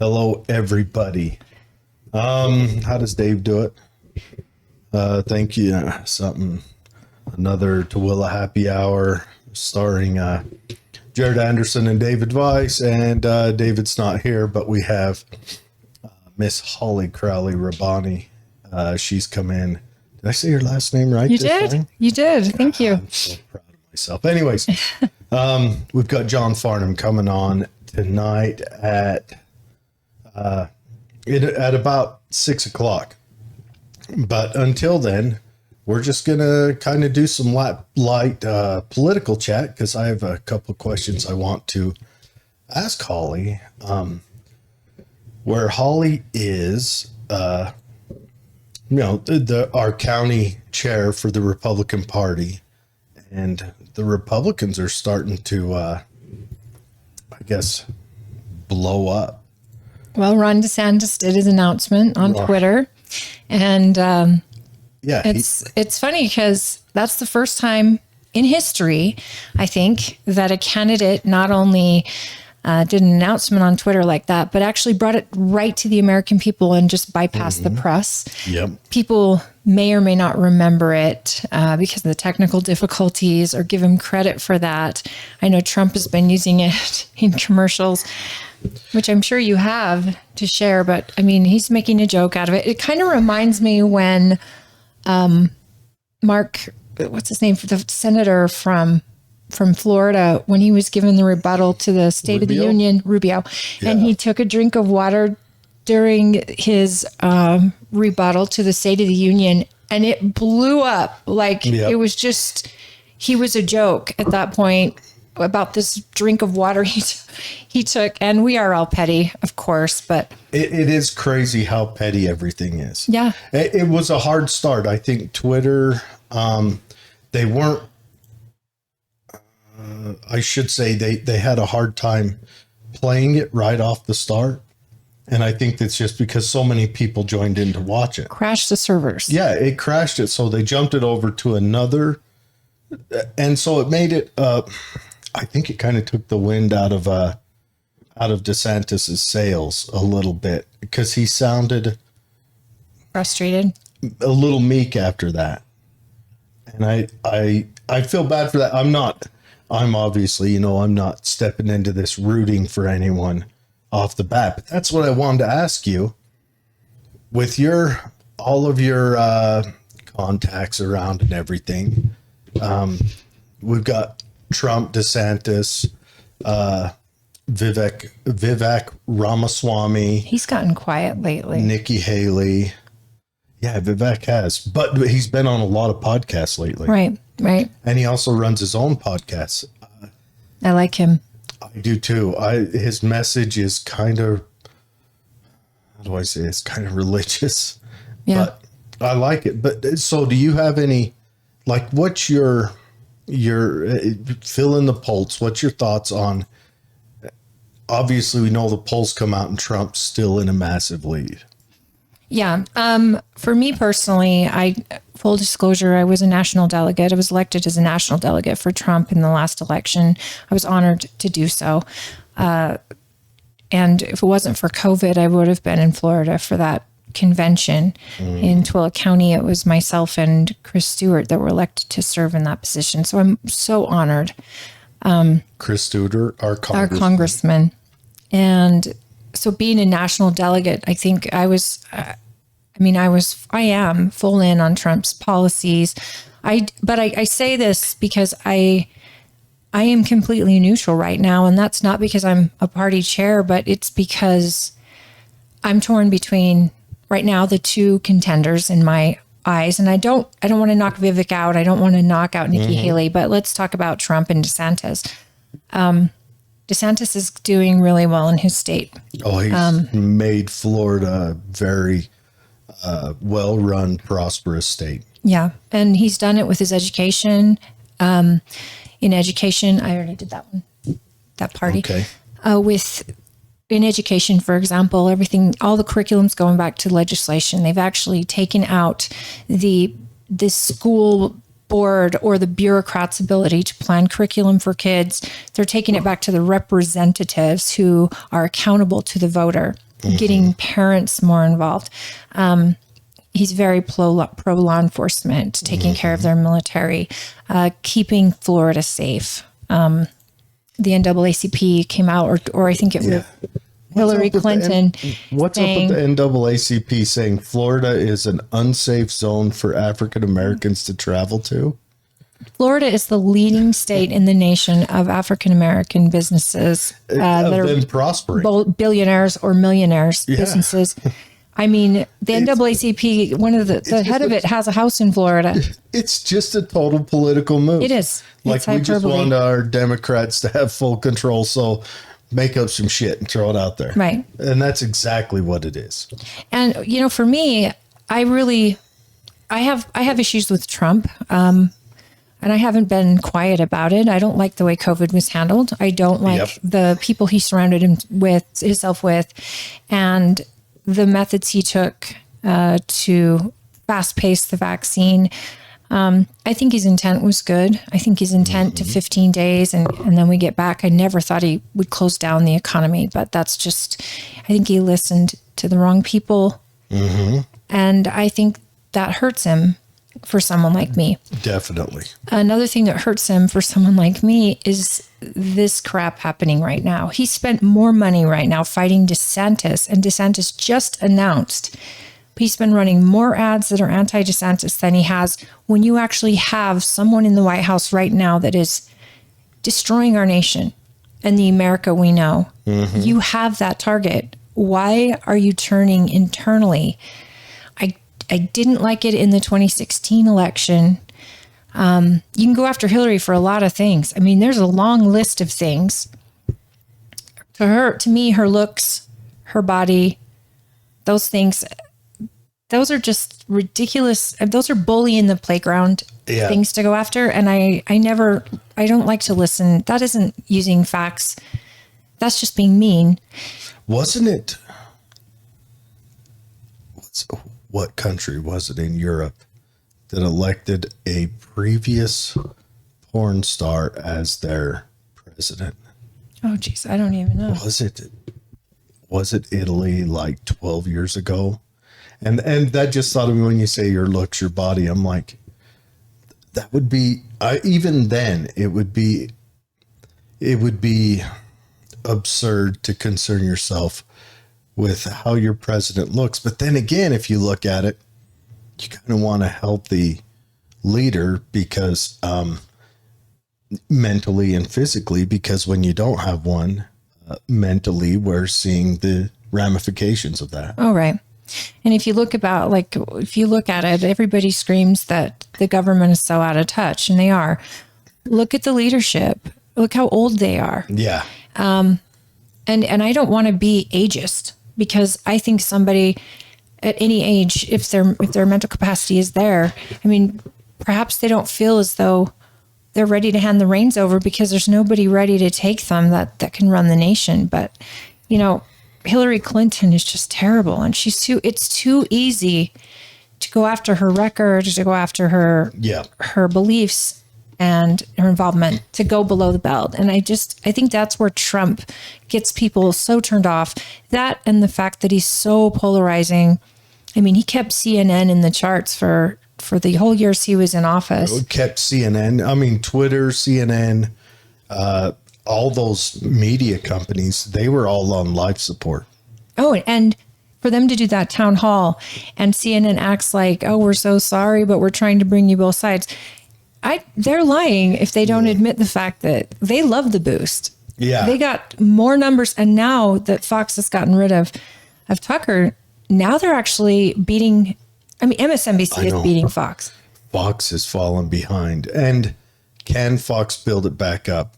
Hello, everybody. How does Dave do it? Thank you. Another Tooele Happy Hour starring Jared Anderson and David Weiss. And David's not here, but we have Miss Holly Crowley-Rabanne. She's come in. Did I say your last name right? You did. You did. Thank you. I'm so proud of myself. Anyways, we've got John Farnam coming on tonight at about 6 o'clock. But until then, we're just going to kind of do some light political chat because I have a couple of questions I want to ask Holly. Where Holly is, our county chair for the Republican Party, and the Republicans are starting to, I guess, blow up. Well, Ron DeSantis did his announcement on Twitter, and it's funny because that's the first time in history, I think, that a candidate not only did an announcement on Twitter like that, but actually brought it right to the American people and just bypassed the press. Yep. People may or may not remember it because of the technical difficulties, or give him credit for that. I know Trump has been using it in commercials, which I'm sure you have to share, but I mean, he's making a joke out of it. It kind of reminds me when Mark, what's his name, the senator from Florida, when he was given the rebuttal to the State of the Union, Rubio, and he took a drink of water during his rebuttal to the State of the Union, and it blew up. It was just, he was a joke at that point about this drink of water he took. And we are all petty, of course, but it is crazy how petty everything is. Yeah. It was a hard start. I think Twitter, they weren't, I should say they had a hard time playing it right off the start. And I think that's just because so many people joined in to watch it. Crashed the servers. Yeah, it crashed it. So they jumped it over to another. And so it made it, I think it kind of took the wind out of DeSantis's sails a little bit, because he sounded frustrated, a little meek after that. And I feel bad for that. I'm obviously, I'm not stepping into this rooting for anyone off the bat, but that's what I wanted to ask you. With all of your contacts around and everything, we've got Trump, DeSantis, Vivek Ramaswamy. He's gotten quiet lately. Nikki Haley. Yeah, Vivek has, but he's been on a lot of podcasts lately. Right. And he also runs his own podcast. I like him. I do too. His message is kind of, how do I say, it's kind of religious. Yeah. But I like it. But so do you have any, what's your fill in the pulse? What's your thoughts on, obviously we know the polls come out and Trump's still in a massive lead. Yeah. For me personally, full disclosure, I was a national delegate. I was elected as a national delegate for Trump in the last election. I was honored to do so. And if it wasn't for COVID, I would have been in Florida for that convention in Tooele County. It was myself and Chris Stewart that were elected to serve in that position. So I'm so honored. Chris Stewart, our congressman. And so being a national delegate, I think I am full in on Trump's policies. But I say this because I am completely neutral right now. And that's not because I'm a party chair, but it's because I'm torn between right now the two contenders in my eyes. And I don't want to knock Vivek out. I don't want to knock out Nikki Haley, but let's talk about Trump and DeSantis. DeSantis is doing really well in his state. Oh, he's made Florida a very well-run, prosperous state. Yeah, and he's done it with his education. In education, I already did that one, that party. Okay. In education, for example, all the curriculum's going back to legislation. They've actually taken out the school board or the bureaucrats' ability to plan curriculum for kids. They're taking it back to the representatives who are accountable to the voter. getting parents more involved. He's very pro law enforcement, taking care of their military, keeping Florida safe. The NAACP came out, or I think it was Hillary Clinton. What's up with the NAACP saying Florida is an unsafe zone for African Americans to travel to? Florida is the leading state in the nation of African American businesses that are prospering, billionaires or millionaires businesses. I mean, the NAACP, one of the head of it has a house in Florida. It's just a total political move. It is. Like, we just want our Democrats to have full control, so make up some shit and throw it out there. Right. And that's exactly what it is. And, you know, for me, I have issues with Trump. And I haven't been quiet about it. I don't like the way COVID was handled. I don't like the people he surrounded himself with, and the methods he took to fast pace the vaccine. I think his intent was good. I think his intent to 15 days and then we get back. I never thought he would close down the economy, but that's just, I think he listened to the wrong people. And I think that hurts him for someone like me. Definitely. Another thing that hurts him for someone like me is this crap happening right now. He spent more money right now fighting DeSantis, and DeSantis just announced he's been running more ads that are anti-DeSantis than he has when you actually have someone in the White House right now that is destroying our nation and the America we know. You have that target. Why are you turning internally? I didn't like it in the 2016 election. You can go after Hillary for a lot of things. I mean, there's a long list of things. To me, her looks, her body, those things, those are just ridiculous. Those are bully in the playground things to go after. And I don't like to listen. That isn't using facts. That's just being mean. Wasn't it? What country was it in Europe that elected a previous porn star as their president? Oh, geez, I don't even know. Was it Italy like 12 years ago? And that just thought of me when you say your looks, your body. I'm like, that would be, even then, it would be absurd to concern yourself with how your president looks. But then again, if you look at it, you kind of want a healthy leader because mentally and physically, because when you don't have one mentally, we're seeing the ramifications of that. Oh, right. And if you look at it, everybody screams that the government is so out of touch, and they are. Look at the leadership. Look how old they are. Yeah. And I don't want to be ageist, because I think somebody at any age, if their mental capacity is there, I mean, perhaps they don't feel as though they're ready to hand the reins over because there's nobody ready to take them that can run the nation. But, you know, Hillary Clinton is just terrible, and it's too easy to go after her record, to go after her beliefs and her involvement, to go below the belt. And I think that's where Trump gets people so turned off. That, and the fact that he's so polarizing. I mean, he kept CNN in the charts for the whole years he was in office. Kept CNN. I mean, Twitter, CNN, all those media companies, they were all on life support. Oh, and for them to do that town hall, and CNN acts like, oh, we're so sorry, but we're trying to bring you both sides. They're lying if they don't admit the fact that they love the boost. Yeah. They got more numbers. And now that Fox has gotten rid of Tucker, now they're actually beating, MSNBC is beating Fox. Fox has fallen behind. And can Fox build it back up?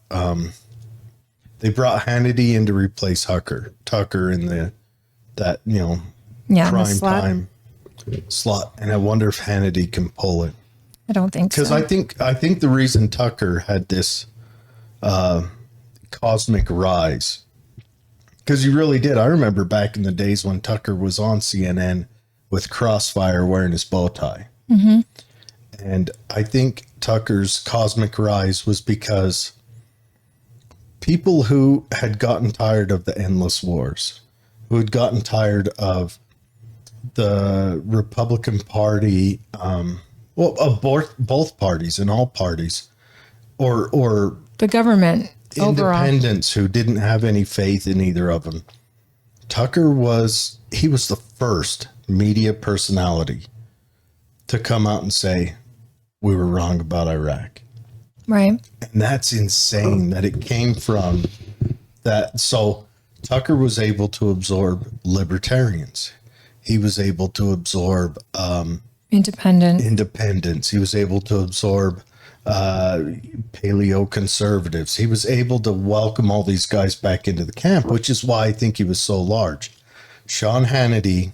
They brought Hannity in to replace Tucker in that prime time slot. And I wonder if Hannity can pull it. I don't think so. Because I think the reason Tucker had this cosmic rise, because he really did. I remember back in the days when Tucker was on CNN with Crossfire wearing his bow tie. Mm-hmm. And I think Tucker's cosmic rise was because people who had gotten tired of the endless wars, who had gotten tired of the Republican Party, of both parties and all parties, or the government overall. Independents who didn't have any faith in either of them. Tucker was the first media personality to come out and say, we were wrong about Iraq. Right. And that's insane that it came from that. So Tucker was able to absorb libertarians. He was able to absorb independents. He was able to absorb paleo-conservatives. He was able to welcome all these guys back into the camp, which is why I think he was so large. Sean Hannity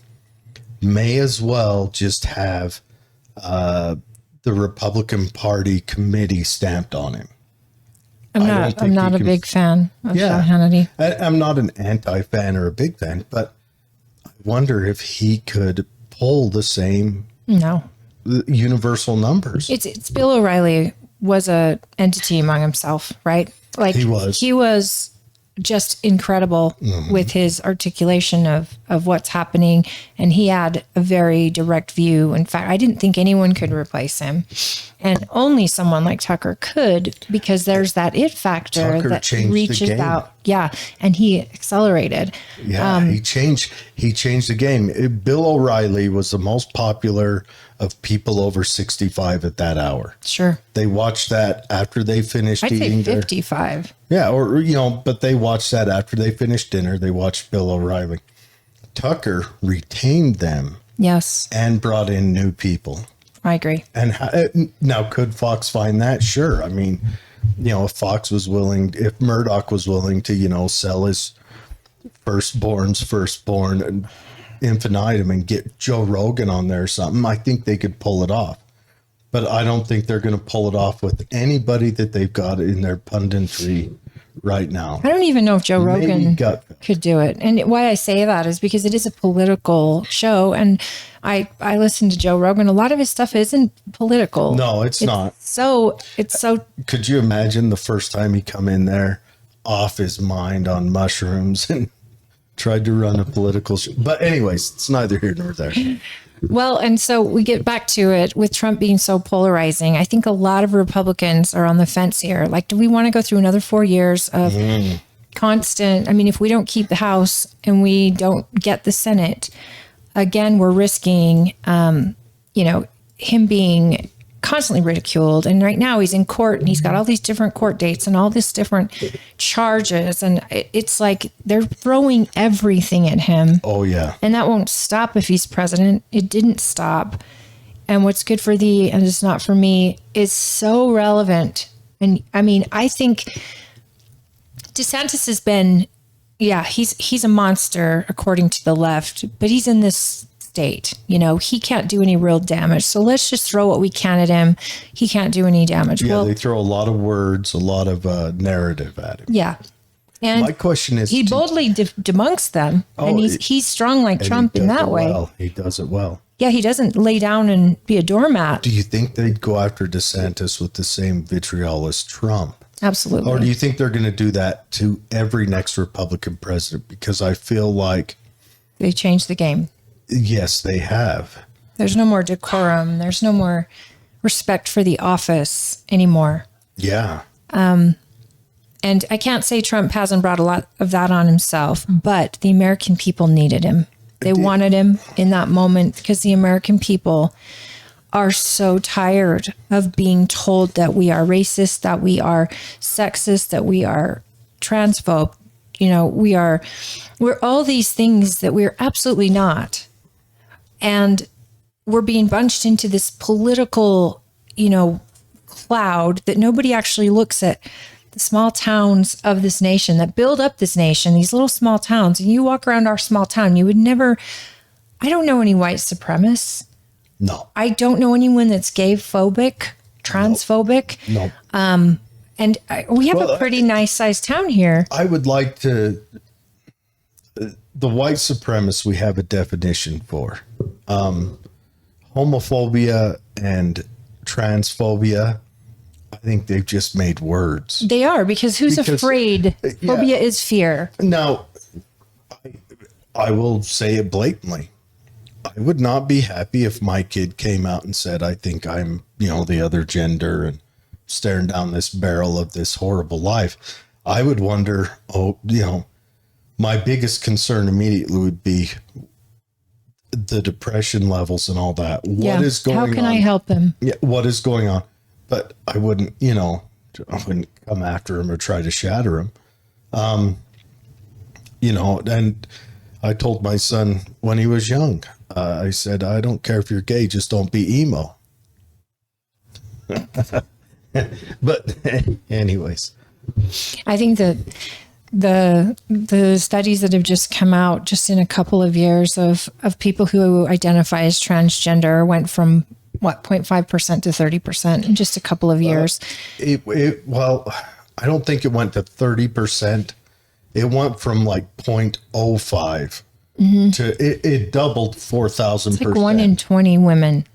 may as well just have the Republican Party committee stamped on him. I'm not a big fan of Sean Hannity. I'm not an anti-fan or a big fan, but I wonder if he could pull the same universal numbers. It's Bill O'Reilly was a entity among himself, right? Like he was just incredible with his articulation of what's happening. And he had a very direct view. In fact, I didn't think anyone could replace him. And only someone like Tucker could, because there's that it factor Tucker that changed reaches the game. out. Yeah. And he accelerated. Yeah, he changed the game. Bill O'Reilly was the most popular of people over 65 at that hour. Sure. They watched that after they finished I'd eating. say 55. But they watched that after they finished dinner. They watched Bill O'Reilly. Tucker retained them. Yes. And brought in new people. I agree. And now, could Fox find that? Sure. I mean, if Murdoch was willing to, sell his firstborn and infinitum and get Joe Rogan on there or something, I think they could pull it off. But I don't think they're going to pull it off with anybody that they've got in their punditry right now. I don't even know if Joe Rogan could do it. And why I say that is because it is a political show. And I listen to Joe Rogan. A lot of his stuff isn't political. No, it's not. It's so. Could you imagine the first time he come in there off his mind on mushrooms and tried to run a political show? But anyways, it's neither here nor there. Well, and so we get back to it with Trump being so polarizing. I think a lot of Republicans are on the fence here. Like, do we want to go through another 4 years of constant? I mean, if we don't keep the House and we don't get the Senate, again, we're risking, him being constantly ridiculed. And right now he's in court and he's got all these different court dates and all these different charges. And it's like they're throwing everything at him. Oh, yeah. And that won't stop if he's president. It didn't stop. And what's good for thee and it's not for me is so relevant. And I mean, I think DeSantis has been, he's a monster according to the left, but he's in this state, he can't do any real damage. So let's just throw what we can at him. He can't do any damage. Yeah, they throw a lot of words, a lot of narrative at him. Yeah. And my question is, he boldly debunks them. And he's strong like Trump in that way. Well. He does it well. Yeah, he doesn't lay down and be a doormat. Do you think they'd go after DeSantis with the same vitriol as Trump? Absolutely. Or do you think they're going to do that to every next Republican president? Because I feel like they changed the game. Yes, they have. There's no more decorum. There's no more respect for the office anymore. Yeah. And I can't say Trump hasn't brought a lot of that on himself, but the American people needed him. They wanted him in that moment because the American people are so tired of being told that we are racist, that we are sexist, that we are transphobe. We're all these things that we're absolutely not. And we're being bunched into this political, cloud that nobody actually looks at the small towns of this nation that build up this nation, these little small towns. And you walk around our small town, you would never, I don't know any white supremacists. No. I don't know anyone that's gay phobic, transphobic. No. And we have a pretty nice sized town here. I would like to, the white supremacists we have a definition for. Homophobia and transphobia, I think they've just made words. They are, because who's afraid? Phobia is fear. Now, I will say it blatantly. I would not be happy if my kid came out and said, I think I'm, the other gender and staring down this barrel of this horrible life. I would wonder, my biggest concern immediately would be the depression levels and all that. What is going on? How can I help him? Yeah, what is going on? But I wouldn't, I wouldn't come after him or try to shatter him. And I told my son when he was young, I said, I don't care if you're gay, just don't be emo. But anyways, I think that the studies that have just come out just in a couple of years of people who identify as transgender went from 0.5% to 30% in just a couple of years. Well, I don't think it went to 30%. It went from like 0.05 to it doubled 4,000%. It's like 1 in 20 women.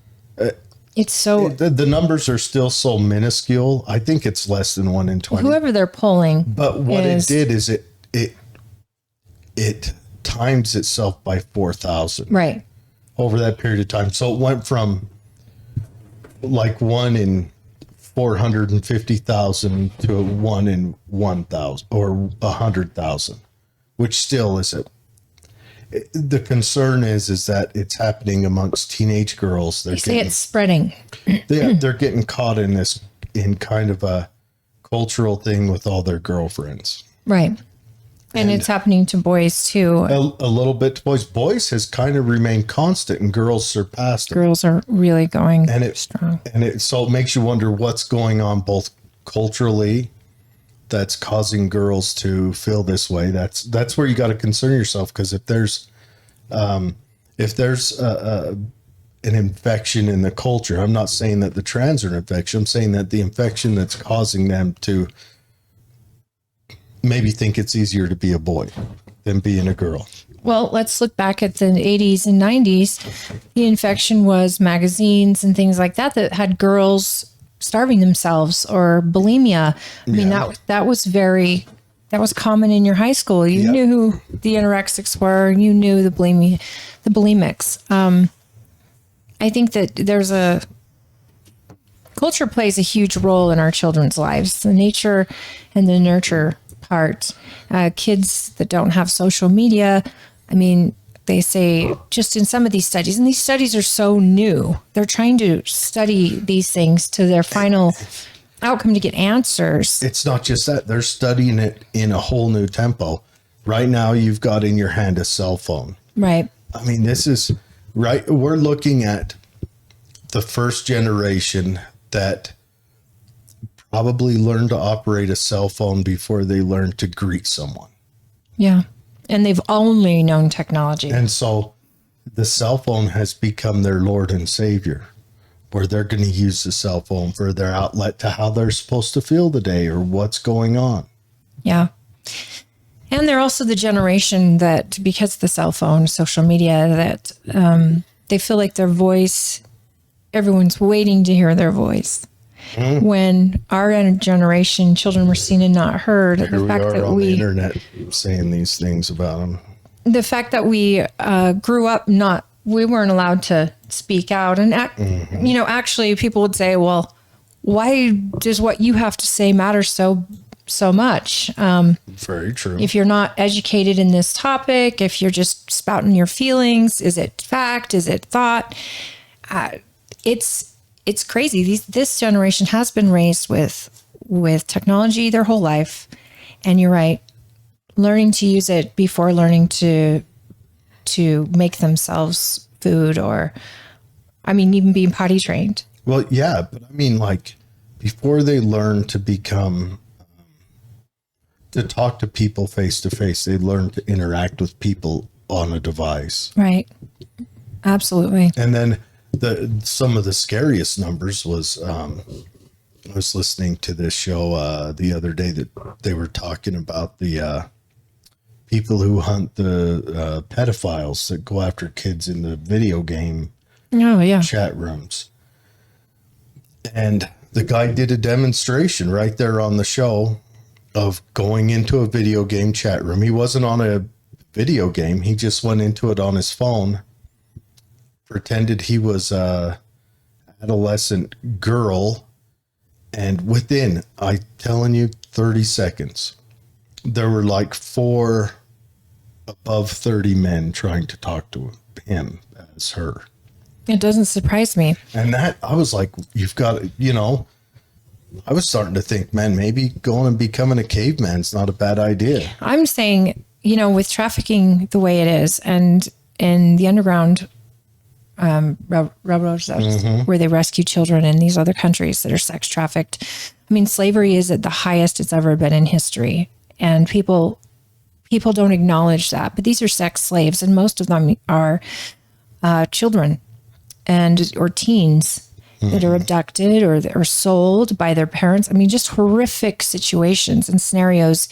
It's so the numbers are still so minuscule. I think it's less than 1 in 20. Whoever they're polling. But what it did is it times itself by 4,000. Right. Over that period of time. So it went from like 1 in 450,000 to 1 in 1,000 or 100,000, which still is it. The concern is that it's happening amongst teenage girls. They say it's spreading. They're getting caught in kind of a cultural thing with all their girlfriends. Right. And it's happening to boys too. A little bit to boys. Boys has kind of remained constant and girls surpassed it. Girls are really going strong. So it makes you wonder what's going on both culturally that's causing girls to feel this way. That's where you got to concern yourself, because if there's an infection in the culture, I'm not saying that the trans are an infection. I'm saying that the infection that's causing them to maybe think it's easier to be a boy than being a girl. Well, let's look back at the 80s and 90s. The infection was magazines and things like that had girls starving themselves or bulimia. I mean, that was common in your high school. You knew who the anorexics were, and you knew the bulimics. I think that culture plays a huge role in our children's lives, the nature and the nurture part. Kids that don't have social media, I mean, they say just in some of these studies, and these studies are so new, they're trying to study these things to their final outcome to get answers. It's not just that, they're studying it in a whole new tempo. Right now, you've got in your hand a cell phone. Right. I mean, this is right. We're looking at the first generation that probably learned to operate a cell phone before they learned to greet someone. Yeah. And they've only known technology. And so the cell phone has become their Lord and Savior, where they're going to use the cell phone for their outlet to how they're supposed to feel the day or what's going on. Yeah. And they're also the generation that, because of the cell phone, social media, that they feel like their voice, everyone's waiting to hear their voice. When our generation, children were seen and not heard. Here the fact we are that on the internet saying these things about them. The fact that we grew up we weren't allowed to speak out, and actually, people would say, "Well, why does what you have to say matter so much?" Very true. If you're not educated in this topic, if you're just spouting your feelings, is it fact? Is it thought? It's crazy. This generation has been raised with technology their whole life. And you're right, learning to use it before learning to make themselves food, or, I mean, even being potty trained. Well, yeah, but I mean, like, before they learn to become, to talk to people face to face, they learn to interact with people on a device. Right. Absolutely. And then some of the scariest numbers was, I was listening to this show the other day that they were talking about the people who hunt the pedophiles that go after kids in the video game chat rooms. And the guy did a demonstration right there on the show of going into a video game chat room. He wasn't on video game. He just went into it on his phone, pretended he was a adolescent girl, and within, I telling you, 30 seconds, there were like 4 above 30 men trying to talk to him as her. It doesn't surprise me. And that, I was like, you've got, I was starting to think, man, maybe going and becoming a caveman's not a bad idea. I'm saying, with trafficking the way it is, and in the underground railroads where they rescue children in these other countries that are sex trafficked. I mean, slavery is at the highest it's ever been in history. And people don't acknowledge that. But these are sex slaves, and most of them are children or teens that are abducted or sold by their parents. I mean, just horrific situations and scenarios.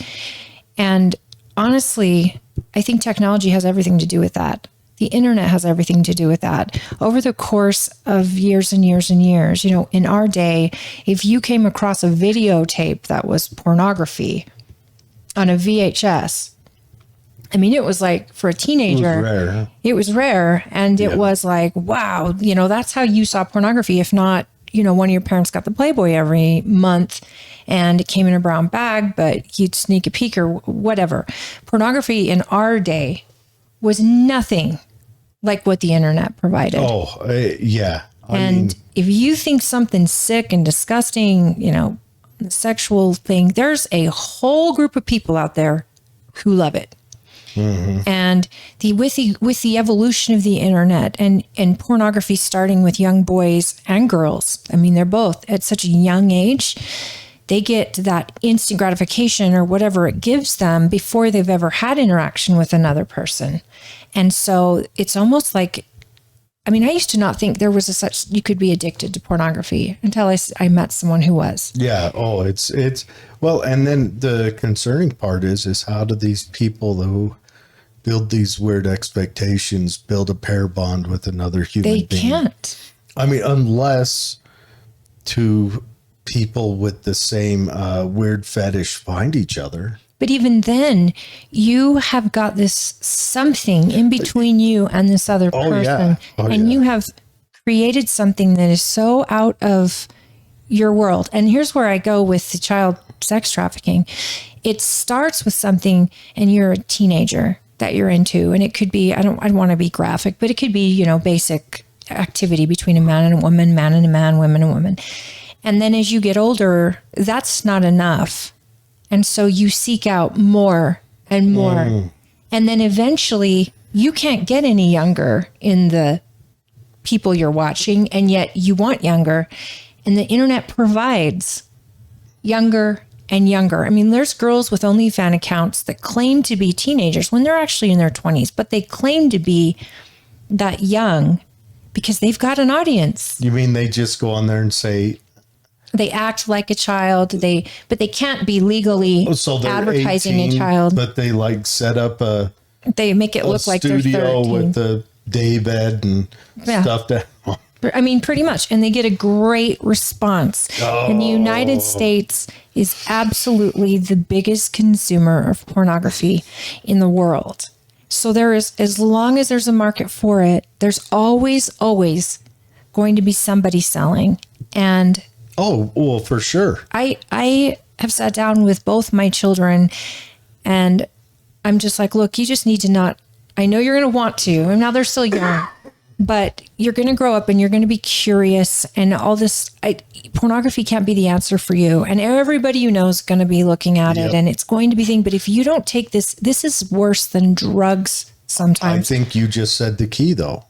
And honestly, I think technology has everything to do with that. The internet has everything to do with that. Over the course of years and years and years, in our day, if you came across a videotape that was pornography on a VHS, I mean, it was like, for a teenager, it was rare. And it was like, wow, that's how you saw pornography. If not, one of your parents got the Playboy every month and it came in a brown bag, but you'd sneak a peek or whatever. Pornography in our day was nothing like what the internet provided. Oh, yeah. I mean, if you think something's sick and disgusting, the sexual thing, there's a whole group of people out there who love it. Mm-hmm. And with the evolution of the internet and pornography starting with young boys and girls, I mean, they're both at such a young age, they get that instant gratification or whatever it gives them before they've ever had interaction with another person. And so it's almost like, I mean, I used to not think there was you could be addicted to pornography until I met someone who was. Yeah. Oh, it's well, and then the concerning part is how do these people who build these weird expectations build a pair bond with another human being? They can't. I mean, unless two people with the same weird fetish find each other. But even then, you have got this something in between you and this other person. And you have created something that is so out of your world. And here's where I go with the child sex trafficking. It starts with something and you're a teenager that you're into. And it could be, I don't want to be graphic, but it could be, basic activity between a man and a woman, man and a man, women and women. And then as you get older, that's not enough. And so you seek out more and more. And then eventually you can't get any younger in the people you're watching, and yet you want younger. And the internet provides younger and younger. I mean, there's girls with OnlyFans accounts that claim to be teenagers when they're actually in their 20s, but they claim to be that young because they've got an audience. You mean they just go on there and say, they act like a child, but they can't be legally advertising 18, a child. But they set up they make it look like they're 13. Studio with the day bed and stuff down. I mean, pretty much. And they get a great response. And the United States is absolutely the biggest consumer of pornography in the world. So there is, as long as there's a market for it, there's always going to be somebody selling. And oh, well, for sure. I have sat down with both my children and I'm just like, look, you just need to not, I know you're going to want to, and now they're still young, but you're going to grow up and you're going to be curious, and all this, pornography can't be the answer for you. And everybody you know is going to be looking at it, and it's going to be thing. But if you don't take this is worse than drugs sometimes. I think you just said the key though.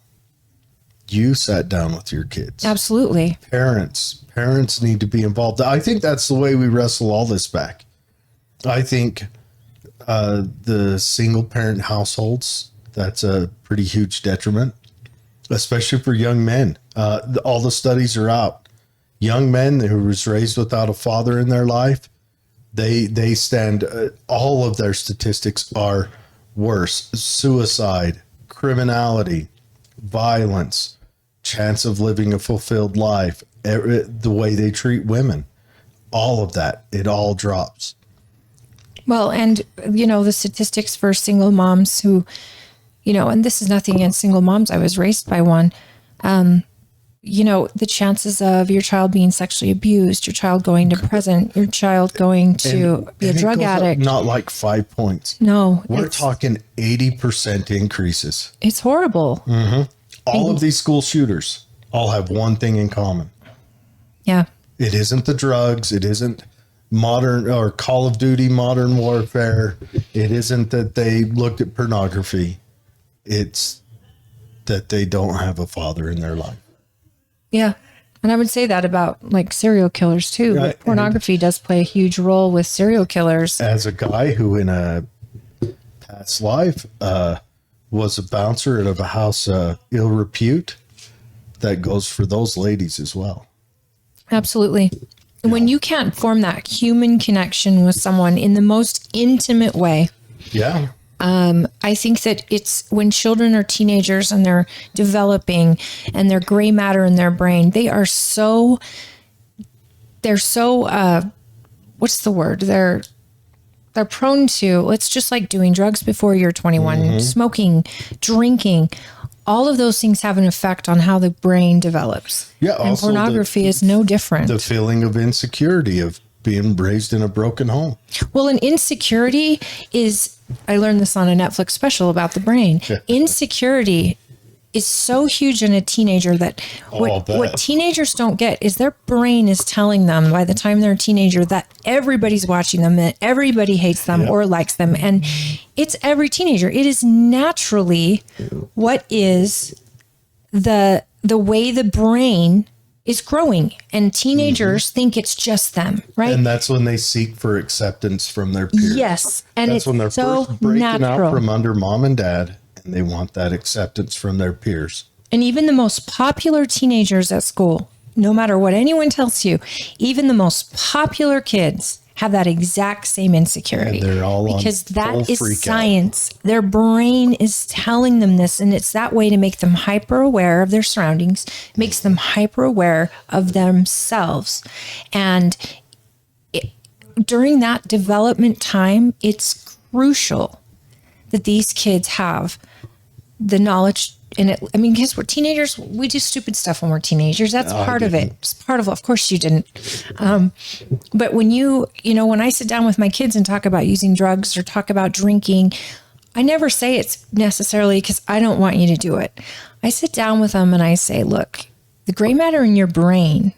You sat down with your kids. Absolutely. Parents need to be involved. I think that's the way we wrestle all this back. I think the single parent households, that's a pretty huge detriment, especially for young men. All the studies are out. Young men who was raised without a father in their life, they stand, all of their statistics are worse. Suicide, criminality, violence, chance of living a fulfilled life, the way they treat women, all of that, it all drops. Well, and, the statistics for single moms who, and this is nothing against single moms. I was raised by one. The chances of your child being sexually abused, your child going to prison, your child going to be a drug addict. Not like 5 points. No. We're talking 80% increases. It's horrible. Mm-hmm. All of these school shooters all have one thing in common. Yeah. It isn't the drugs. It isn't modern or Call of Duty modern warfare. It isn't that they looked at pornography. It's that they don't have a father in their life. Yeah. And I would say that about like serial killers too. Yeah, But pornography does play a huge role with serial killers. As a guy who in a past life was a bouncer at a house ill repute, that goes for those ladies as well. Absolutely. Yeah. When you can't form that human connection with someone in the most intimate way. Yeah. I think that it's when children are teenagers and they're developing and their gray matter in their brain, they're so what's the word? They're prone to, it's just like doing drugs before you're 21, smoking, drinking. All of those things have an effect on how the brain develops. Yeah. And Also pornography is no different. The feeling of insecurity of being raised in a broken home. Well, an insecurity is, I learned this on a Netflix special about the brain. Insecurity is so huge in a teenager that what teenagers don't get is their brain is telling them by the time they're a teenager that everybody's watching them, that everybody hates them or likes them. And it's every teenager. It is naturally what is the way the brain is growing, and teenagers think it's just them, right? And that's when they seek for acceptance from their peers. Yes. And that's when they're so first breaking natural. out from under mom and dad, and they want that acceptance from their peers. And even the most popular teenagers at school, no matter what anyone tells you, even the most popular kids have that exact same insecurity. And they're all because that is freak science. Out. Their brain is telling them this, and it's that way to make them hyper aware of their surroundings, makes them hyper aware of themselves. And during that development time, it's crucial that these kids have the knowledge. And because we're teenagers, we do stupid stuff when we're teenagers. That's part of it. It's part of course you didn't. But when when I sit down with my kids and talk about using drugs or talk about drinking, I never say it's necessarily because I don't want you to do it. I sit down with them and I say, look, the gray matter in your brain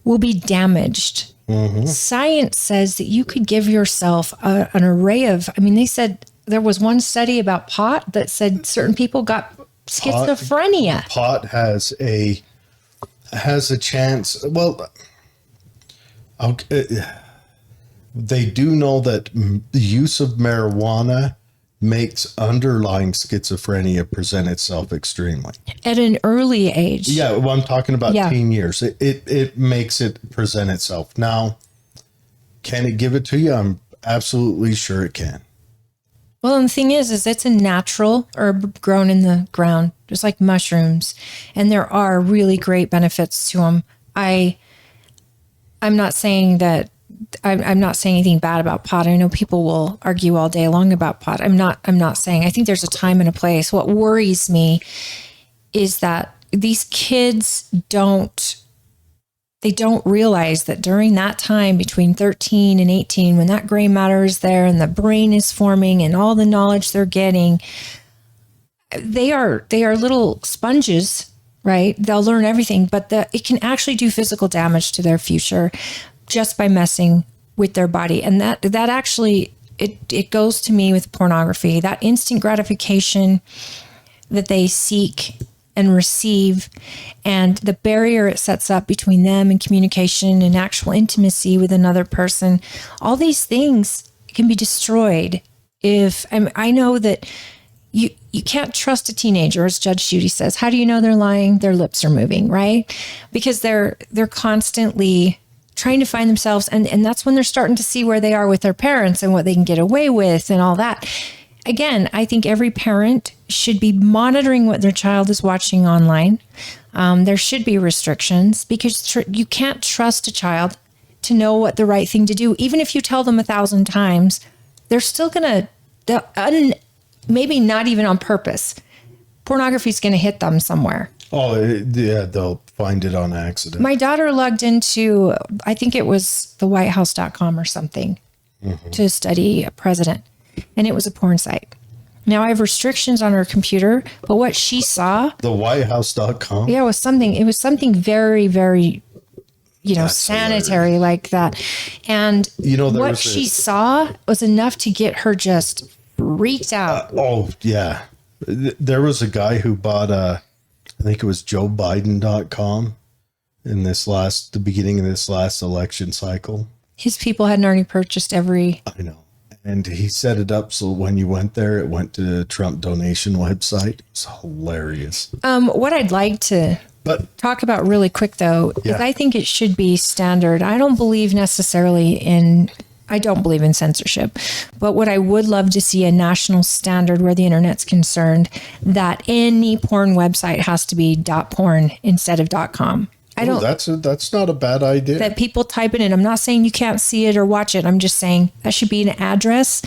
will be damaged. Mm-hmm. Science says that you could give yourself an array of, they said there was one study about pot that said certain people got schizophrenia. Pot has a chance. Well, they do know that the use of marijuana makes underlying schizophrenia present itself extremely at an early age. Yeah, well, I'm talking about teen years. It makes it present itself. Now, can it give it to you? I'm absolutely sure it can. Well, and the thing is it's a natural herb grown in the ground, just like mushrooms. And there are really great benefits to them. I'm not saying that, I'm not saying anything bad about pot. I know people will argue all day long about pot. I'm not saying, I think there's a time and a place. What worries me is that these kids don't realize that during that time between 13 and 18, when that gray matter is there and the brain is forming and all the knowledge they're getting, they are little sponges, right? They'll learn everything, but it can actually do physical damage to their future just by messing with their body. And that actually, it goes to me with pornography, that instant gratification that they seek and receive, and the barrier it sets up between them and communication and actual intimacy with another person. All these things can be destroyed if I know that you can't trust a teenager, as Judge Judy says. How do you know they're lying? Their lips are moving, right? Because they're constantly trying to find themselves, and that's when they're starting to see where they are with their parents and what they can get away with and all that. Again, I think every parent should be monitoring what their child is watching online. There should be restrictions because you can't trust a child to know what the right thing to do. Even if you tell them 1,000 times, they're still going to, maybe not even on purpose. Pornography is going to hit them somewhere. Oh, yeah, they'll find it on accident. My daughter logged into, I think it was the whitehouse.com or something to study a president. And it was a porn site. Now I have restrictions on her computer, but what she saw. The whitehouse.com? Yeah, it was something very, very, that's sanitary hilarious. Like that. And what she saw was enough to get her just freaked out. Yeah. There was a guy who bought I think it was JoeBiden.com in the beginning of this last election cycle. His people hadn't already purchased every. I know. And he set it up so when you went there, it went to the Trump donation website. It's hilarious. What I'd like to talk about really quick, though, is I think it should be standard. I don't believe in censorship, but what I would love to see a national standard where the internet's concerned that any porn website has to be .porn instead of .com. That's not a bad idea. That people type it in. I'm not saying you can't see it or watch it. I'm just saying that should be an address.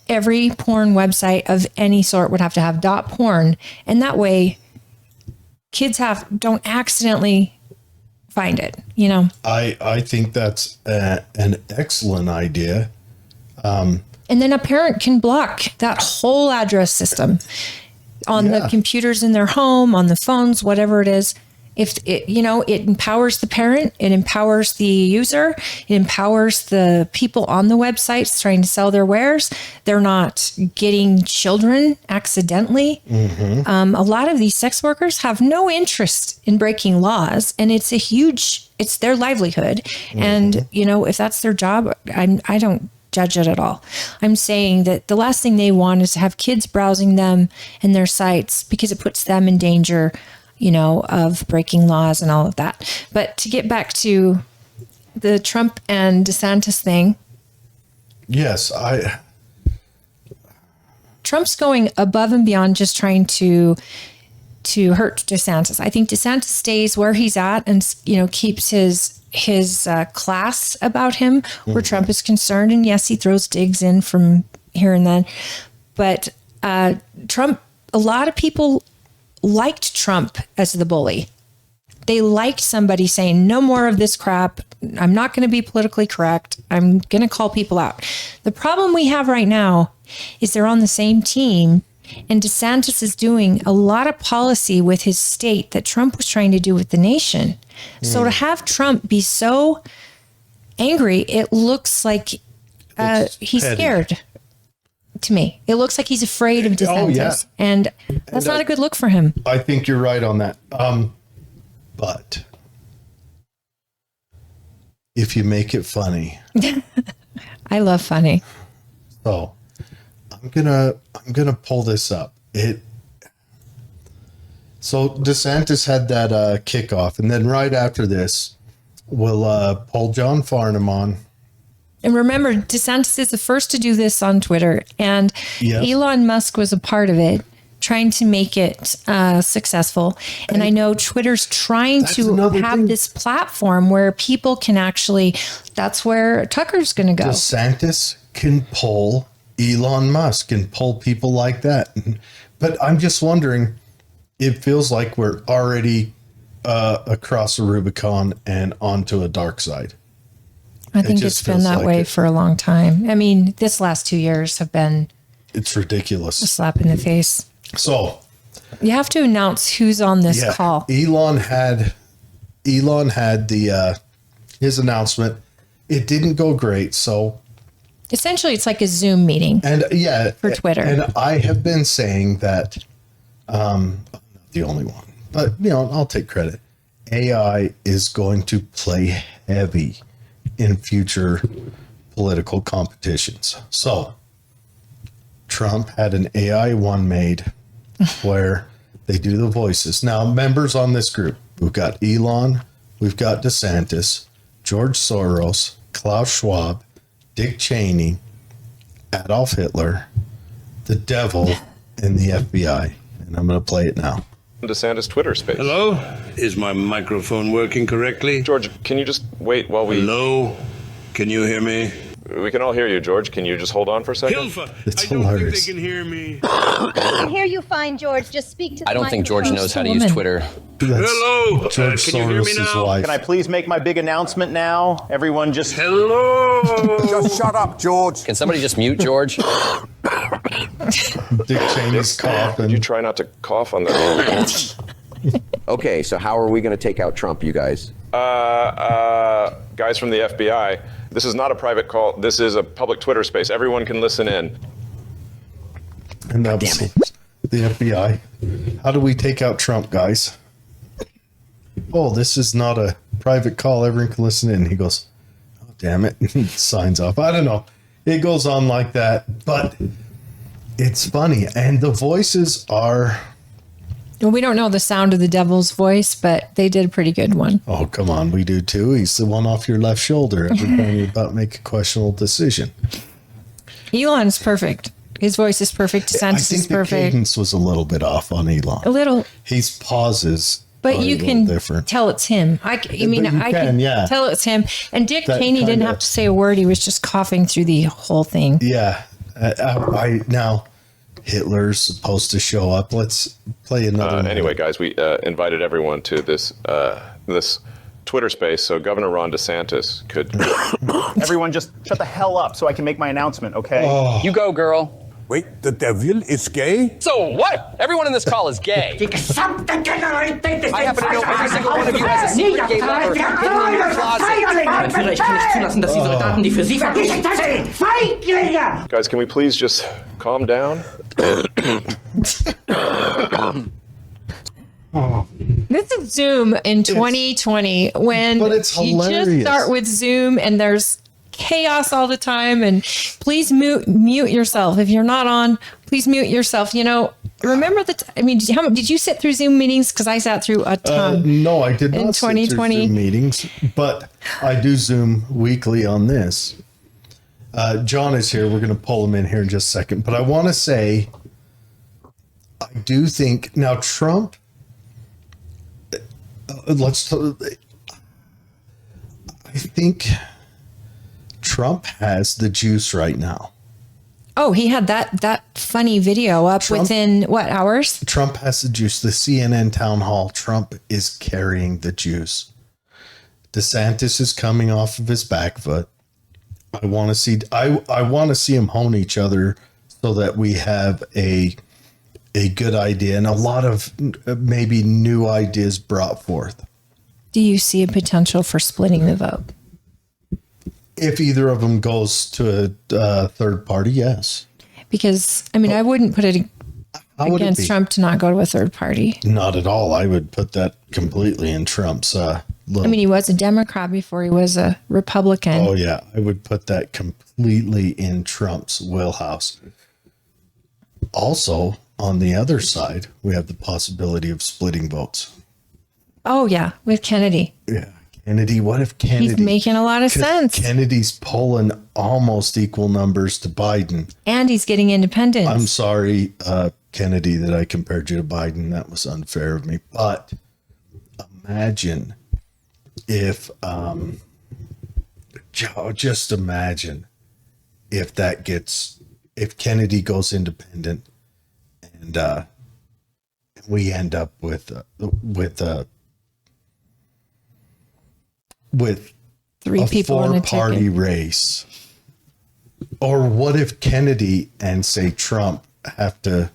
Every porn website of any sort would have to have .porn, and that way kids don't accidentally find it. I think that's an excellent idea. And then a parent can block that whole address system on the computers in their home, on the phones, whatever it is. If it empowers the parent, it empowers the user, it empowers the people on the websites trying to sell their wares. They're not getting children accidentally. A lot of these sex workers have no interest in breaking laws, and it's their livelihood. And, if that's their job, I don't judge it at all. I'm saying that the last thing they want is to have kids browsing them and their sites because it puts them in danger of breaking laws and all of that. But to get back to the Trump and DeSantis thing. Yes, Trump's going above and beyond just trying to hurt DeSantis. I think DeSantis stays where he's at and, keeps his class about him where Trump is concerned. And yes, he throws digs in from here and then. But Trump, a lot of people liked Trump as the bully. They liked somebody saying, no more of this crap. I'm not going to be politically correct. I'm going to call people out. The problem we have right now is they're on the same team, and DeSantis is doing a lot of policy with his state that Trump was trying to do with the nation. So to have Trump be so angry, it looks like he's petty. Scared. To me, it looks like he's afraid of DeSantis, and that's not a good look for him. I think you're right on that. But if you make it funny, I love funny. So I'm gonna pull this up. So DeSantis had that kickoff, and then right after this, we'll pull John Farnam on. And remember, DeSantis is the first to do this on Twitter, and Elon Musk was a part of it, trying to make it successful. And I know Twitter's trying to have this platform where people can that's where Tucker's going to go. DeSantis can pull Elon Musk and pull people like that. But I'm just wondering, it feels like we're already across the Rubicon and onto a dark side. I think it's been that way for a long time. I mean, this last 2 years have been... It's ridiculous. A slap in the face. So... You have to announce who's on this call. Elon had his announcement. It didn't go great, so... Essentially, it's like a Zoom meeting. And for Twitter. And I have been saying that, I'm not the only one, but, I'll take credit. AI is going to play heavy in future political competitions. So Trump had an AI one made where they do the voices. Now, members on this group, we've got Elon, we've got DeSantis, George Soros, Klaus Schwab, Dick Cheney, Adolf Hitler, the devil, and the FBI. And I'm going to play it now. DeSantis Twitter space. Hello? Is my microphone working correctly? George, can you just wait while we... Hello? Can you hear me? We can all hear you, George. Can you just hold on for a second? Hilfa, It's I don't hilarious. think they can hear me. I can hear you fine, George. Just speak to the I don't think George microphone. knows how to use Twitter. Hello, George can you hear me Soros' now? wife. Can I please make my big announcement now? Everyone just... Hello. Just shut up, George. Can somebody just mute George? Dick Cheney's coughing. You try not to cough on that. Okay, so how are we going to take out Trump, you guys? Guys from the FBI, this is not a private call. This is a public Twitter space. Everyone can listen in. And that was the FBI. How do we take out Trump, guys? Oh, this is not a private call. Everyone can listen in. He goes, oh, damn it. He signs off. I don't know. It goes on like that, but it's funny. And the voices are... Well, we don't know the sound of the devil's voice, but they did a pretty good one. Oh, come on. We do too. He's the one off your left shoulder every time you're about to make a questionable decision. Elon's perfect. His voice is perfect. I DeSantis think is the perfect. cadence was a little bit off on Elon. A little, His pauses but are you a little can different. tell it's him. I mean, But you I can, can yeah. tell it's him. And Dick That Cheney didn't kinda- have to say a word. He was just coughing through the whole thing. Yeah. Now Hitler's supposed to show up. Let's play another. Anyway, guys, we invited everyone to this this Twitter space so Governor Ron DeSantis could. Everyone just shut the hell up so I can make my announcement, okay? You go, girl. Wait, the devil is gay? So what? Everyone in this call is gay. I happen to know every single one of you has a secret gay lover hidden in your closet. Führer, ich kann nicht zulassen, dass die Soldaten, die für Sie verpflichtet sind, Feiglinge! Guys, can we please just calm down? This is Zoom in 2020 when But it's you just hilarious. start with Zoom and there's chaos all the time. And please mute yourself. If you're not on, please mute yourself. You know, remember did you sit through Zoom meetings? Because I sat through a ton. No, I did not in sit through 2020. Zoom meetings, but I do Zoom weekly on this. John is here. We're going to pull him in here in just a second. But I want to say, I do think now Trump. I think Trump has the juice right now. Oh, he had that funny video up Trump- within what, hours? Trump has the juice. The CNN town hall, Trump is carrying the juice. DeSantis is coming off of his back foot. I want to see them hone each other so that we have a good idea and a lot of maybe new ideas brought forth. Do you see a potential for splitting the vote? If either of them goes to a third party, yes. Because, I mean, I wouldn't put it How would it against be? Trump to not go to a third party. Not at all. I would put that completely in Trump's little. I mean, he was a Democrat before he was a Republican. Oh yeah, I would put that completely in Trump's wheelhouse. Also, on the other side, we have the possibility of splitting votes. Oh, yeah, with Kennedy. Yeah, Kennedy. What if Kennedy? He's making a lot of 'cause sense. Kennedy's pulling almost equal numbers to Biden. And he's getting independence. I'm sorry, Kennedy, that I compared you to Biden. That was unfair of me. But imagine if, just imagine if if Kennedy goes independent and we end up with Three a people in a four-party ticket. race. Or what if Kennedy and, say, Trump have to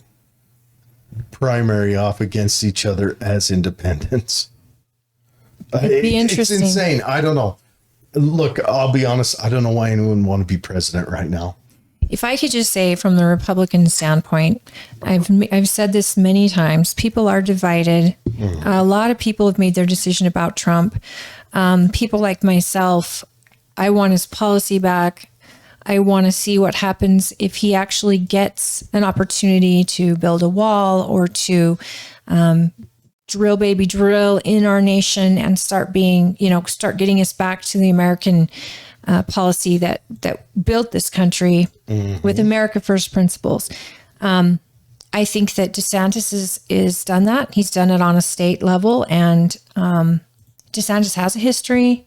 primary off against each other as independents? It'd be interesting. It's insane. I don't know. Look, I'll be honest. I don't know why anyone would want to be president right now. If I could just say from the Republican standpoint, I've said this many times, people are divided. A lot of people have made their decision about Trump. People like myself, I want his policy back. I want to see what happens if he actually gets an opportunity to build a wall or to drill, baby, drill in our nation and start getting us back to the American policy that built this country with America First principles. I think that DeSantis is done that. He's done it on a state level, and DeSantis has a history,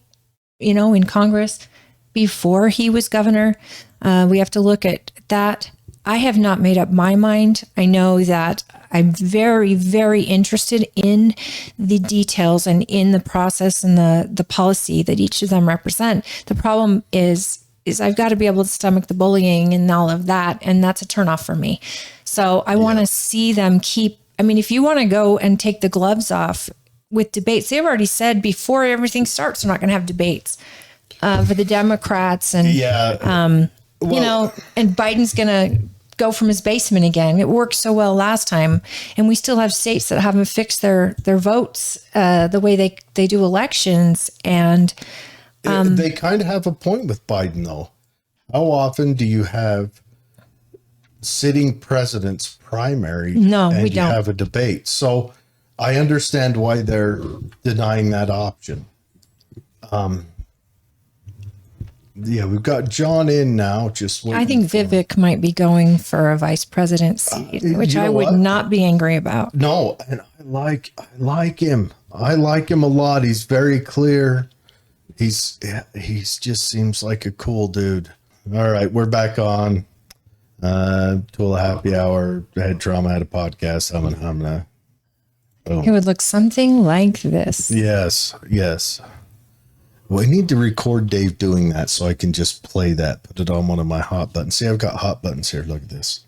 in Congress. before he was governor. We have to look at that. I have not made up my mind. I know that I'm very, very interested in the details and in the process and the policy that each of them represent. The problem is I've got to be able to stomach the bullying and all of that. And that's a turnoff for me. So I want to see them keep, I mean, if you want to go and take the gloves off with debates, they've already said before everything starts, they're not going to have debates for the Democrats. And, and Biden's going to go from his basement again. It worked so well last time. And we still have states that haven't fixed their votes the way they do elections. And they kind of have a point with Biden, though. How often do you have sitting president's primary? No, and we you don't have a debate. So I understand why they're denying that option. We've got John in now. Just waiting. I think Vivek might be going for a vice president seat, which I would not be angry about. No, and I like him. I like him a lot. He's very clear. He's just seems like a cool dude. All right, we're back on. Tool Happy Hour. Head Trauma had a podcast. It would look something like this. Yes. Well, I need to record Dave doing that so I can just play that. Put it on one of my hot buttons. See, I've got hot buttons here. Look at this.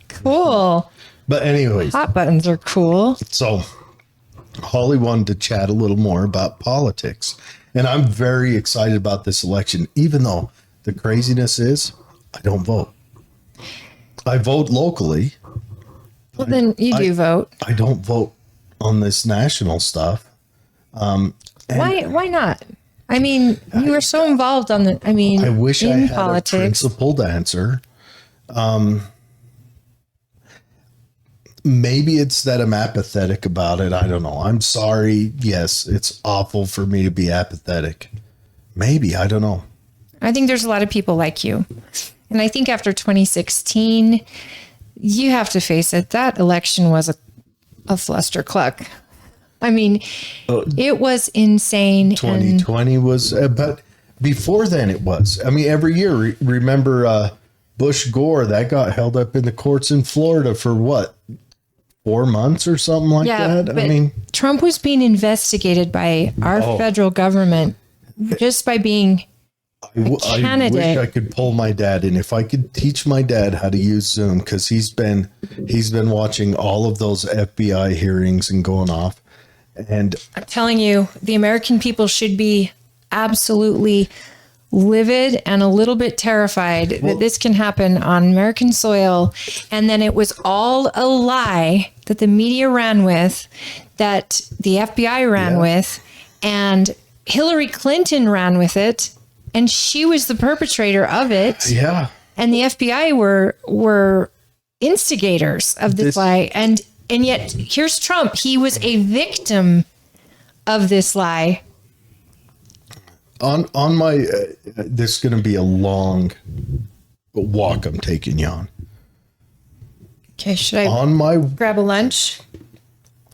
Cool. But anyways, hot buttons are cool. So Holly wanted to chat a little more about politics. And I'm very excited about this election, even though the craziness is I don't vote. I vote locally. Well, then you do vote. I don't vote on this national stuff. Why not? I mean, you were so involved on the, I wish in I had politics. a principled answer. Maybe it's that I'm apathetic about it. I don't know. I'm sorry. Yes, it's awful for me to be apathetic. Maybe, I don't know. I think there's a lot of people like you. And I think after 2016, you have to face it. That election was a flustercluck. I mean, it was insane. 2020 was, but before then it was. I mean, every year, remember Bush Gore, that got held up in the courts in Florida for what? 4 months or something like that. I mean, Trump was being investigated by our federal government just by being a candidate. I wish I could pull my dad in. If I could teach my dad how to use Zoom, because he's been watching all of those FBI hearings and going off. And I'm telling you, the American people should be absolutely livid and a little bit terrified that this can happen on American soil. And then it was all a lie that the media ran with, that the FBI ran with, and Hillary Clinton ran with it. And she was the perpetrator of it. Yeah. And the FBI were instigators of this lie. And yet here's Trump. He was a victim of this lie. On my, this is going to be a long walk I'm taking you on. Okay, should I grab a lunch?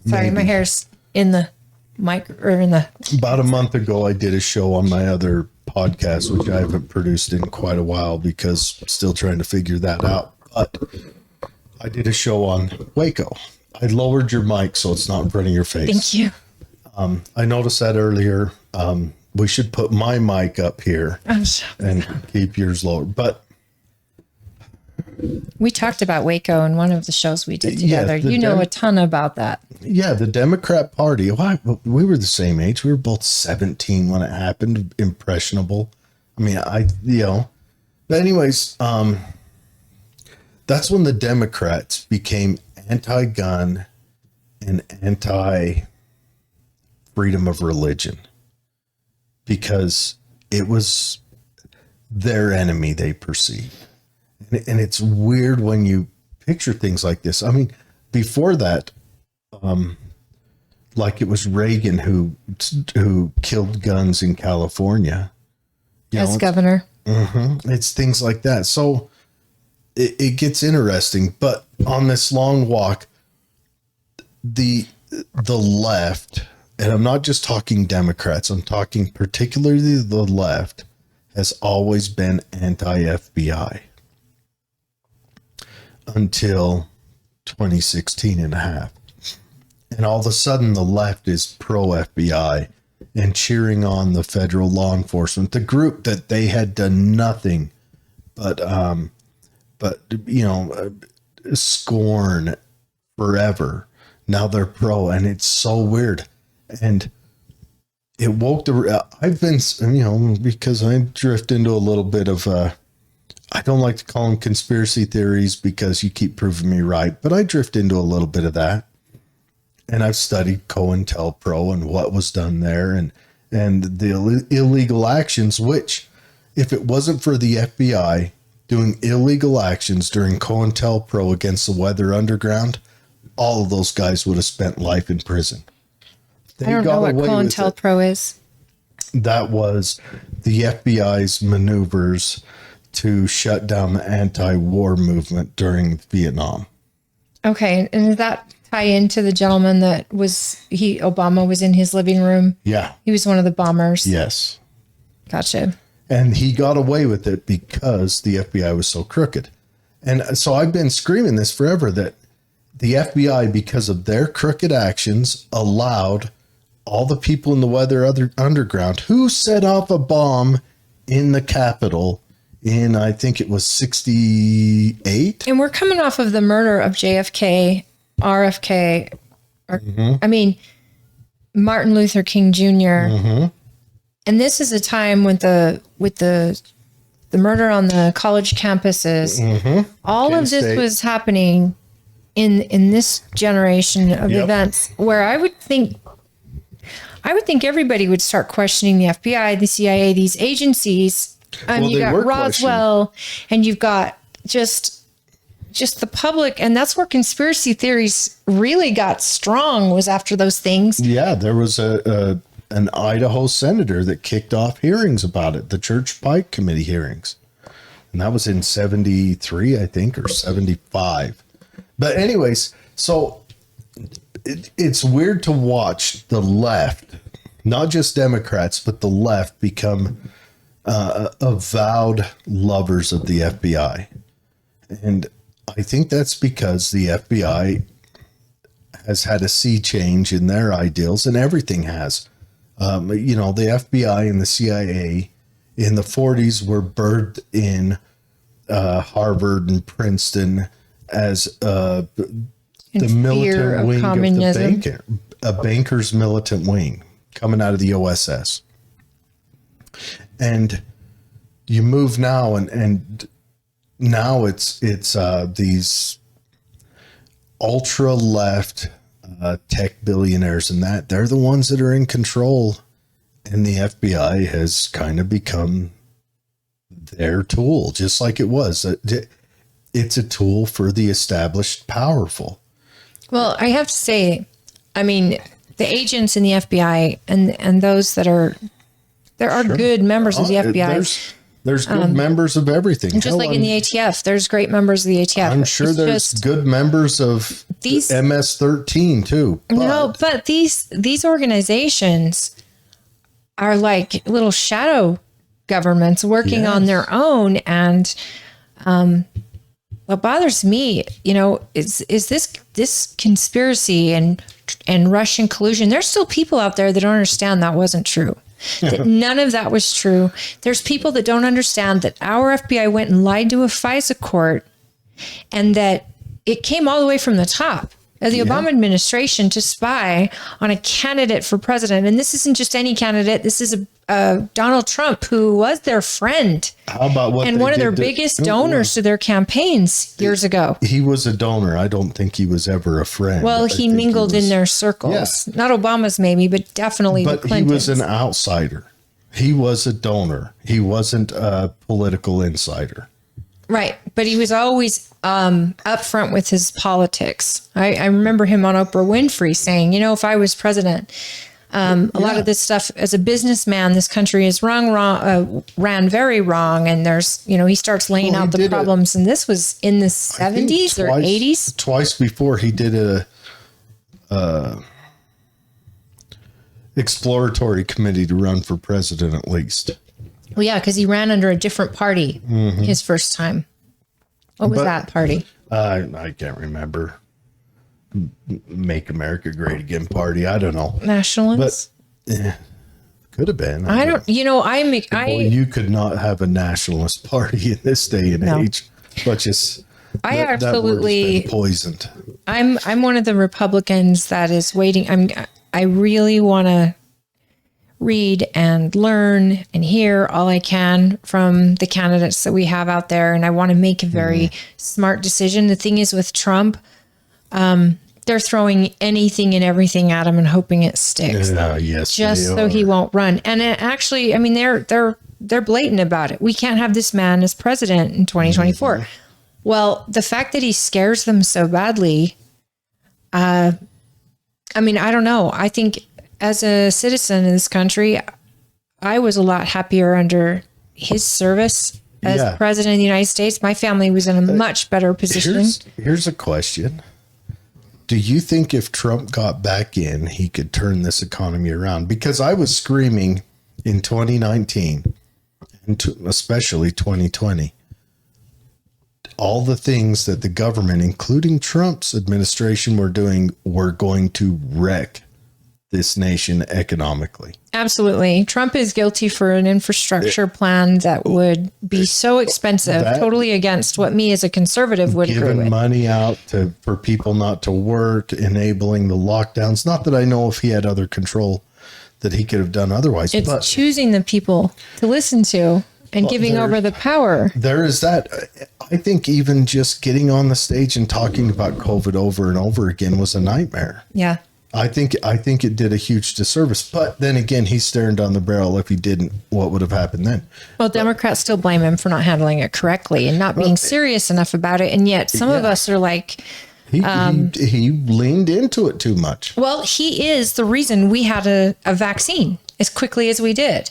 Sorry, Maybe. my hair's in the mic or in the. About a month ago, I did a show on my other podcast, which I haven't produced in quite a while because I'm still trying to figure that out. But I did a show on Waco. I lowered your mic so it's not in front of your face. Thank you. I noticed that earlier. We should put my mic up here and keep yours lower. But we talked about Waco in one of the shows we did together. You know a ton about that. Yeah, the Democrat Party. We were the same age. We were both 17 when it happened. Impressionable. I mean, But anyways, that's when the Democrats became anti-gun and anti-freedom of religion, because it was their enemy they perceived. And it's weird when you picture things like this. I mean, before that, like it was Reagan who killed guns in California. As governor. Mm-hmm. It's things like that. So it gets interesting. But on this long walk, the left and I'm not just talking Democrats, I'm talking particularly the left, has always been anti-FBI until 2016 and a half. And all of a sudden the left is pro-FBI and cheering on the federal law enforcement, the group that they had done nothing but scorn forever. Now they're pro, and it's so weird. And it woke I've been, because I drift into a little bit of I don't like to call them conspiracy theories because you keep proving me right, but I drift into a little bit of that. And I've studied COINTELPRO and what was done there and the illegal actions, which if it wasn't for the FBI doing illegal actions during COINTELPRO against the Weather Underground, all of those guys would have spent life in prison. I don't know what COINTELPRO is. That was the FBI's maneuvers to shut down the anti-war movement during Vietnam. Okay, and does that tie into the gentleman that Obama was in his living room? Yeah. He was one of the bombers. Yes. Gotcha. And he got away with it because the FBI was so crooked. And so I've been screaming this forever, that the FBI, because of their crooked actions, allowed all the people in the Weather Underground who set off a bomb in the Capitol in, I think it was 68. And we're coming off of the murder of JFK, RFK, Martin Luther King Jr. Mm-hmm. And this is a time with the murder on the college campuses. Mm-hmm. All of this was happening in this generation of events, where I would think everybody would start questioning the FBI, the CIA, these agencies. And you got Roswell, and you've got just the public, and that's where conspiracy theories really got strong, was after those things. Yeah, there was an Idaho senator that kicked off hearings about it, the Church Pike Committee hearings. And that was in 73, I think, or 75. But anyways, so it's weird to watch the left, not just Democrats, but the left become avowed lovers of the FBI. And I think that's because the FBI has had a sea change in their ideals, and everything has. The FBI and the CIA in the 40s were birthed in Harvard and Princeton as the militant wing communism. of a banker's militant wing coming out of the OSS. And you move now, and now it's these ultra left tech billionaires, and that they're the ones that are in control, and the FBI has kind of become their tool, just like it was. It's a tool for the established powerful. Well, I have to say, the agents in the FBI and those that are, there are good members of the FBI. There's good members of everything. Just like in the ATF, there's great members of the ATF. I'm sure there's good members of these MS-13 too. But these organizations are like little shadow governments working on their own. And what bothers me, is this conspiracy and Russian collusion. There's still people out there that don't understand that wasn't true. That none of that was true. There's people that don't understand that our FBI went and lied to a FISA court, and that it came all the way from the top of the Obama administration to spy on a candidate for president. And this isn't just any candidate. This is a Donald Trump, who was their friend. How about one of their biggest donors to their campaigns years ago. He was a donor. I don't think he was ever a friend. Well, he mingled in their circles. Yeah. Not Obama's maybe, but definitely the Clintons. He was an outsider. He was a donor. He wasn't a political insider. Right. But he was always upfront with his politics. I remember him on Oprah Winfrey saying, if I was president, a lot of this stuff as a businessman, this country is ran very wrong. And there's, he starts laying out the problems. And this was in the 70s or 80s. Twice before he did exploratory committee to run for president at least. Well, yeah, because he ran under a different party his first time. What was that party? I can't remember. Make America Great Again party. I don't know. Nationalists? But could have been. I don't, Well, you could not have a nationalist party in this day and age. But just I that absolutely word has been poisoned. I'm one of the Republicans that is waiting. I really want to read and learn and hear all I can from the candidates that we have out there, and I want to make a very smart decision. The thing is with Trump, they're throwing anything and everything at him and hoping it sticks. Yes, just so he won't run. And it actually, I mean, they're blatant about it. We can't have this man as president in 2024. Well, the fact that he scares them so badly, I mean, I don't know. I think as a citizen in this country, I was a lot happier under his service as president of the United States. My family was in a much better position. Here's a question. Do you think if Trump got back in, he could turn this economy around? Because I was screaming in 2019, and especially 2020, all the things that the government, including Trump's administration, were doing were going to wreck this nation economically. Absolutely. Trump is guilty for an infrastructure plan that would be so expensive, totally against what me as a conservative would agree with. Giving money out for people not to work, enabling the lockdowns. Not that I know if he had other control that he could have done otherwise. It's but choosing the people to listen to and giving over the power. There is that. I think even just getting on the stage and talking about COVID over and over again was a nightmare. Yeah. I think it did a huge disservice. But then again, he's staring down the barrel. If he didn't, what would have happened then? Well, Democrats still blame him for not handling it correctly and not being serious enough about it. And yet some of us are like... He leaned into it too much. Well, he is the reason we had a vaccine as quickly as we did.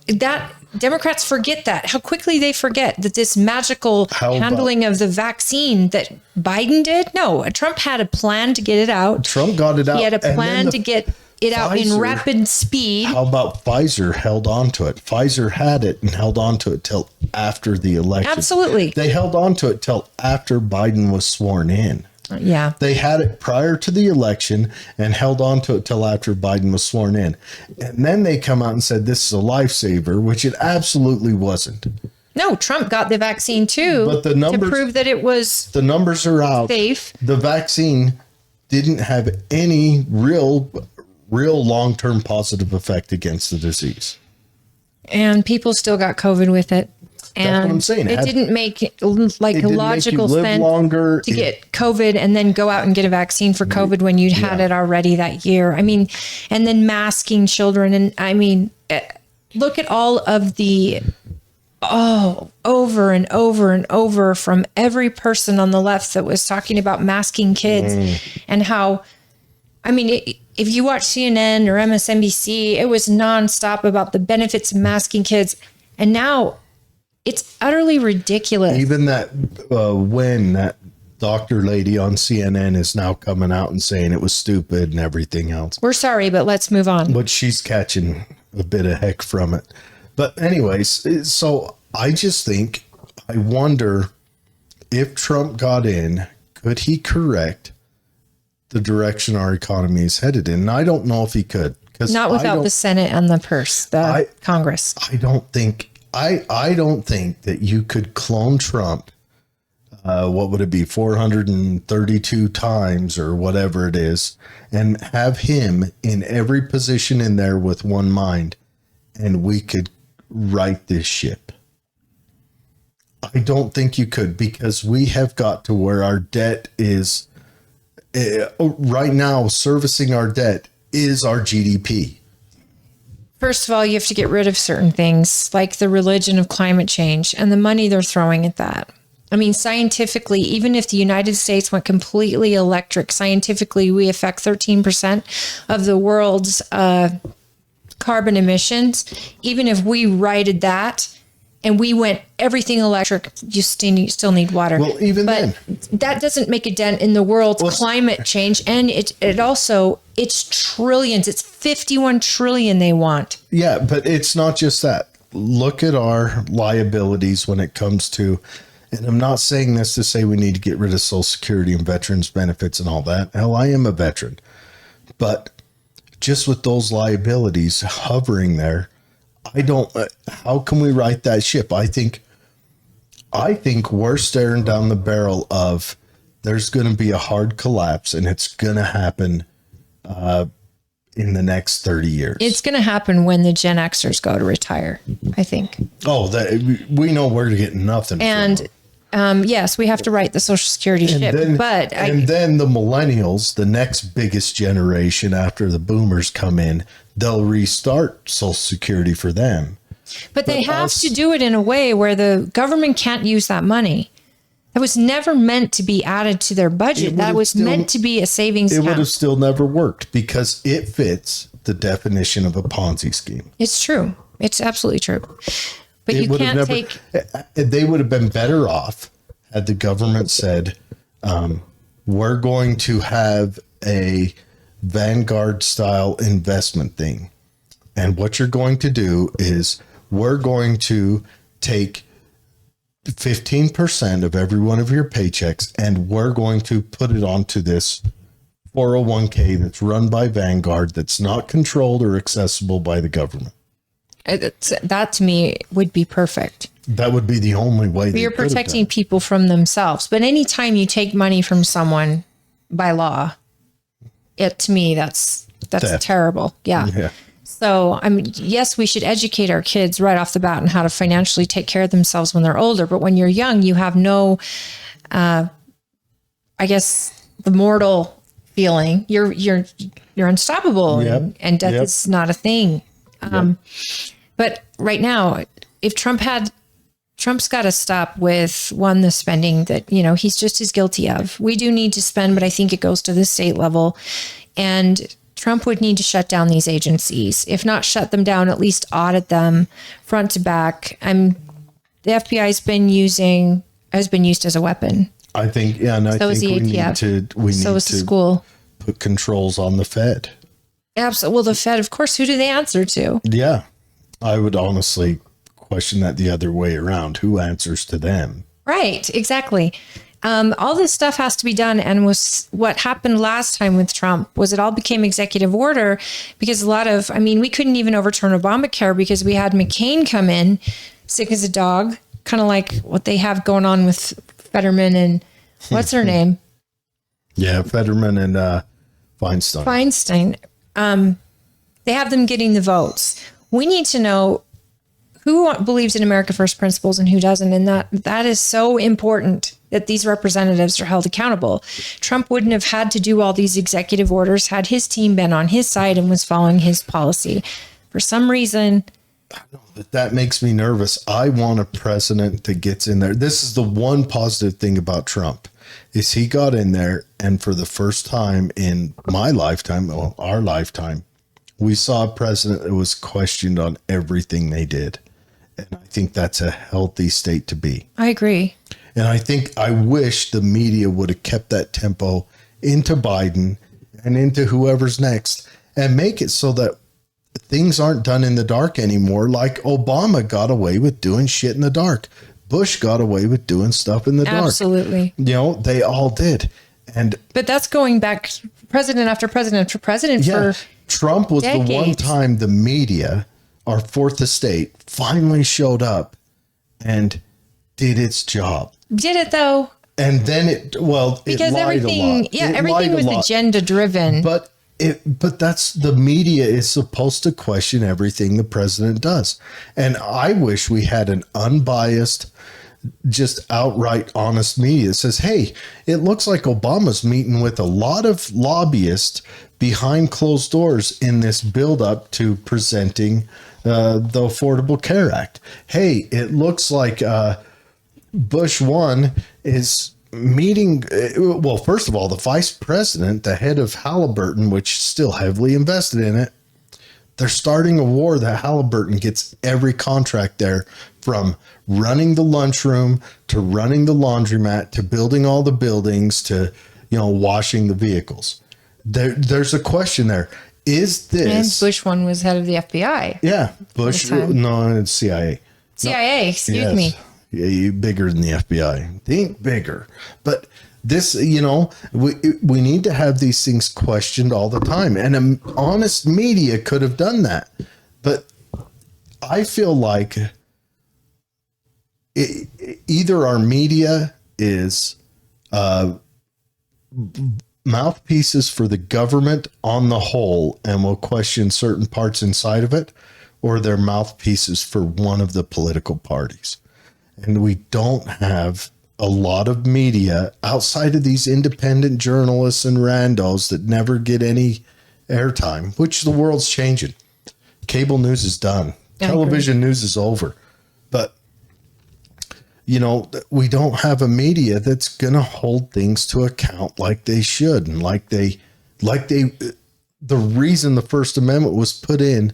That Democrats forget that, how quickly they forget that this magical handling of the vaccine that Biden did. No, Trump had a plan to get it out. Trump got it out. He had a plan to get it out in rapid speed. How about Pfizer held on to it? Pfizer had it and held on to it till after the election. Absolutely. They held on to it till after Biden was sworn in. Yeah. They had it prior to the election and held on to it till after Biden was sworn in. And then they come out and said this is a lifesaver, which it absolutely wasn't. No, Trump got the vaccine too, but the numbers, to prove that it was the numbers are out. Safe. The vaccine didn't have any real long-term positive effect against the disease. And people still got COVID with it. And that's what I'm saying. It didn't make logical sense to get COVID and then go out and get a vaccine for COVID when you'd had it already that year. I mean, and then masking children. And I mean, look at all of the, over and over and over from every person on the left that was talking about masking kids and how, I mean, if you watch CNN or MSNBC, it was nonstop about the benefits of masking kids. And now it's utterly ridiculous. Even that when that doctor lady on CNN is now coming out and saying it was stupid and everything else. We're sorry, but let's move on. But she's catching a bit of heck from it. But anyways, so I just think, I wonder if Trump got in, could he correct the direction our economy is headed in? And I don't know if he could. Not without the Senate and the Congress. I don't think that you could clone Trump. What would it be? 432 times or whatever it is, and have him in every position in there with one mind, and we could right this ship. I don't think you could, because we have got to where our debt is right now. Servicing our debt is our GDP. First of all, you have to get rid of certain things like the religion of climate change and the money they're throwing at that. I mean, scientifically, even if the United States went completely electric, scientifically, we affect 13% of the world's carbon emissions. Even if we righted that, and we went everything electric, you still need water. Well, even but then, that doesn't make a dent in the world's climate change. And it also, it's trillions. It's 51 trillion they want. Yeah, but it's not just that. Look at our liabilities when it comes to, and I'm not saying this to say we need to get rid of Social Security and veterans benefits and all that. Hell, I am a veteran. But just with those liabilities hovering there, how can we right that ship? I think we're staring down the barrel of there's going to be a hard collapse, and it's going to happen in the next 30 years. It's going to happen when the Gen Xers go to retire, I think. Oh, we know where to get nothing and from. Yes, we have to write the Social Security ship. Then, but then the millennials, the next biggest generation after the boomers come in, they'll restart Social Security for them. But they have to do it in a way where the government can't use that money. It was never meant to be added to their budget. That was meant to be a savings account. It would have still never worked because it fits the definition of a Ponzi scheme. It's true. It's absolutely true. But you can't take... They would have been better off had the government said, we're going to have a Vanguard style investment thing. And what you're going to do is we're going to take 15% of every one of your paychecks, and we're going to put it onto this 401k that's run by Vanguard, that's not controlled or accessible by the government. That to me would be perfect. That would be the only way. You're protecting people from themselves. But anytime you take money from someone by law, to me, that's terrible. Yeah. So, I mean, yes, we should educate our kids right off the bat on how to financially take care of themselves when they're older. But when you're young, you have no, I guess, the mortal feeling. You're unstoppable, and death is not a thing. But right now, if Trump's got to stop with the spending that, he's just as guilty of. We do need to spend, but I think it goes to the state level, and Trump would need to shut down these agencies. If not shut them down, at least audit them front to back. The FBI has been used as a weapon. I think, and I think we need to school put controls on the Fed. Absolutely. Well, the Fed, of course, who do they answer to? Yeah. I would honestly question that the other way around. Who answers to them? Right. Exactly. All this stuff has to be done. And what happened last time with Trump was it all became executive order because we couldn't even overturn Obamacare because we had McCain come in sick as a dog, kind of like what they have going on with Fetterman and what's her name? Yeah. Fetterman and Feinstein. They have them getting the votes. We need to know who believes in America First principles and who doesn't. And that is so important that these representatives are held accountable. Trump wouldn't have had to do all these executive orders had his team been on his side and was following his policy. For some reason, that makes me nervous. I want a president that gets in there. This is the one positive thing about Trump is he got in there, and for the first time in my lifetime, or our lifetime, we saw a president that was questioned on everything they did. And I think that's a healthy state to be. I agree. And I wish the media would have kept that tempo into Biden and into whoever's next and make it so that things aren't done in the dark anymore. Like Obama got away with doing shit in the dark. Bush got away with doing stuff in the dark. Absolutely. They all did. But that's going back president after president after president for Trump was decades. The one time the media, our fourth estate, finally showed up and did its job. Did it though? And then because it lied everything, everything was agenda driven. But that's the media is supposed to question everything the president does. And I wish we had an unbiased, just outright honest media that says, hey, it looks like Obama's meeting with a lot of lobbyists behind closed doors in this buildup to presenting the Affordable Care Act. Hey, it looks like Bush 1 is meeting. Well, first of all, the vice president, the head of Halliburton, which is still heavily invested in it, They're starting a war that Halliburton gets every contract there, from running the lunchroom to running the laundromat to building all the buildings to, washing the vehicles. There's a question there. Is this... And Bush one was head of the FBI. Yeah. Bush, no, it's CIA. CIA, excuse me. Yeah, you bigger than the FBI. Think bigger. But this, we need to have these things questioned all the time. And an honest media could have done that. But I feel like either our media is mouthpieces for the government on the whole and will question certain parts inside of it, or they're mouthpieces for one of the political parties. And we don't have a lot of media outside of these independent journalists and randos that never get any airtime, which the world's changing. Cable news is done. Television news is over. But, we don't have a media that's going to hold things to account like they should. And the reason the First Amendment was put in,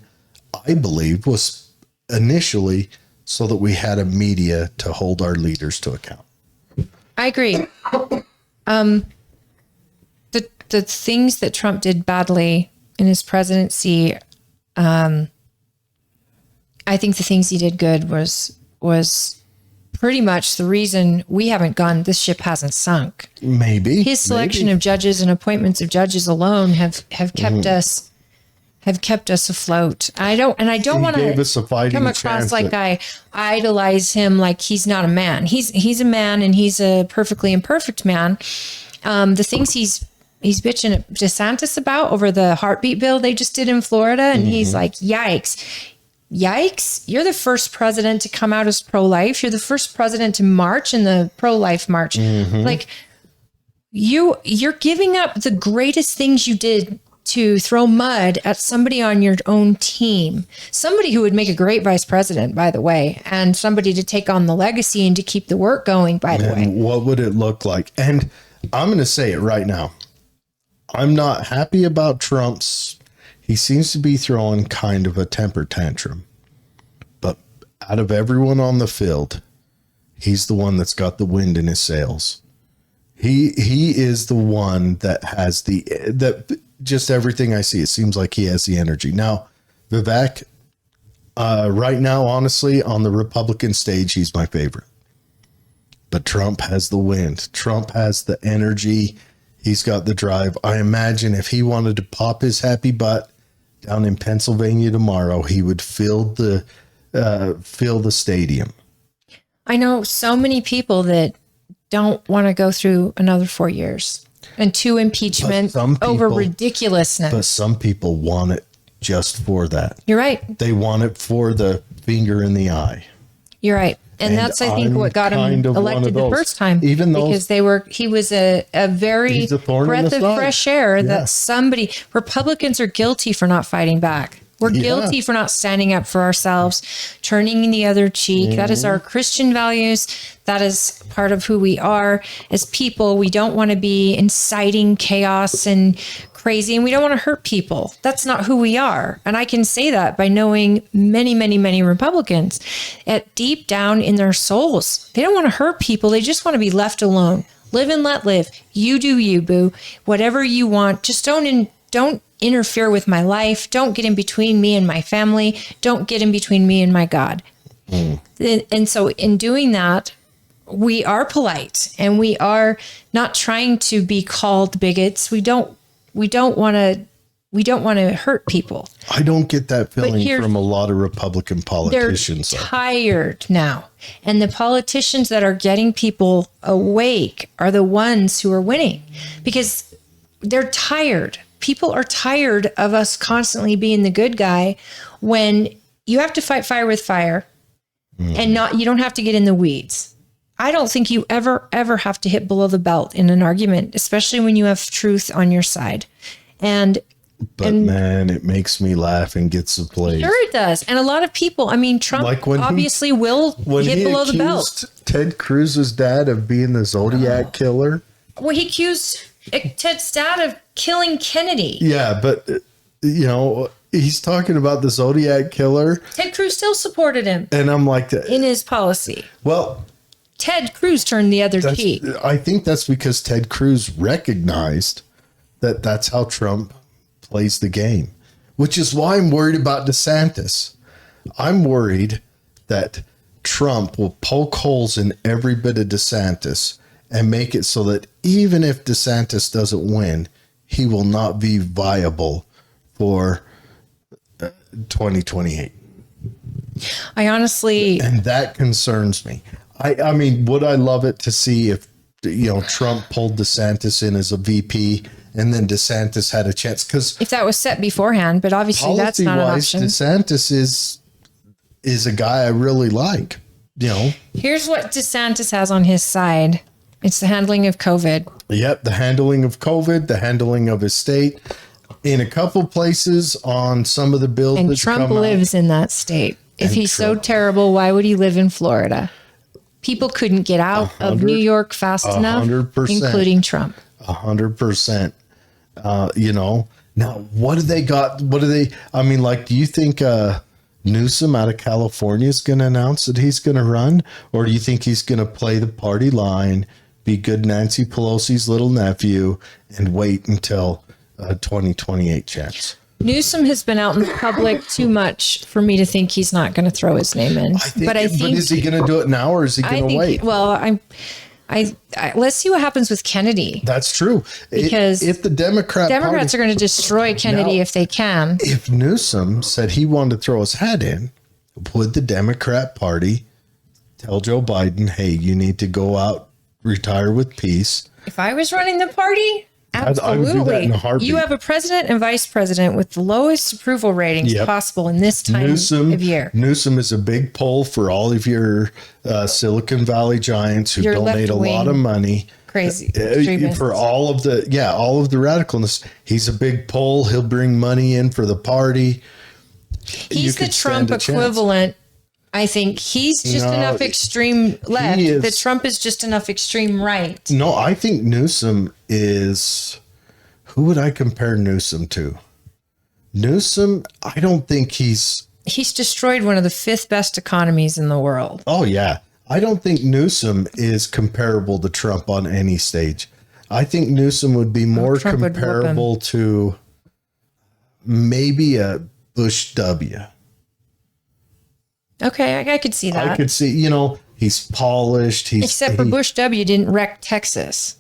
I believe, was initially so that we had a media to hold our leaders to account. I agree. The things that Trump did badly in his presidency, I think the things he did good was pretty much the reason this ship hasn't sunk. Maybe his selection of judges and appointments of judges alone have kept us afloat. I don't want to come across like I idolize him, like he's not a man. He's a man, and he's a perfectly imperfect man. The things he's bitching at DeSantis about over the heartbeat bill they just did in Florida, and he's like, yikes. You're the first president to come out as pro-life. You're the first president to march in the pro-life march. Like you're giving up the greatest things you did to throw mud at somebody on your own team, somebody who would make a great vice president, by the way, and somebody to take on the legacy and to keep the work going, by the way. What would it look like? And I'm going to say it right now. I'm not happy about he seems to be throwing kind of a temper tantrum, but out of everyone on the field, he's the one that's got the wind in his sails. He is the one that has just everything I see. It seems like he has the energy. Now, Vivek, right now, honestly, on the Republican stage, he's my favorite, but Trump has the wind. Trump has the energy. He's got the drive. I imagine if he wanted to pop his happy butt down in Pennsylvania tomorrow, he would fill the stadium. I know so many people that don't want to go through another 4 years and 2 impeachments over ridiculousness. But some people want it just for that. You're right. They want it for the finger in the eye. You're right. And that's, I think, what got him elected the first time. Even though he was a very breath of fresh air that Republicans are guilty for not fighting back. We're guilty for not standing up for ourselves, turning the other cheek. That is our Christian values. That is part of who we are as people. We don't want to be inciting chaos and crazy, and we don't want to hurt people. That's not who we are. And I can say that by knowing many, many, many Republicans at deep down in their souls. They don't want to hurt people. They just want to be left alone. Live and let live. You do you, boo. Whatever you want. Just don't interfere with my life. Don't get in between me and my family. Don't get in between me and my God. And so in doing that, we are polite, and we are not trying to be called bigots. We don't want to hurt people. I don't get that feeling from a lot of Republican politicians. They're tired now. And the politicians that are getting people awake are the ones who are winning, because they're tired. People are tired of us constantly being the good guy when you have to fight fire with fire and you don't have to get in the weeds. I don't think you ever have to hit below the belt in an argument, especially when you have truth on your side. But man, it makes me laugh and gets the place. Sure it does. And a lot of people, Trump obviously will hit below the belt. Ted Cruz's dad of being the Zodiac killer. Well, he accused Ted's dad of killing Kennedy. Yeah, but he's talking about the Zodiac killer. Ted Cruz still supported him And I'm like, in his policy. well, Ted Cruz turned the other cheek. I think that's because Ted Cruz recognized that that's how Trump plays the game, which is why I'm worried about DeSantis. I'm worried that Trump will poke holes in every bit of DeSantis and make it so that even if DeSantis doesn't win, he will not be viable for 2028. I honestly, And that concerns me. I mean, would I love it to see if, Trump pulled DeSantis in as a VP and then DeSantis had a chance? Because if that was set beforehand, but obviously that's not an option. DeSantis is a guy I really like. Here's what DeSantis has on his side. It's the handling of COVID. Yep, the handling of COVID, the handling of his state. In a couple places on some of the bills. And Trump lives in that state. If he's so terrible, why would he live in Florida? People couldn't get out of New York fast enough, 100%. including Trump. 100%. Now what do they got? Do you think Newsom out of California is going to announce that he's going to run? Or do you think he's going to play the party line, be good Nancy Pelosi's little nephew, and wait until 2028 chance? Newsom has been out in the public too much for me to think he's not going to throw his name in. But is he going to do it now, or is he going to wait? Well, I let's see what happens with Kennedy. That's true. Because if the Democrats are going to destroy Kennedy if they can. If Newsom said he wanted to throw his hat in, would the Democrat Party tell Joe Biden, hey, you need to go out, retire with peace? If I was running the party, absolutely. I would do that in a heartbeat. You have a president and vice president with the lowest approval ratings possible in this time of year. Newsom is a big pull for all of your Silicon Valley giants who donate a lot of money. Crazy. For all of the radicalness. He's a big pull. He'll bring money in for the party. He's the Trump equivalent. I think he's just enough extreme left that Trump is just enough extreme right. No, I think Newsom is... Who would I compare Newsom to? Newsom, I don't think he's destroyed one of the 5th best economies in the world. Oh, yeah. I don't think Newsom is comparable to Trump on any stage. I think Newsom would be more comparable to maybe a Bush W. Okay, I could see that. I could see, he's polished. Except for Bush W. didn't wreck Texas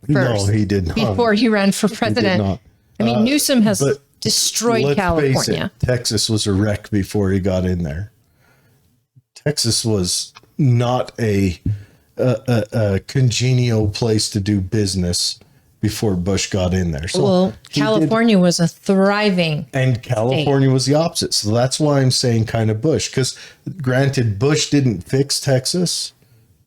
first. No, he did not. Before he ran for president. He did not. I mean, Newsom has destroyed California. Face it, Texas was a wreck before he got in there. Texas was not a congenial place to do business before Bush got in there. So California was a thriving and California was the opposite. So that's why I'm saying kind of Bush, because granted, Bush didn't fix Texas,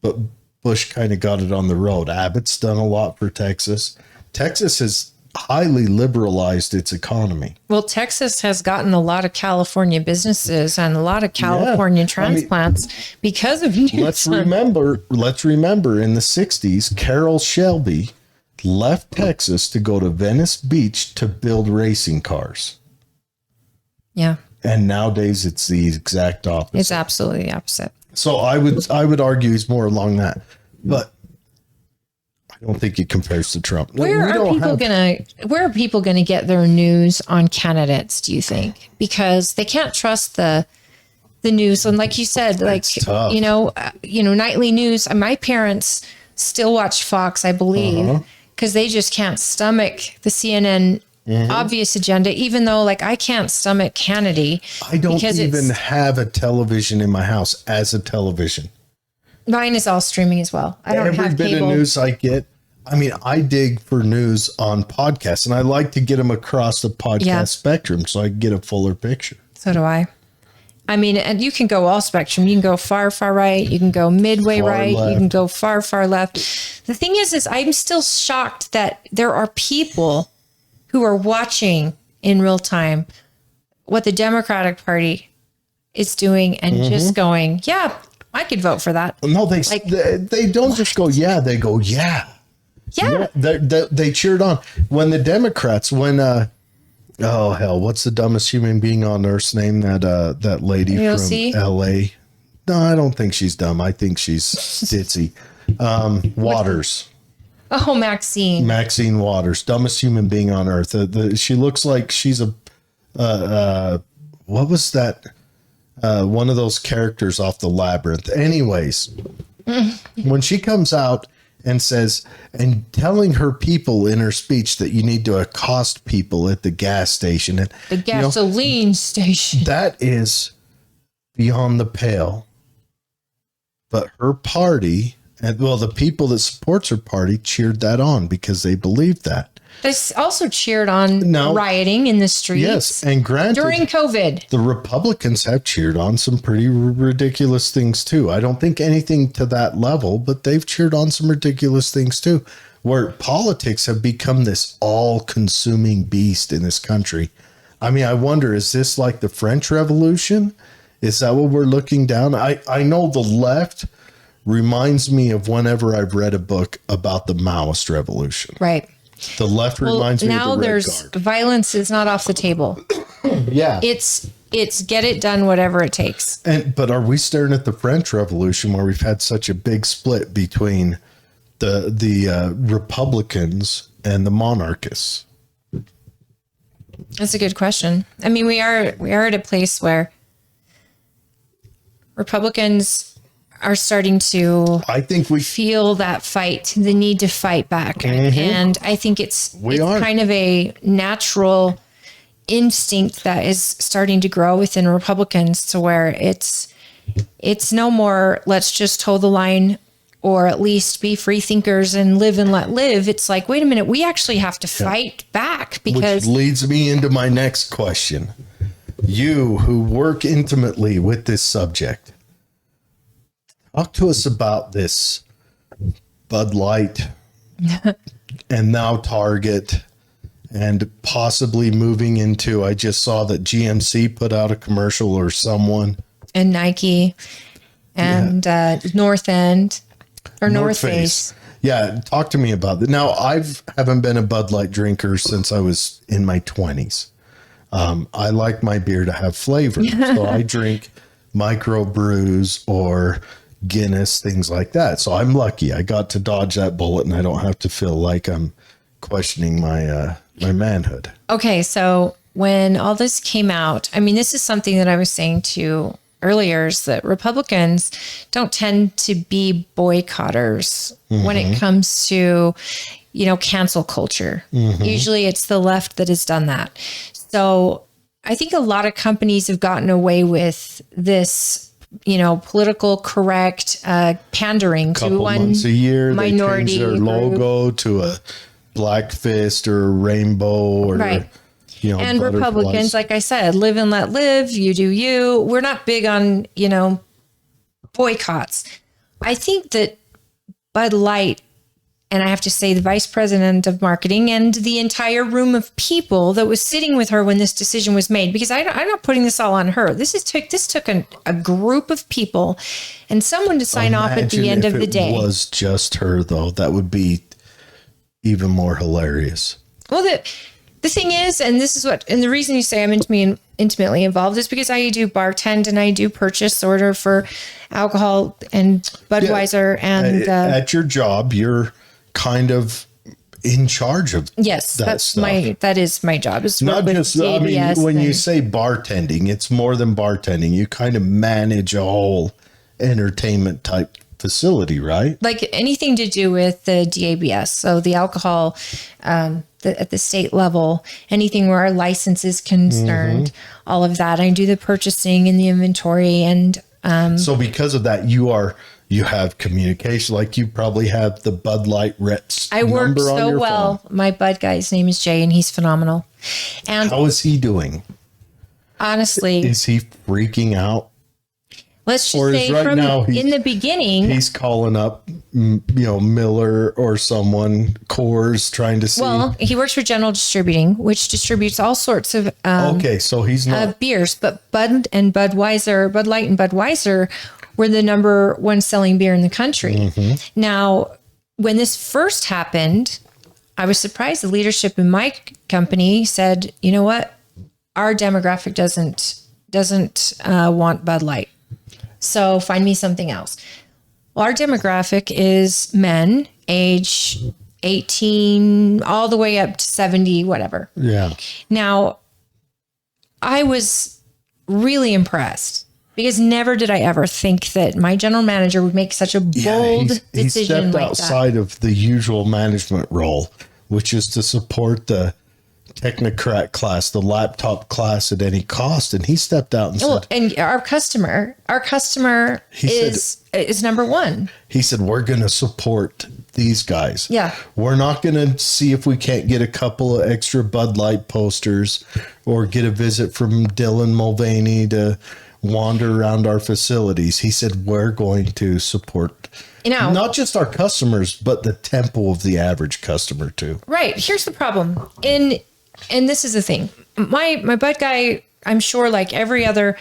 but Bush kind of got it on the road. Abbott's done a lot for Texas. Texas has highly liberalized its economy. Well, Texas has gotten a lot of California businesses and a lot of California transplants because of Newsom. Let's remember in the 60s, Carroll Shelby left Texas to go to Venice Beach to build racing cars. Yeah. And nowadays it's the exact opposite. It's absolutely the opposite. So I would argue he's more along that. But I don't think he compares to Trump. Where are people gonna get their news on candidates, do you think? Because they can't trust the news. And like you said, nightly news. My parents still watch Fox, I believe, because they just can't stomach the CNN obvious agenda, even though I can't stomach Hannity. I don't even have a television in my house as a television. Mine is all streaming as well. I don't have cable. Every bit of news I get. I mean, I dig for news on podcasts, and I like to get them across the podcast spectrum so I can get a fuller picture. So do I. I mean, and you can go all spectrum. You can go far, far right. You can go midway right. Left. You can go far, far left. The thing is I'm still shocked that there are people who are watching in real time what the Democratic Party is doing and just going, yeah, I could vote for that. No, they don't just go, yeah, they go, yeah. Yeah. They cheered on when the Democrats, when Oh hell, what's the dumbest human being on earth's name? That lady AOC? from LA. No, I don't think she's dumb. I think she's ditzy. Waters. Oh, Maxine. Maxine Waters, dumbest human being on earth. She looks like she's a what was that? One of those characters off the Labyrinth. Anyways, when she comes out and says, and telling her people in her speech that you need to accost people at the gas station and The gasoline station. that is beyond the pale. But her party, and well, the people that supports her party cheered that on because they believed that. They also cheered on rioting in the streets. Yes, and granted, during COVID, the Republicans have cheered on some pretty ridiculous things too. I don't think anything to that level, but they've cheered on some ridiculous things too, where politics have become this all-consuming beast in this country. I mean, I wonder, is this like the French Revolution? Is that what we're looking down? I know the left reminds me of whenever I've read a book about the Maoist revolution. right? The left reminds me of Now the Red there's Guard. violence is not off the table. Yeah. It's get it done, whatever it takes. But are we staring at the French Revolution where we've had such a big split between the Republicans and the monarchists? That's a good question. I mean, we are at a place where Republicans are starting to, I think we feel that fight, the need to fight back. And I think it's kind of a natural instinct that is starting to grow within Republicans to where it's no more, let's just toe the line or at least be free thinkers and live and let live. It's like, wait a minute, we actually have to fight back because. Which leads me into my next question. You who work intimately with this subject, talk to us about this Bud Light and now Target and possibly moving into, I just saw that GMC put out a commercial or someone. And Nike and North End or North Face. Yeah, talk to me about that. Now, haven't been a Bud Light drinker since I was in my 20s. I like my beer to have flavor. So I drink micro brews or Guinness, things like that. So I'm lucky. I got to dodge that bullet and I don't have to feel like I'm questioning my my manhood. Okay, so when all this came out, I mean, this is something that I was saying to earlier is that Republicans don't tend to be boycotters when it comes to, cancel culture. Usually it's the left that has done that. So I think a lot of companies have gotten away with this, political correct pandering to one months a year, minority they change their logo to a black fist or a rainbow or right. And butterflies. Republicans, like I said, live and let live. You do you. We're not big on, boycotts. I think that Bud Light, and I have to say the vice president of marketing and the entire room of people that was sitting with her when this decision was made, because I'm not putting this all on her. This took a group of people and someone to sign off at the end of the day. If it was just her, though, that would be even more hilarious. Well, the thing is, and this is and the reason you say I'm intimately involved is because I do bartend and I do purchase order for alcohol and Budweiser and at your job, you're kind of in charge of that is my job. It's not just when you say bartending, it's more than bartending. You kind of manage a whole entertainment type facility, right? Like anything to do with the DABS, so the alcohol at the state level, anything where our license is concerned, all of that. I do the purchasing and the inventory, and so because of that, you have communication. Like you probably have the Bud Light reps. I work so well. Phone. My Bud guy's name is Jay, and he's phenomenal. And how is he doing? Honestly, is he freaking out? Let's just say in the beginning, he's calling up, Miller or someone, Coors, trying to see. Well, he works for General Distributing, which distributes all sorts of so he's not beers. But Bud and Budweiser, Bud Light and Budweiser were the number one selling beer in the country. Now, when this first happened, I was surprised the leadership in my company said, you know what? Our demographic doesn't want Bud Light. So find me something else. Well, our demographic is men age 18 all the way up to 70, whatever. Yeah. Now, I was really impressed because never did I ever think that my general manager would make such a bold decision he stepped like outside that. of the usual management role, which is to support the technocrat class, the laptop class at any cost. And he stepped out and said, and our customer is number one. he said, we're going to support these guys. Yeah. We're not going to see if we can't get a couple of extra Bud Light posters or get a visit from Dylan Mulvaney to wander around our facilities. He said, we're going to support not just our customers, but the tempo of the average customer too. Right. Here's the problem. And this is the thing. My Bud guy, I'm sure like every other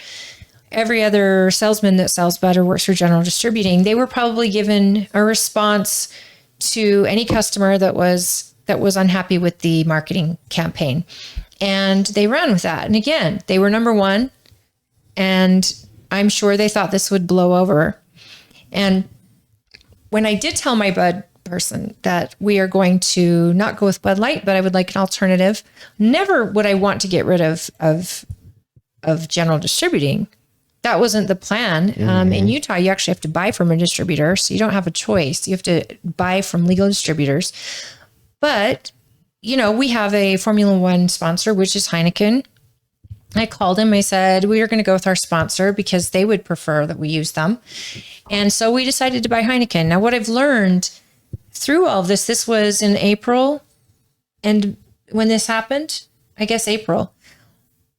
salesman that sells Bud or works for General Distributing, they were probably given a response to any customer that was unhappy with the marketing campaign. And they ran with that. And again, they were number one. And I'm sure they thought this would blow over. And when I did tell my Bud person that we are going to not go with Bud Light, but I would like an alternative, never would I want to get rid of General Distributing. That wasn't the plan. In Utah, you actually have to buy from a distributor, so you don't have a choice. You have to buy from legal distributors. But, we have a Formula One sponsor, which is Heineken. I called him. I said, we are going to go with our sponsor because they would prefer that we use them. And so we decided to buy Heineken. Now, what I've learned through all of this was in April. And when this happened, I guess April.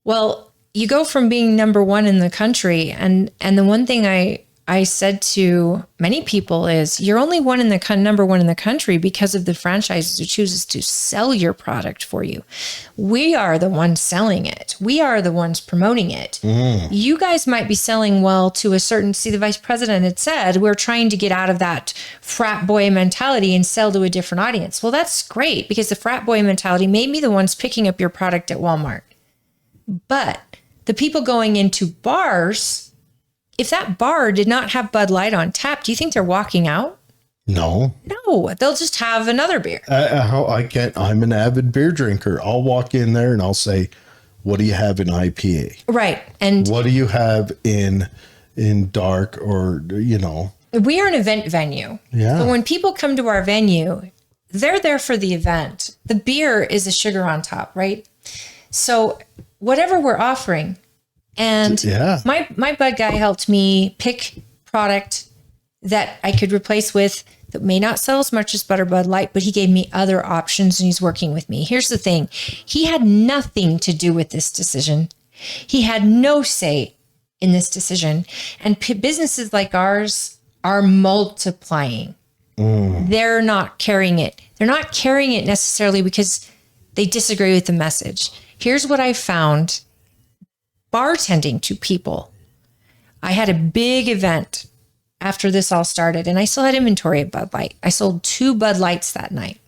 Well, you go from being number one in the country. And the one thing I said to many people is you're only number one in the country because of the franchises who chooses to sell your product for you. We are the ones selling it. We are the ones promoting it. You guys might be selling well to the vice president had said, we're trying to get out of that frat boy mentality and sell to a different audience. Well, that's great because the frat boy mentality may be the ones picking up your product at Walmart. But the people going into bars, if that bar did not have Bud Light on tap, do you think they're walking out? No, they'll just have another beer. I can't. I'm an avid beer drinker. I'll walk in there and I'll say, what do you have in IPA? Right. And what do you have in dark or, We are an event venue. Yeah. So when people come to our venue, they're there for the event. The beer is a sugar on top, right? So whatever we're offering, and my Bud guy helped me pick product that I could replace with that may not sell as much as Bud Light, but he gave me other options and he's working with me. Here's the thing. He had nothing to do with this decision. He had no say in this decision. And businesses like ours are multiplying. They're not carrying it. They're not carrying it necessarily because they disagree with the message. Here's what I found bartending to people. I had a big event after this all started and I still had inventory at Bud Light. I sold 2 Bud Lights that night.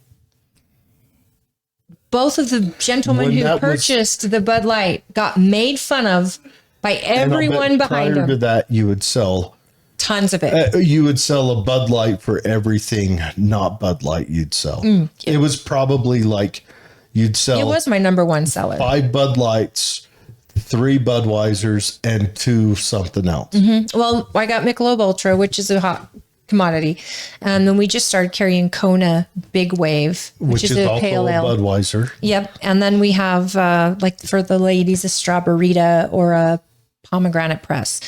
Both of the gentlemen who purchased the Bud Light got made fun of by everyone behind them. Prior to that, you would sell tons of it. You would sell a Bud Light for everything not Bud Light you'd sell. It was probably like you'd sell. It was my number one seller. 5 Bud Lights, 3 Budweisers, and 2 something else. Well, I got Michelob Ultra, which is a hot commodity. And then we just started carrying Kona Big Wave, which is a pale ale. Budweiser. Yep. And then we have, like for the ladies, a Strawberita or a Pomegranate Press.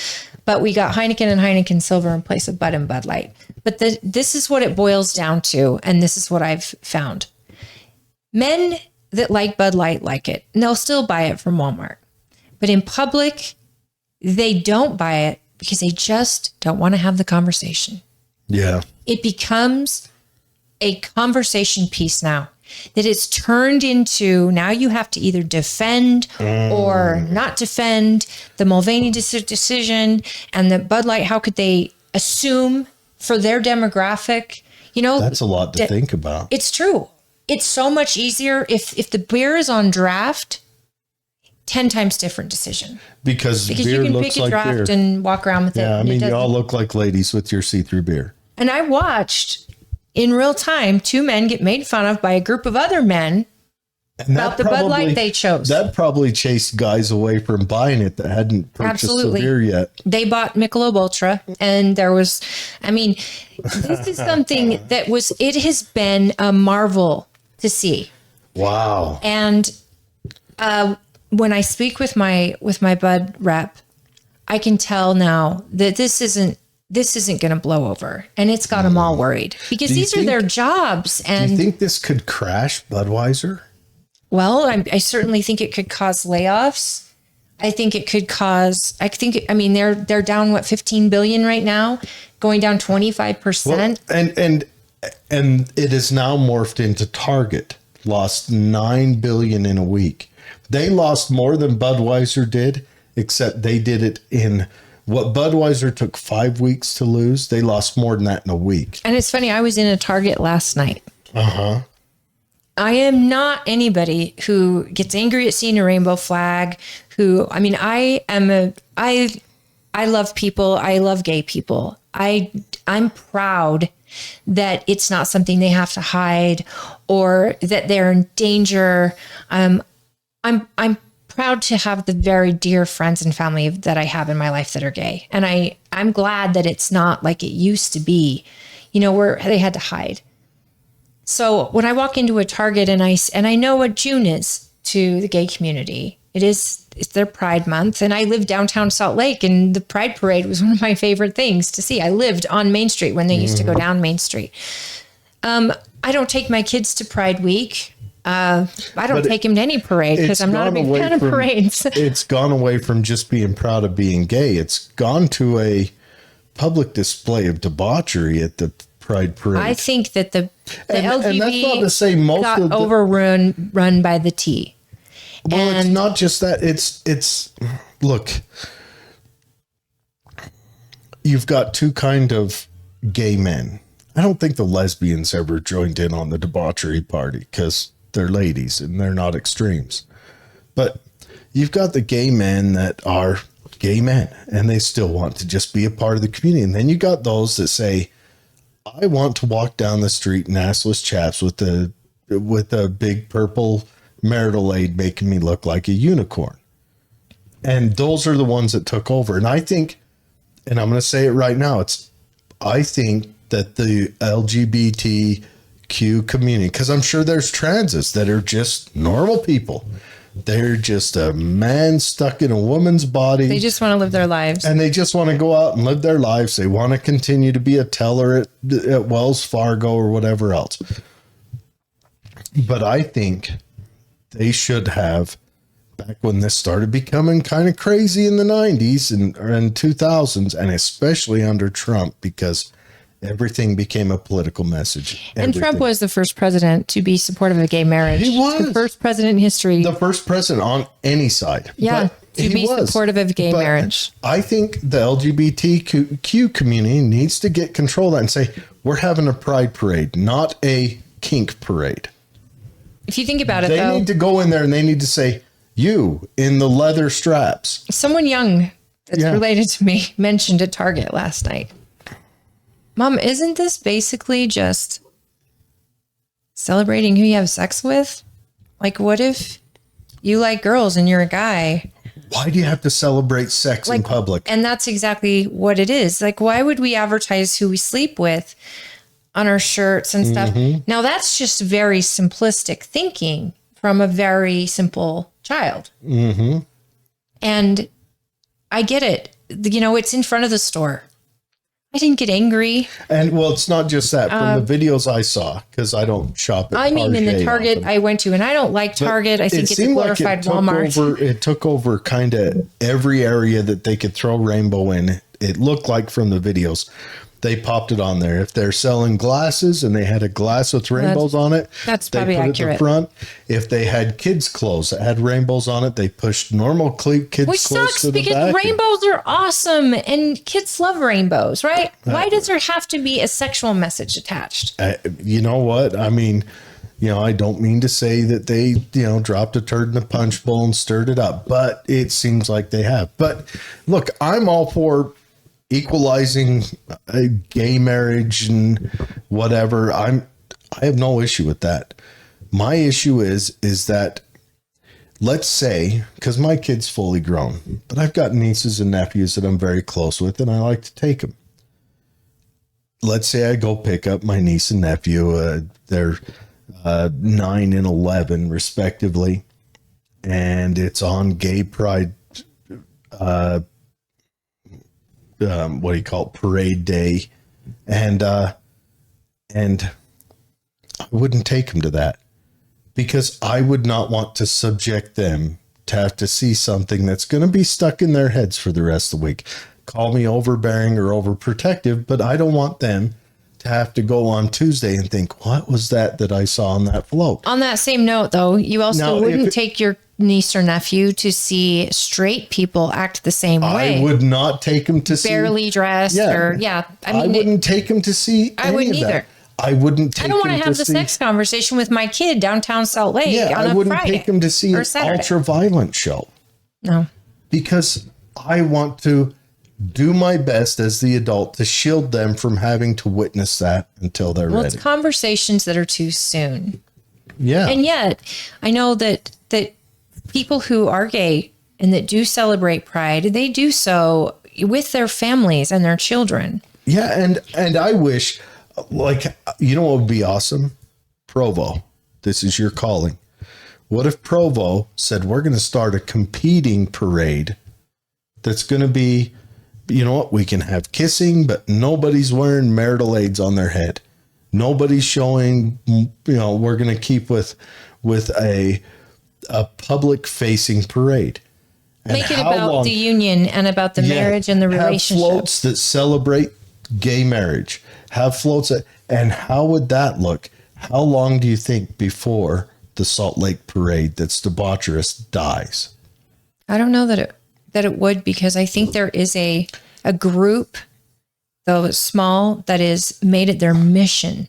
But we got Heineken and Heineken Silver in place of Bud and Bud Light. But this is what it boils down to. And this is what I've found. Men that like Bud Light like it. And they'll still buy it from Walmart. But in public, they don't buy it because they just don't want to have the conversation. Yeah. It becomes a conversation piece now that it's turned into, now you have to either defend or not defend the Mulvaney decision and the Bud Light. How could they assume for their demographic, that's a lot to think about. It's true. it's so much easier if the beer is on draft. 10 times different decision because you beer can looks pick a like draft beer. and walk around with it. Yeah, I and mean, it you all doesn't- look like ladies with your see-through beer. And I watched in real time 2 men get made fun of by a group of other men And about the Bud Light they chose. That probably chased guys away from buying it that hadn't purchased Absolutely. the beer yet. They bought Michelob Ultra, and there was, I mean, this is something that it has been a marvel to see. Wow. And when I speak with my Bud rep, I can tell now that this isn't going to blow over, and it's got them all worried because these are their jobs. And do you think this could crash Budweiser? well, I certainly think it could cause layoffs. I think it could cause. I mean, they're down 15 billion right now, going down 25%. And it is now morphed into Target. Lost 9 billion in a week. They lost more than Budweiser did, except they did it in what Budweiser took 5 weeks to lose. They lost more than that in a week. And it's funny, I was in a Target last night. Uh-huh. I am not anybody who gets angry at seeing a rainbow flag, I love people. I love gay people. I'm proud that it's not something they have to hide or that they're in danger. I'm proud to have the very dear friends and family that I have in my life that are gay. And I'm glad that it's not like it used to be, where they had to hide. So when I walk into a Target and I know what June is to the gay community, it's their Pride Month. And I live downtown Salt Lake, and the Pride Parade was one of my favorite things to see. I lived on Main Street when they used to go down Main Street. I don't take my kids to Pride Week. I don't take him to any parade because I'm not a big fan of parades. It's gone away from just being proud of being gay. It's gone to a public display of debauchery at the Pride Parade. I think that the LGBT and that's not to say most got of the, overrun by the T. Well, it's not just that. It's look, you've got two kind of gay men. I don't think the lesbians ever joined in on the debauchery party because they're ladies and they're not extremes. But you've got the gay men that are gay men and they still want to just be a part of the community. And then you got those that say, I want to walk down the street in assless chaps with a big purple marital aid making me look like a unicorn. And those are the ones that took over. And I think, and I'm going to say it right now, I think that the LGBTQ community, because I'm sure there's transes that are just normal people. They're just a man stuck in a woman's body. They just want to live their lives. And they just want to go out and live their lives. They want to continue to be a teller at Wells Fargo or whatever else. But I think they should have, back when this started becoming kind of crazy in the 90s and 2000s, and especially under Trump, because everything became a political message. And Trump was the first president to be supportive of gay marriage. He was. The first president in history. The first president on any side. Yeah, to be supportive of gay marriage. I think the LGBTQ community needs to get control of that and say, we're having a pride parade, not a kink parade. If you think about it, they need to go in there and they need to say, you in the leather straps. Someone young that's related to me mentioned at Target last night. Mom, isn't this basically just celebrating who you have sex with? Like, what if you like girls and you're a guy? Why do you have to celebrate sex in public? And that's exactly what it is. Like, why would we advertise who we sleep with on our shirts and stuff? Mm-hmm. Now, that's just very simplistic thinking from a very simple child. Mm-hmm. And I get it. It's in front of the store. I didn't get angry. And well, it's not just that. From the videos I saw, because I don't shop at in the Target I went to, and I don't like Target. I think it's a glorified Walmart. It took over kind of every area that they could throw rainbow in. It looked like from the videos. They popped it on there. If they're selling glasses and they had a glass with rainbows on it, that's they probably put accurate. It in the front. If they had kids' clothes that had rainbows on it, they pushed normal kids' clothes sucks to the because back. rainbows are awesome and kids love rainbows, right? Why does there have to be a sexual message attached? You know what? I mean, I don't mean to say that they, dropped a turd in a punch bowl and stirred it up, but it seems like they have. But look, I'm all for equalizing gay marriage and whatever. I have no issue with that. My issue is that, let's say, because my kid's fully grown, but I've got nieces and nephews that I'm very close with, and I like to take them. Let's say I go pick up my niece and nephew. They're 9 and 11 respectively, and it's on Gay Pride, parade day, and I wouldn't take them to that, because I would not want to subject them to have to see something that's going to be stuck in their heads for the rest of the week. Call me overbearing or overprotective, but I don't want them to have to go on Tuesday and think, what was that I saw on that float? On that same note, though, you also wouldn't take your niece or nephew to see straight people act the same way. I would not take them to see barely dressed I wouldn't take them to see. I wouldn't either. I wouldn't take them to see. I don't want to have the sex conversation with my kid downtown Salt Lake on a Friday. I wouldn't take them to see an Saturday. ultra-violent show. No. Because I want to do my best as the adult to shield them from having to witness that until they're ready. It's conversations that are too soon. Yeah. And yet, I know that people who are gay and that do celebrate Pride, they do so with their families and their children. Yeah, and I wish, what would be awesome? Provo, this is your calling. What if Provo said, we're going to start a competing parade that's going to be, we can have kissing, but nobody's wearing marital aids on their head. Nobody's showing, we're going to keep with a public facing parade. And make it about the union and about the marriage and the relationship. Have floats that celebrate gay marriage. Have floats and how would that look? How long do you think before the Salt Lake parade that's debaucherous dies? I don't know that it would, because I think there is a group, though small, that is made it their mission.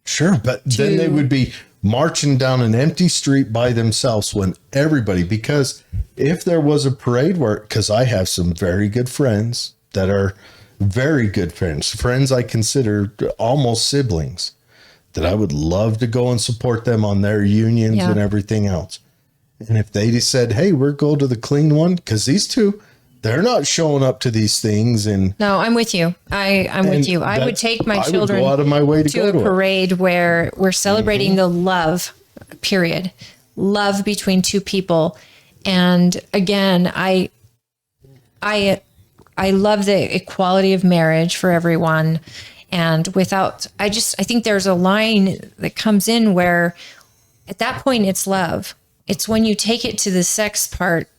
Sure, but then they would be marching down an empty street by themselves when everybody, because if there was a parade because I have some very good friends that are very good friends I consider almost siblings, that I would love to go and support them on their unions and everything else. And if they just said, hey, we're going to the clean one, because these two, they're not showing up to these things. And no, I'm with you. I'm with you. I would take my children go out of my way to a parade where we're celebrating the love, period. Love between two people. And again, I love the equality of marriage for everyone. And I think there's a line that comes in where at that point it's love. It's when you take it to the sex part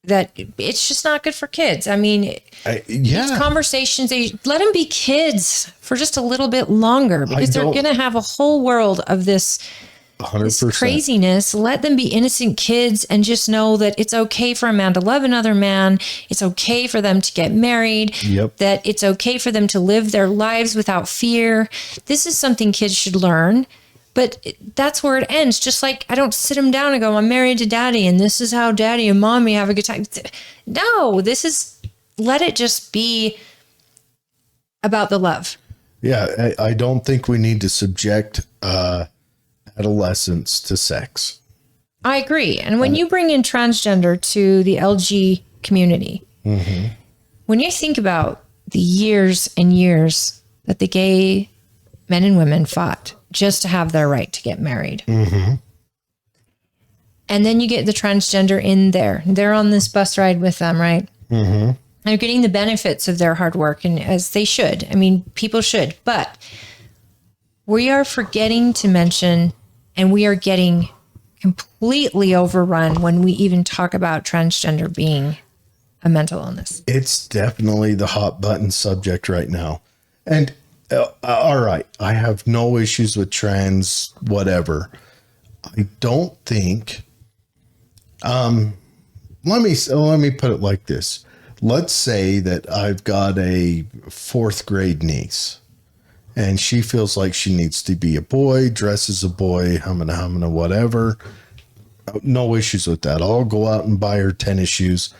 that it's just not good for kids. I mean, these conversations, they let them be kids for just a little bit longer, because they're going to have a whole world of this 100%. Craziness. Let them be innocent kids and just know that it's okay for a man to love another man. It's okay for them to get married. Yep. That it's okay for them to live their lives without fear. This is something kids should learn. But that's where it ends. Just like I don't sit them down and go, I'm married to daddy and this is how daddy and mommy have a good time. No, let it just be about the love. Yeah, I don't think we need to subject adolescents to sex. I agree. And when you bring in transgender to the LG community, when you think about the years and years that the gay men and women fought just to have their right to get married. And then you get the transgender in there. They're on this bus ride with them, right? They're getting the benefits of their hard work, and as they should. I mean, people should. But we are forgetting to mention, and we are getting completely overrun when we even talk about transgender being a mental illness. It's definitely the hot button subject right now. And all right, I have no issues with trans, whatever. I don't think, let me put it like this. Let's say that I've got a 4th grade niece and she feels like she needs to be a boy, dresses a boy, humana, whatever. No issues with that. I'll go out and buy her tennis shoes.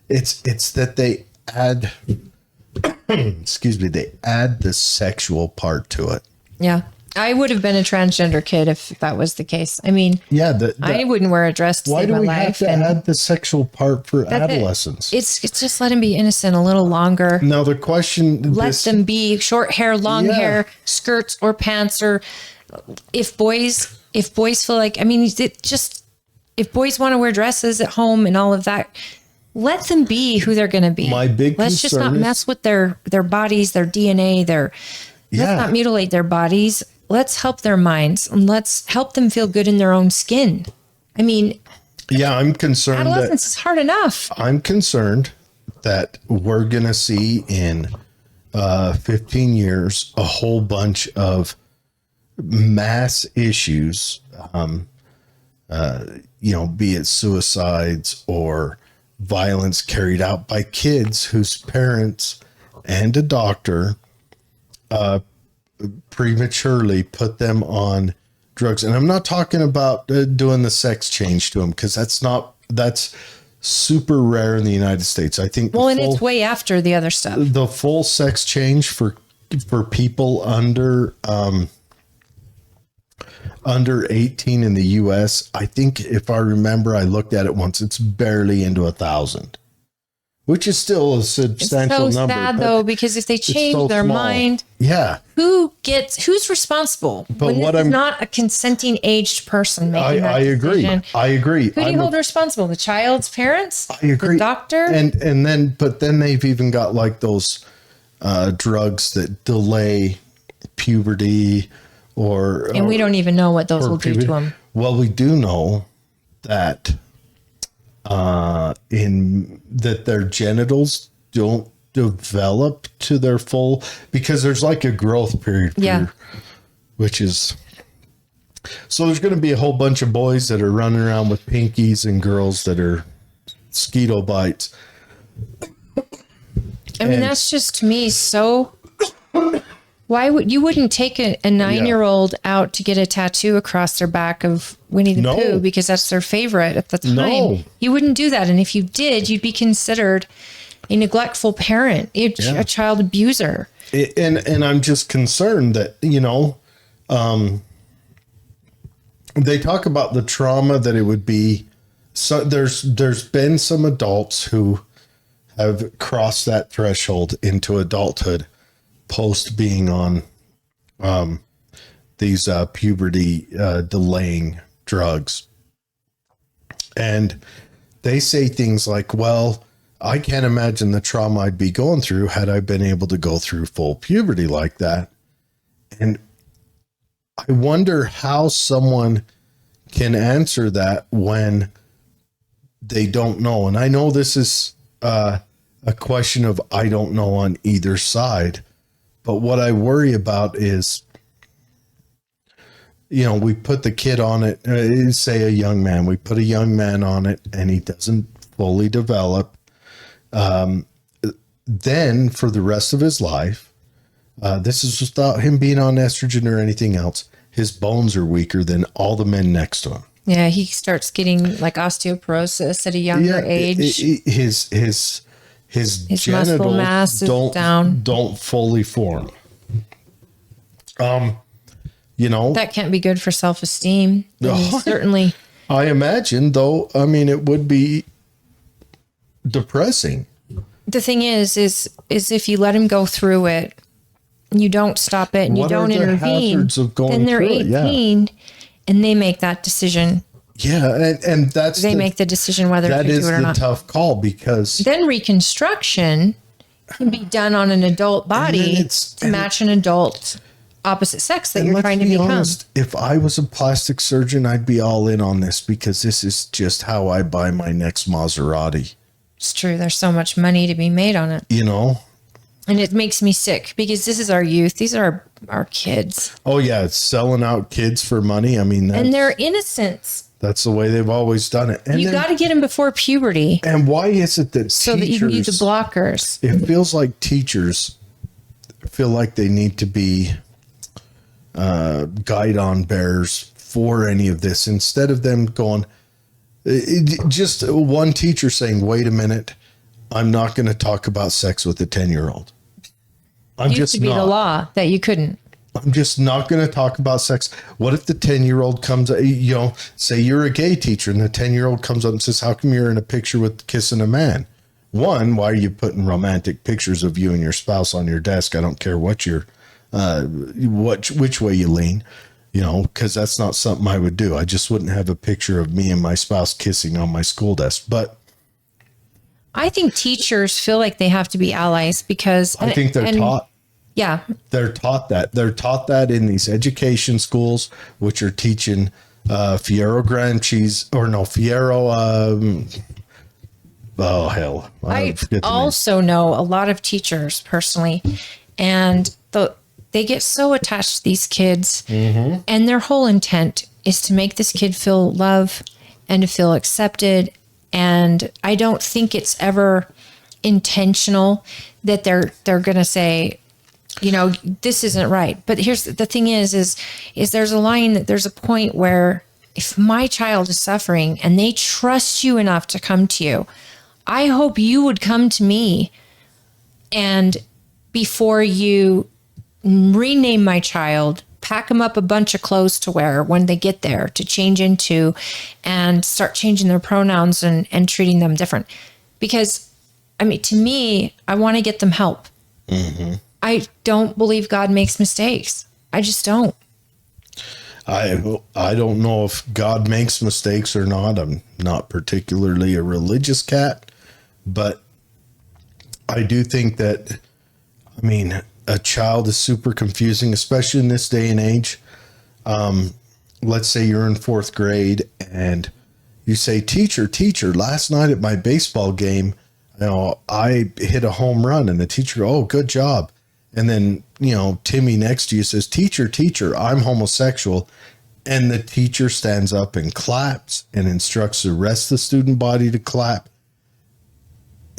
It's that they add, they add the sexual part to it. Yeah. I would have been a transgender kid if that was the case. I mean, Yeah, I wouldn't wear a dress to why save do my we life. have to add the sexual part for That's it. adolescents? It's just let them be innocent a little longer. Now the question, Let them be short hair, long Yeah. hair, skirts or pants, or if boys feel like, I mean, if boys want to wear dresses at home and all of that, let them be who they're going to be. My big Let's just concern not is- mess with their bodies, their DNA, let's not mutilate their bodies. Let's help their minds and let's help them feel good in their own skin. I mean, Yeah, I'm concerned adolescence is hard enough. I'm concerned that we're going to see in 15 years a whole bunch of mass issues, be it suicides or violence carried out by kids whose parents and a doctor prematurely put them on drugs. And I'm not talking about doing the sex change to them, because that's super rare in the United States. I think Well, and it's way after the other stuff. the full sex change for people under 18 in the US, I think, if I remember, I looked at it once, it's barely into 1,000, which is still a It's substantial so number. sad but though, because if they it's change so their small. mind, Yeah. who's responsible? But when what this is I'm- not a consenting aged person making that I agree. decision. I agree. Who do you hold responsible? The child's parents? I agree. The doctor? And then they've even got like those drugs that delay puberty and we don't even know what those will do to them. Well, we do know that that their genitals don't develop to their full, because there's like a growth period. Yeah. Which is, so there's going to be a whole bunch of boys that are running around with pinkies and girls that are mosquito bites. I mean, that's just, to me, so... Why wouldn't take a 9-year-old out to get a tattoo across their back of Winnie the No. Pooh because that's their favorite at the time? No. You wouldn't do that. And if you did, you'd be considered a neglectful parent, a child abuser. And I'm just concerned that, they talk about the trauma that it would be. So there's been some adults who have crossed that threshold into adulthood post being on these puberty delaying drugs. And they say things like, well, I can't imagine the trauma I'd be going through had I been able to go through full puberty like that. And I wonder how someone can answer that when they don't know. And I know this is a question of I don't know on either side. But what I worry about is, we put the kid on it, say a young man, we put a young man on it and he doesn't fully develop. Then for the rest of his life, this is without him being on estrogen or anything else, his bones are weaker than all the men next to him. Yeah, he starts getting like osteoporosis at a younger age. His muscle genitals mass is down. don't fully form. That can't be good for self-esteem. I mean, certainly. I imagine, though, it would be depressing. The thing is if you let him go through it, you don't stop it, and you What don't are the intervene, hazards of going then they're through it? 18 and they make that decision. Yeah, and that's Make the decision whether to that do is it or the not. tough call, because Then reconstruction can be done on an adult body to match an adult opposite sex that you're let's trying to be become. honest, if I was a plastic surgeon, I'd be all in on this, because this is just how I buy my next Maserati. It's true. There's so much money to be made on it. And it makes me sick because this is our youth. These are our kids. Oh yeah, it's selling out kids for money. And they're innocents. That's the way they've always done it. And You got to get them before puberty And why is it that so that you can use the blockers. It feels like teachers feel like they need to be guidon bearers for any of this. Instead of them going, just one teacher saying, wait a minute, I'm not going to talk about sex with a 10-year-old. It used to be the law that you couldn't. I'm just not going to talk about sex. What if the 10-year-old comes, say you're a gay teacher and the 10-year-old comes up and says, how come you're in a picture with kissing a man? One, why are you putting romantic pictures of you and your spouse on your desk? I don't care what you're, which way you lean, because that's not something I would do. I just wouldn't have a picture of me and my spouse kissing on my school desk. But I think teachers feel like they have to be allies because I think they're taught. Yeah. They're taught that. They're taught that in these education schools, which are teaching Fierro oh, hell. I also know a lot of teachers personally, and they get so attached to these kids, and their whole intent is to make this kid feel love and to feel accepted. And I don't think it's ever intentional that they're going to say, this isn't right. But here's the thing is there's a line, that there's a point where if my child is suffering and they trust you enough to come to you, I hope you would come to me, and before you rename my child, pack them up a bunch of clothes to wear when they get there to change into, and start changing their pronouns and treating them different. Because, to me, I want to get them help. Mm-hmm. I don't believe God makes mistakes. I just don't. I don't know if God makes mistakes or not. I'm not particularly a religious cat, but I do think that, a child is super confusing, especially in this day and age. Let's say you're in 4th grade and you say, teacher, last night at my baseball game, I hit a home run, and the teacher, oh, good job. And then, Timmy next to you says, teacher, I'm homosexual. And the teacher stands up and claps and instructs the rest of the student body to clap.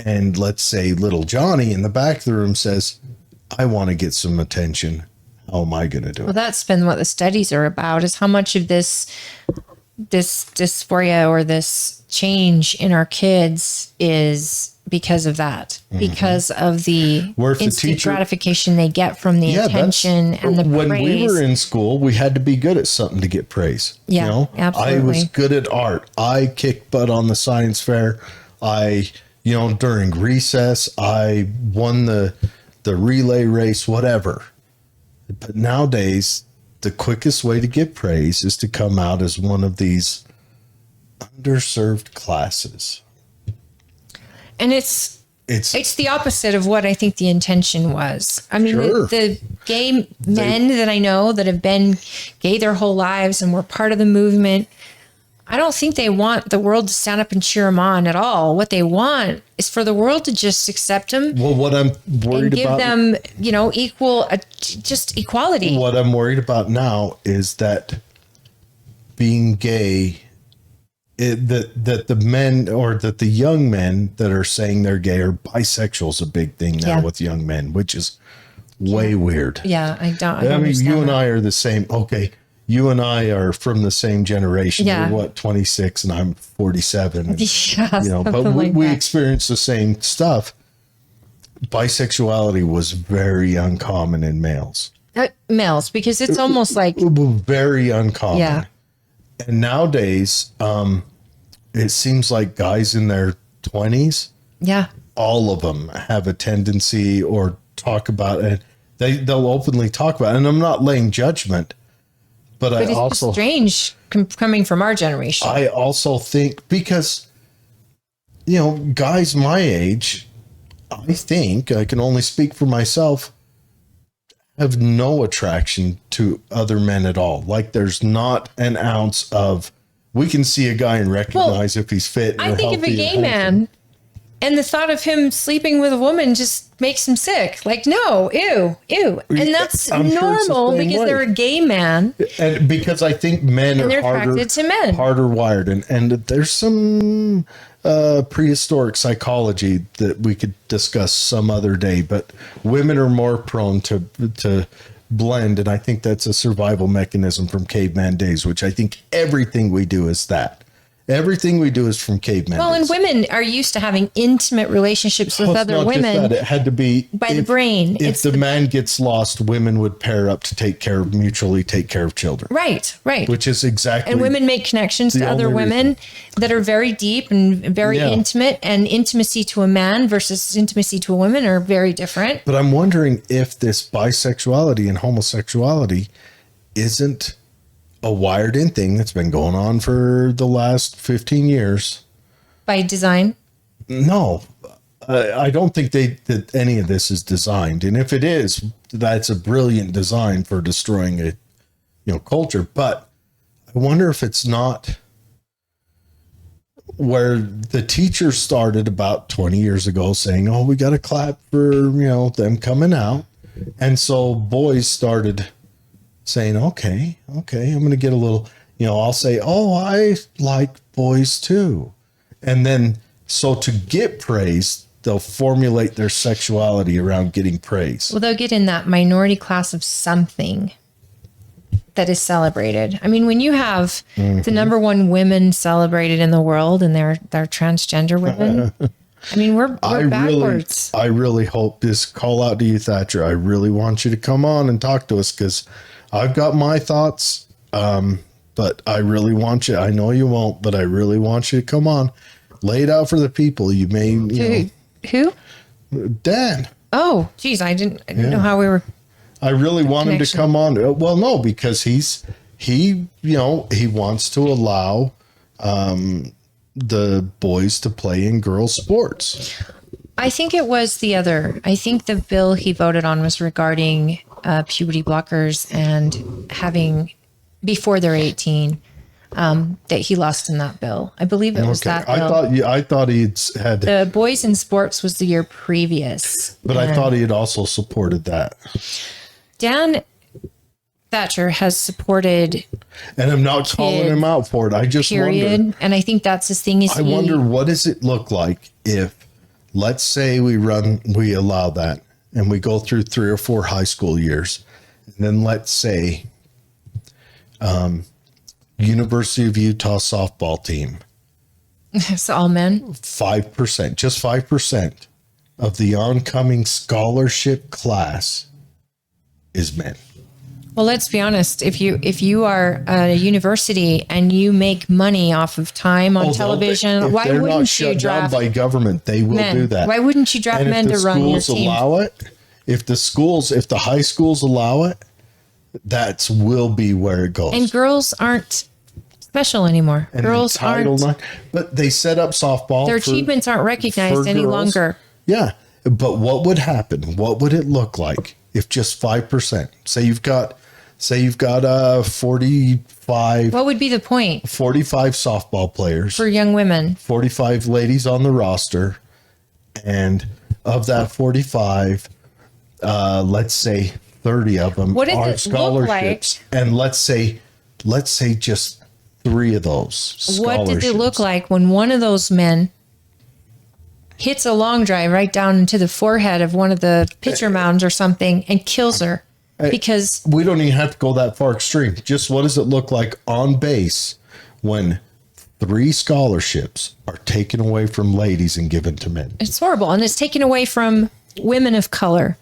And let's say little Johnny in the back of the room says, I want to get some attention. How am I going to do it? Well, that's been what the studies are about, is how much of this dysphoria or this change in our kids is because of that, because of the instant gratification they get from the attention and the praise. When we were in school, we had to be good at something to get praise. Yeah, absolutely. I was good at art. I kicked butt on the science fair. During recess, I won the relay race, whatever. But nowadays, the quickest way to get praise is to come out as one of these underserved classes. And it's the opposite of what I think the intention was. The gay men that I know that have been gay their whole lives and were part of the movement, I don't think they want the world to stand up and cheer them on at all. What they want is for the world to just accept them. Well, what I'm worried about, and give them, just equality. What I'm worried about now is that being gay, that the men, or that the young men that are saying they're gay, or bisexual is a big thing now with young men, which is way weird. Yeah, I don't. You and I are the same. Okay. You and I are from the same generation. Yeah. You're 26 and I'm 47. And, yeah, but we experienced the same stuff. Bisexuality was very uncommon in males. Males, because it's almost like very uncommon. Yeah. And nowadays, it seems like guys in their 20s, all of them have a tendency or talk about it. They'll openly talk about it. And I'm not laying judgment. But it's also strange coming from our generation. I also think because, guys my age, I think, I can only speak for myself, have no attraction to other men at all. Like there's not an ounce of, we can see a guy and recognize if he's fit. I think of a gay man, and the thought of him sleeping with a woman just makes him sick. Like, no, ew. And that's normal because they're a gay man. And because I think men are attracted to men. Harder wired. And there's some prehistoric psychology that we could discuss some other day, but women are more prone to blend. And I think that's a survival mechanism from caveman days, which I think everything we do is that. Everything we do is from caveman Well, days. and women are used to having intimate relationships with Well, it's other not just women. that. It had to be by the brain. If the man gets lost, women would pair up to mutually take care of children. Right. Which is exactly. And women make connections the to other only women reason. that are very deep and very Yeah. intimate, and intimacy to a man versus intimacy to a woman are very different. But I'm wondering if this bisexuality and homosexuality isn't a wired in thing that's been going on for the last 15 years. By design. No, I don't think that any of this is designed. And if it is, that's a brilliant design for destroying a culture. But I wonder if it's not where the teachers started about 20 years ago saying, oh, we got to clap for, them coming out. And so boys started saying, okay, I'm going to get a little, I'll say, oh, I like boys too. And then, so to get praise, they'll formulate their sexuality around getting praise. Well, they'll get in that minority class of something that is celebrated. I mean, when you have the number one women celebrated in the world and they're transgender women, I mean, we're backwards. I really hope this call out to you, Thatcher. I really want you to come on and talk to us because I've got my thoughts, but I really want you. I know you won't, but I really want you to come on. Lay it out for the people. You may, Who? Dan. Oh, geez, I didn't know how we were. I really want him to come on. Well, no, because he wants to allow the boys to play in girls' sports. I think it was I think the bill he voted on was regarding puberty blockers and having before they're 18, that he lost in that bill. I believe it was that bill. I thought he'd had the boys in sports was the year previous. But I thought he had also supported that. Dan Thatcher has supported, and I'm not calling him out for it. I just wonder. And I think that's his thing. I wonder what does it look like if, let's say, we allow that, and we go through 3 or 4 high school years, and then let's say, University of Utah softball team. It's all men. 5%, just 5% of the oncoming scholarship class is men. Well, let's be honest. If you are at a university and you make money off of time on television, why wouldn't you draft down by government? They will men? do that. Why wouldn't you draft men to run your team? If the high schools allow it, that will be where it goes. And girls aren't special anymore. And girls aren't. But they set up softball. Their achievements aren't recognized any longer. Yeah. But what would happen? What would it look like if just 5%? Say you've got 45. What would be the point? 45 softball players for young women. 45 ladies on the roster, and of that 45, let's say 30 of them are scholarships, and let's say just 3 of those scholarships. What did it look like when one of those men hits a long drive right down into the forehead of one of the pitcher mounds or something and kills her? Because we don't even have to go that far extreme. Just what does it look like on base when 3 scholarships are taken away from ladies and given to men? It's horrible. And it's taken away from women of color,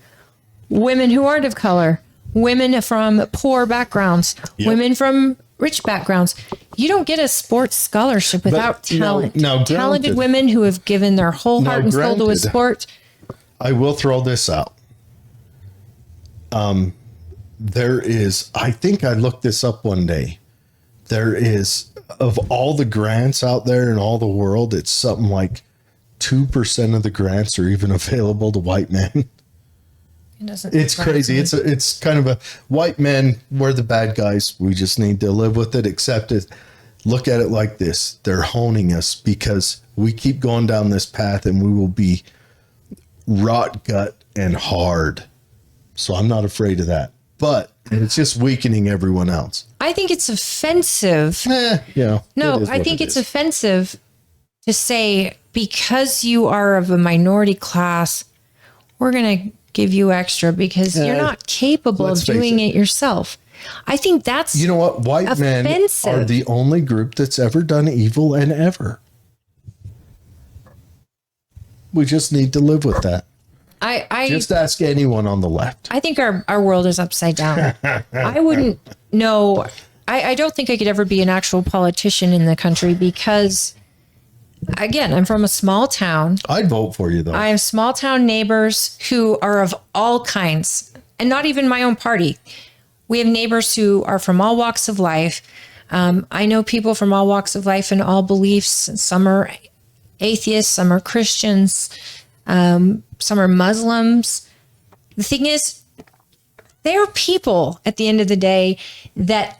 women who aren't of color, women from poor backgrounds, women from rich backgrounds. You don't get a sports scholarship without talent. Now, talented women who have given their whole heart and soul to a sport. I will throw this out. There is, I think I looked this up one day. There is, of all the grants out there in all the world, it's something like 2% of the grants are even available to white men. It's crazy. It's kind of a white men. We're the bad guys. We just need to live with it, accept it. Look at it like this. They're honing us because we keep going down this path and we will be rot gut and hard. So I'm not afraid of that. But it's just weakening everyone else. I think it's offensive. No, I think it's offensive to say because you are of a minority class, we're going to give you extra because you're not capable of doing it yourself. I think that's You know what? White men are the only group that's ever done evil and ever. We just need to live with that. I just ask anyone on the left. I think our world is upside down. I wouldn't know. I don't think I could ever be an actual politician in the country because, again, I'm from a small town. I'd vote for you, though. I have small town neighbors who are of all kinds, and not even my own party. We have neighbors who are from all walks of life. I know people from all walks of life and all beliefs. Some are atheists, some are Christians, some are Muslims. The thing is, they're people at the end of the day that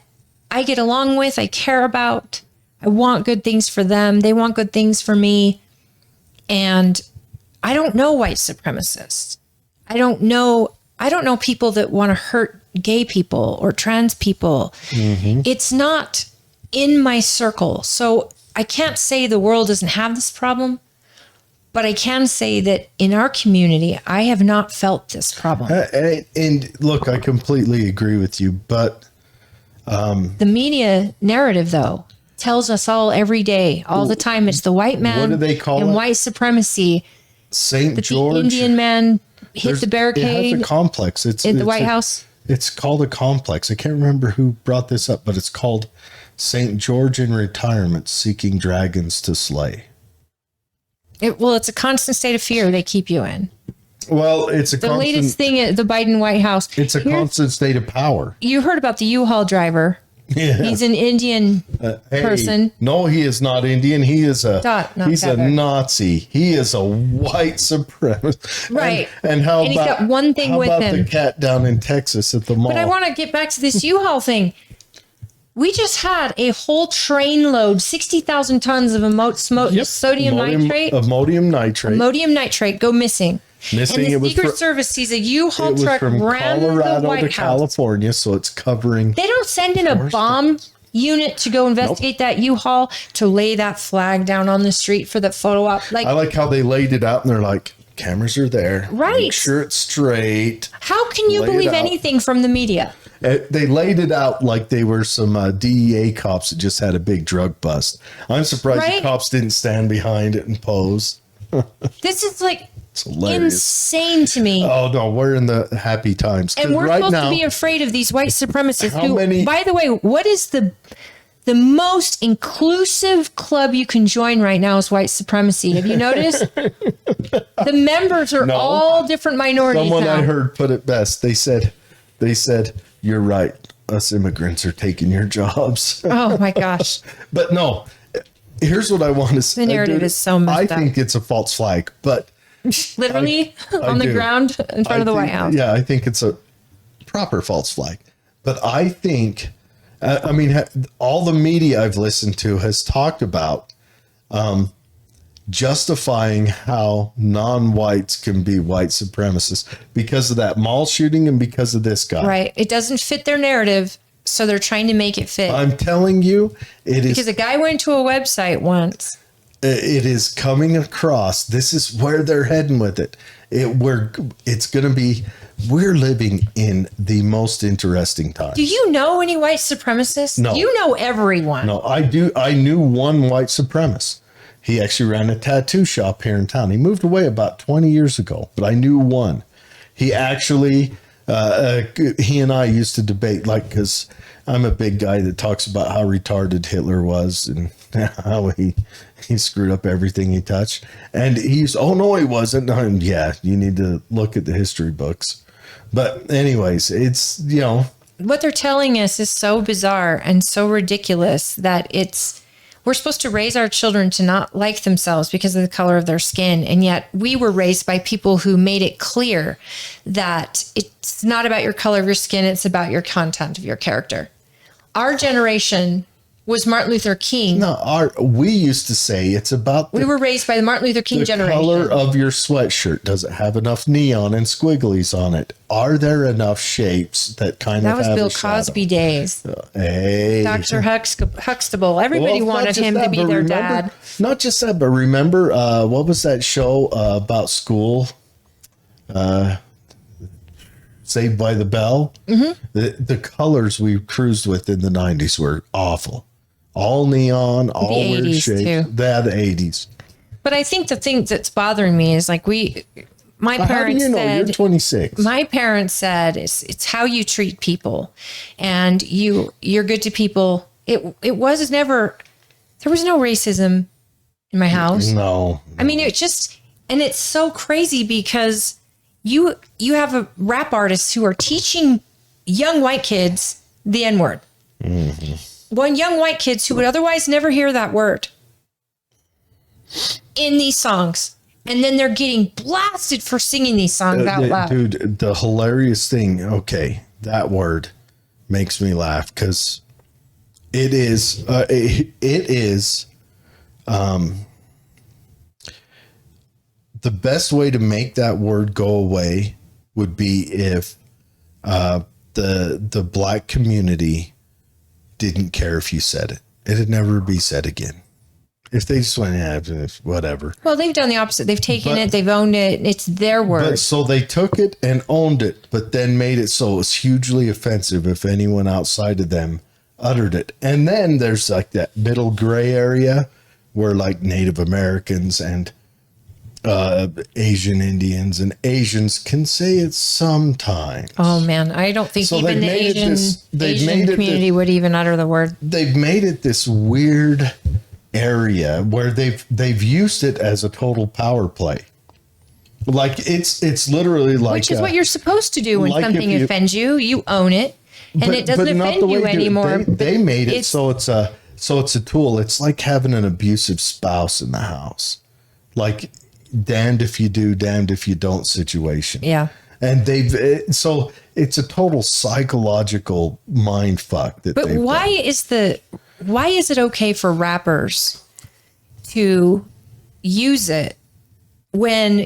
I get along with, I care about. I want good things for them. They want good things for me. And I don't know white supremacists. I don't know people that want to hurt gay people or trans people. Mm-hmm. It's not in my circle. So I can't say the world doesn't have this problem, but I can say that in our community, I have not felt this problem. And look, I completely agree with you, but the media narrative, though, tells us all every day, all the time. It's the white man what do they call and it? White supremacy. St. George. The Indian man hit the barricade. It has a complex. It's the White House. It's called a complex. I can't remember who brought this up, but it's called St. George in retirement, seeking dragons to slay. It's a constant state of fear they keep you in. Well, it's the latest thing at the Biden White House. It's a constant state of power. You heard about the U-Haul driver. Yeah. He's an Indian person. No, he is not Indian. He is a Nazi. He is a white supremacist. Right. And how he's about got one thing with him? The cat down in Texas at the mall? But I want to get back to this U-Haul thing. We just had a whole train load, 60,000 tons of sodium nitrate. Ammonium nitrate go missing. And the Secret Service sees a U-Haul truck ran Colorado the White to House. California, so it's covering. They don't send in a bomb unit to go investigate that U-Haul to lay that flag down on the street for the photo op. I like how they laid it out and they're like, cameras are there. Right. Make sure it's straight. How can you believe anything from the media? They laid it out like they were some DEA cops that just had a big drug bust. I'm surprised the cops didn't stand behind it and pose. This is insane to me. Oh, no, we're in the happy times. And we're supposed to be afraid of these white supremacists by the way, what is the most inclusive club you can join right now is white supremacy. Have you noticed? The members are all different minorities. Someone I heard put it best. They said, you're right. Us immigrants are taking your jobs. Oh my gosh. But no, here's what I want to say. The narrative is so messed up. I think it's a false flag, but literally on the ground in front of the White House. Yeah, I think it's a proper false flag. But I think, all the media I've listened to has talked about justifying how non-whites can be white supremacists because of that mall shooting and because of this guy. Right. It doesn't fit their narrative, so they're trying to make it fit. I'm telling you, it is. Because a guy went to a website once. It is coming across. This is where they're heading with it. It's going to be. We're living in the most interesting time. Do you know any white supremacists? No. You know everyone. No, I do. I knew one white supremacist. He actually ran a tattoo shop here in town. He moved away about 20 years ago, but I knew one. He actually, he and I used to debate, because I'm a big guy that talks about how retarded Hitler was and how he screwed up everything he touched. And he's, oh no, he wasn't. And yeah, you need to look at the history books. But anyways, it's, what they're telling us is so bizarre and so ridiculous that we're supposed to raise our children to not like themselves because of the color of their skin. And yet we were raised by people who made it clear that it's not about your color of your skin. It's about your content of your character. Our generation was Martin Luther King. No, we used to say it's about. We were raised by the Martin Luther King generation. The color of your sweatshirt. Does it have enough neon and squigglies on it? Are there enough shapes that kind of have a shadow? That was Bill Cosby days. Hey. Dr. Huxtable. Everybody wanted him to be their dad. Not just that, but remember, what was that show about school? Saved by the Bell. The colors we cruised with in the 90s were awful. All neon, all The weird 80s shapes. too. Yeah, the 80s. But I think the thing that's bothering me is like my How do parents you know? said, You're 26. my parents said it's how you treat people, and you're good to people. It was never, there was no racism in my house. No. I mean, it just, and it's so crazy because you have a rap artists who are teaching young white kids the N-word. One young white kids who would otherwise never hear that word in these songs. And then they're getting blasted for singing these songs out loud. Dude, the hilarious thing, okay, that word makes me laugh because it is the best way to make that word go away would be if the black community didn't care if you said it. It'd never be said again. If they just went, yeah, whatever. Well, they've done the opposite. They've taken it, they've owned it. It's their word. But so they took it and owned it, but then made it so it was hugely offensive if anyone outside of them uttered it. And then there's like that middle gray area where like Native Americans and Asian Indians and Asians can say it sometimes. Oh man, I don't think So even the they've made it Asian community would even utter the word. They've made it this weird area where they've used it as a total power play. Like it's literally like, which is what you're supposed to do when like something offends you. You own it, and it doesn't not offend the way you anymore. They made it so it's a tool. It's like having an abusive spouse in the house. Like damned if you do, damned if you don't situation. Yeah. And so it's a total psychological mind fuck that. But why is it okay for rappers to use it when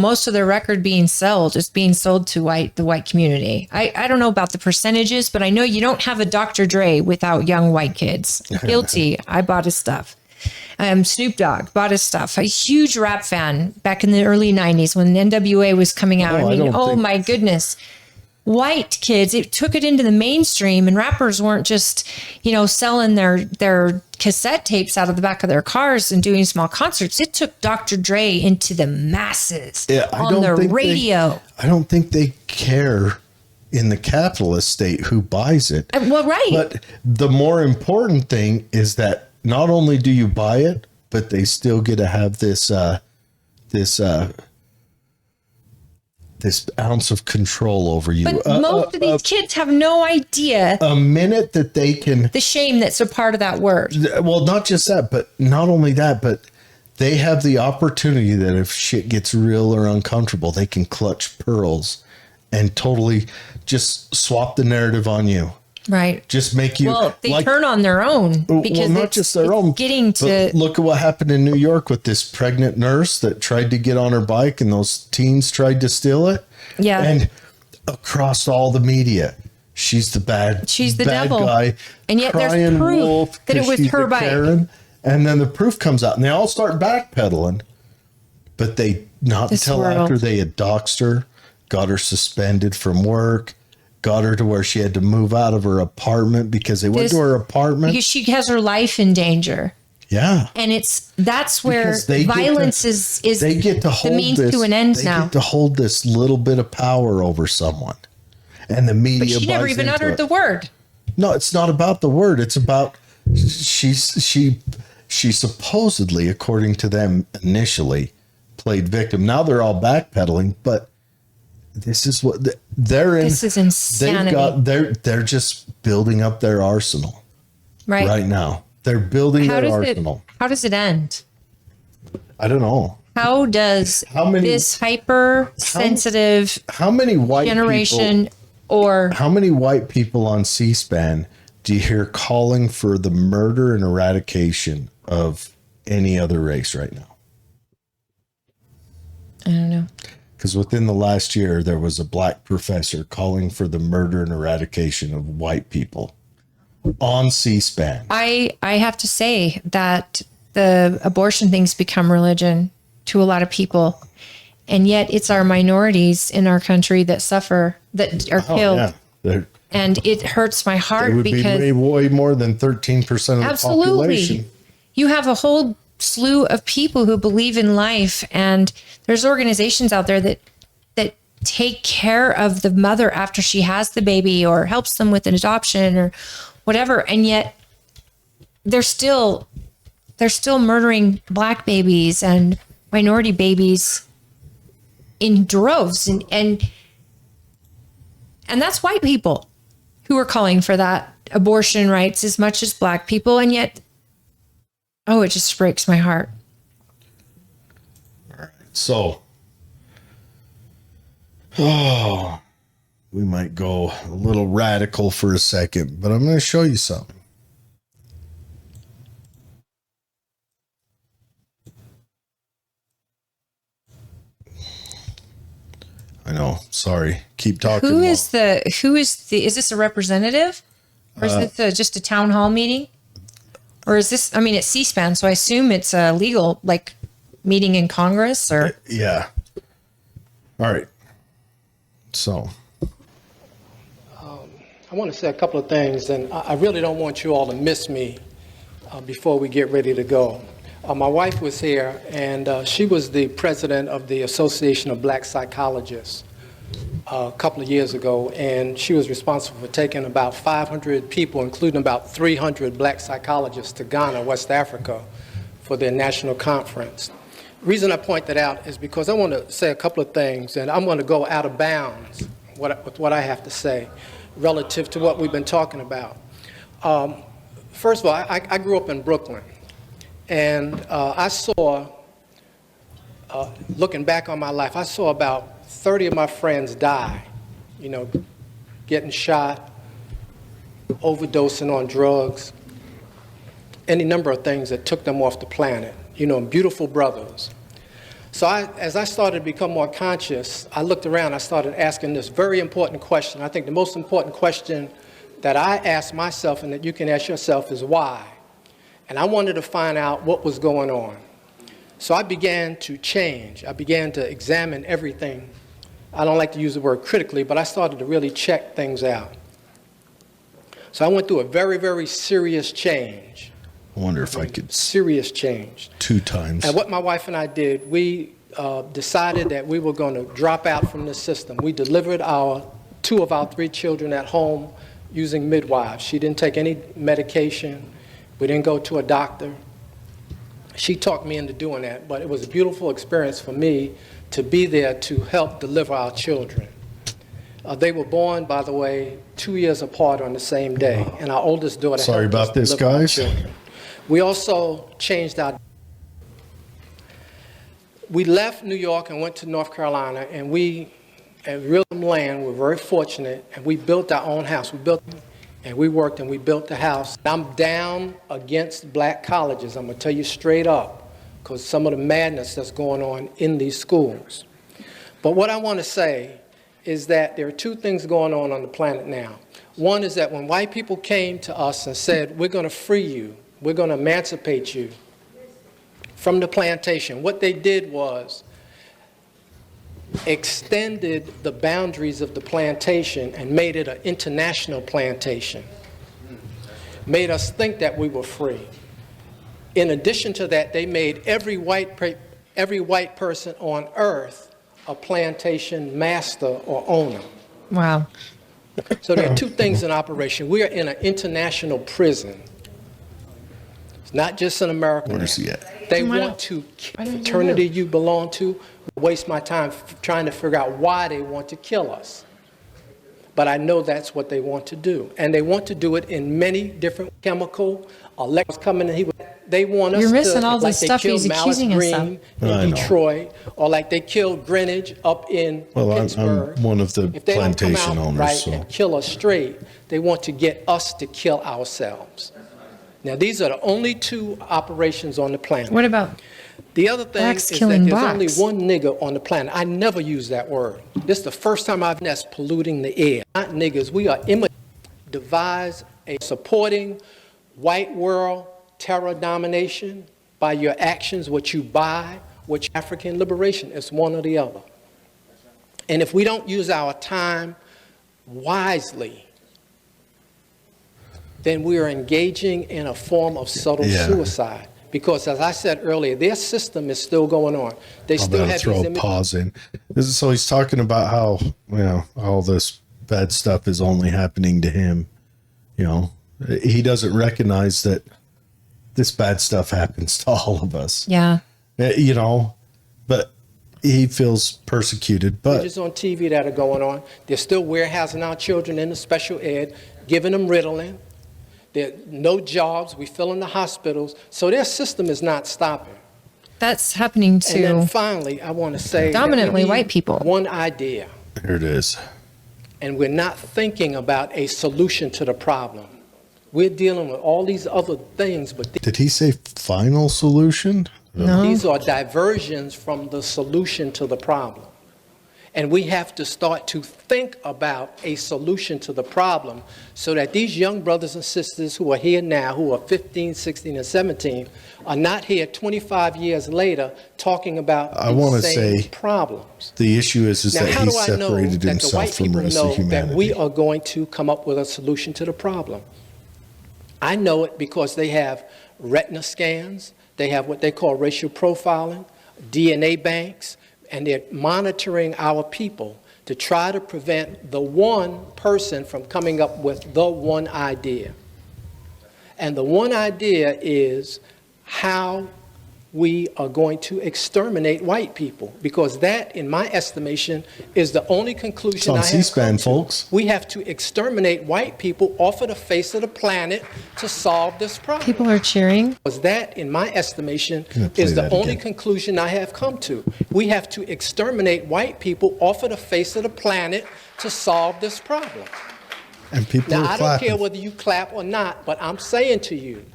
most of their record being sold is being sold to the white community? I don't know about the percentages, but I know you don't have a Dr. Dre without young white kids. Guilty. I bought his stuff. Snoop Dogg bought his stuff. A huge rap fan back in the early 90s when NWA was coming out. My goodness. White kids, it took it into the mainstream, and rappers weren't just, selling their cassette tapes out of the back of their cars and doing small concerts. It took Dr. Dre into the masses on the radio. I don't think they care in the capitalist state who buys it. Well, right. But the more important thing is that not only do you buy it, but they still get to have this ounce of control over you. But most of these kids have no idea. A minute that they can... The shame that's a part of that word. Well, not just that, but not only that, but they have the opportunity that if shit gets real or uncomfortable, they can clutch pearls and totally just swap the narrative on you. Right. Just make you... Well, they turn on their own. Because not just their own. Getting to... Look at what happened in New York with this pregnant nurse that tried to get on her bike and those teens tried to steal it. Yeah. And across all the media, she's the bad devil. guy. And yet there's proof that it was her bike. Karen. And then the proof comes out and they all start backpedaling. But not until after they had doxed her, got her suspended from work, got her to where she had to move out of her apartment because they went to her apartment. Because she has her life in danger. Yeah. And that's where violence is they get to hold the means to an end now. They get to hold this little bit of power over someone. And the media But she never even uttered the word. No, it's not about the word. It's about she supposedly, according to them initially, played victim. Now they're all backpedaling, but this is what they're in. This is insanity. They're just building up their arsenal right now. They're building their arsenal. How does it end? I don't know. How does this hypersensitive how many white generation people, how many white people on C-SPAN do you hear calling for the murder and eradication of any other race right now? I don't know. Because within the last year, there was a black professor calling for the murder and eradication of white people on C-SPAN. I have to say that the abortion thing's become religion to a lot of people. And yet it's our minorities in our country that suffer, that are killed. Yeah. And it hurts my heart It would because be way more than 13% of the population. You have a whole slew of people who believe in life, and there's organizations out there that take care of the mother after she has the baby or helps them with an adoption or whatever. And yet they're still murdering Black babies and minority babies in droves. And that's white people who are calling for that abortion rights as much as Black people. And yet, it just breaks my heart. All right. So, we might go a little radical for a second, but I'm going to show you something. I know. Sorry. Keep talking. Who is is this a representative? Or is this just a town hall meeting? Or is this, it's C-SPAN, so I assume it's a legal, meeting in Congress or? Yeah. All right. So. I want to say a couple of things, and I really don't want you all to miss me before we get ready to go. My wife was here, and she was the president of the Association of Black Psychologists a couple of years ago, and she was responsible for taking about 500 people, including about 300 black psychologists, to Ghana, West Africa, for their national conference. The reason I point that out is because I want to say a couple of things, and I'm going to go out of bounds with what I have to say relative to what we've been talking about. First of all, I grew up in Brooklyn, and I saw, looking back on my life, I saw about 30 of my friends die, getting shot, overdosing on drugs, any number of things that took them off the planet, beautiful brothers. So as I started to become more conscious, I looked around, I started asking this very important question. I think the most important question that I ask myself and that you can ask yourself is why? And I wanted to find out what was going on. So I began to change. I began to examine everything. I don't like to use the word critically, but I started to really check things out. So I went through a very, very serious change. I wonder if I could. Serious change. 2 times. And what my wife and I did, we decided that we were going to drop out from this system. We delivered 2 of our 3 children at home using midwives. She didn't take any medication. We didn't go to a doctor. She talked me into doing that, but it was a beautiful experience for me to be there to help deliver our children. They were born, by the way, 2 years apart on the same day, and our oldest daughter Sorry helped about us this, deliver our guys. children. We also changed we left New York and went to North Carolina, and we, at real land, we're very fortunate, and we built our own house. We worked and we built the house. I'm down against black colleges. I'm going to tell you straight up, because some of the madness that's going on in these schools. But what I want to say is that there are 2 things going on the planet now. One is that when white people came to us and said, we're going to free you, we're going to emancipate you from the plantation, what they did was extended the boundaries of the plantation and made it an international plantation. Made us think that we were free. In addition to that, they made every white person on earth a plantation master or owner. Wow. So there are 2 things in operation. We are in an international prison. It's not just in America. Where is he at? They want to, fraternity you belong to, waste my time trying to figure out why they want to kill us. But I know that's what they want to do. And they want to do it in many different chemical, electrons coming in. They want us to, You're missing all the like stuff they he's killed accusing Malice us of. Green in Detroit, or like they killed Greenwich up in Pittsburgh. I'm one of the If they don't come plantation out owners. right So. and kill us straight, they want to get us to kill ourselves. Now, these are the only 2 operations on the planet. What about the other thing blacks is that killing there's blacks? only one nigger on the planet. I never use that word. This is the first time I've that's polluting the air. Not niggers. We are devise a supporting white world terror domination by your actions, what you buy, which African liberation is one or the other. And if we don't use our time wisely, then we are engaging in a form of subtle suicide. Because as I said earlier, their system is still going on. They still have throw a pause in. So he's talking about how, all this bad stuff is only happening to him. He doesn't recognize that this bad stuff happens to all of us. Yeah. But he feels persecuted. But images on TV that are going on. They're still warehousing our children into special ed, giving them Ritalin. There are no jobs. We fill in the hospitals. So their system is not stopping. That's happening to. And then finally, I want to say predominantly white people. One idea. Here it is. And we're not thinking about a solution to the problem. We're dealing with all these other things, but did he say final solution? No. These are diversions from the solution to the problem. And we have to start to think about a solution to the problem so that these young brothers and sisters who are here now, who are 15, 16, and 17, are not here 25 years later talking about the same problems. The issue is now, that he separated himself from the rest of humanity. That we are going to come up with a solution to the problem. I know it because they have retina scans, they have what they call racial profiling, DNA banks, and they're monitoring our people to try to prevent the one person from coming up with the one idea. And the one idea is how we are going to exterminate white people, because that, in my estimation, is the only conclusion I have C-SPAN, come to. folks. We have to exterminate white people off of the face of the planet to solve this problem. People are cheering. Because that, in my estimation, is the only conclusion I have come to. We have to exterminate white people off of the face of the planet to solve this problem. And people now, are I don't clapping. care whether you clap or not, but I'm saying to you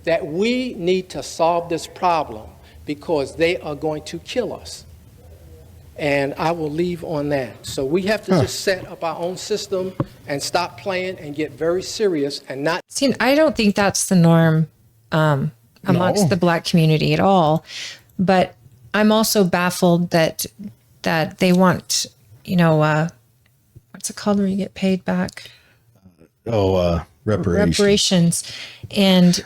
that we need to solve this problem because they are going to kill us. And I will leave on that. So we have to just set up our own system and stop playing and get very serious and not. See, I don't think that's the norm amongst the Black community at all. But I'm also baffled that they want, what's it called when you get paid back? Reparations. And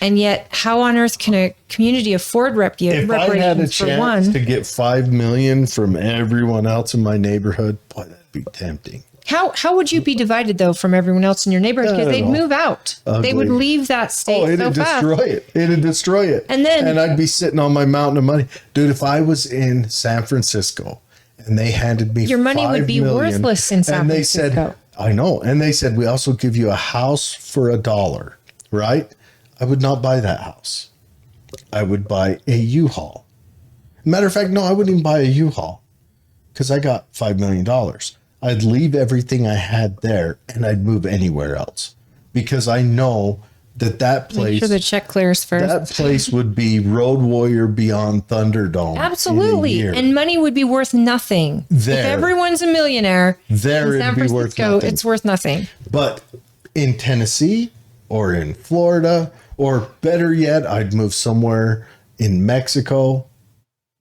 and yet how on earth can a community afford reparations? If I had a for chance one? to get $5 million from everyone else in my neighborhood, boy, that'd be tempting. How would you be divided though from everyone else in your neighborhood? Because they'd move out. Ugly. They would leave that state it'd so fast. destroy it. It'd destroy it. And I'd be sitting on my mountain of money. Dude, if I was in San Francisco and they handed me your money would be worthless in San Francisco. And they said, I know. And they said, we also give you a house for $1, right? I would not buy that house. I would buy a U-Haul. Matter of fact, no, I wouldn't even buy a U-Haul because I got $5 million. I'd leave everything I had there and I'd move anywhere else because I know that place. Make sure the check clears first. That place would be Road Warrior beyond Thunderdome. Absolutely. And money would be worth nothing. There. If everyone's a millionaire in San Francisco, it's worth nothing. But in Tennessee or in Florida, or better yet, I'd move somewhere in Mexico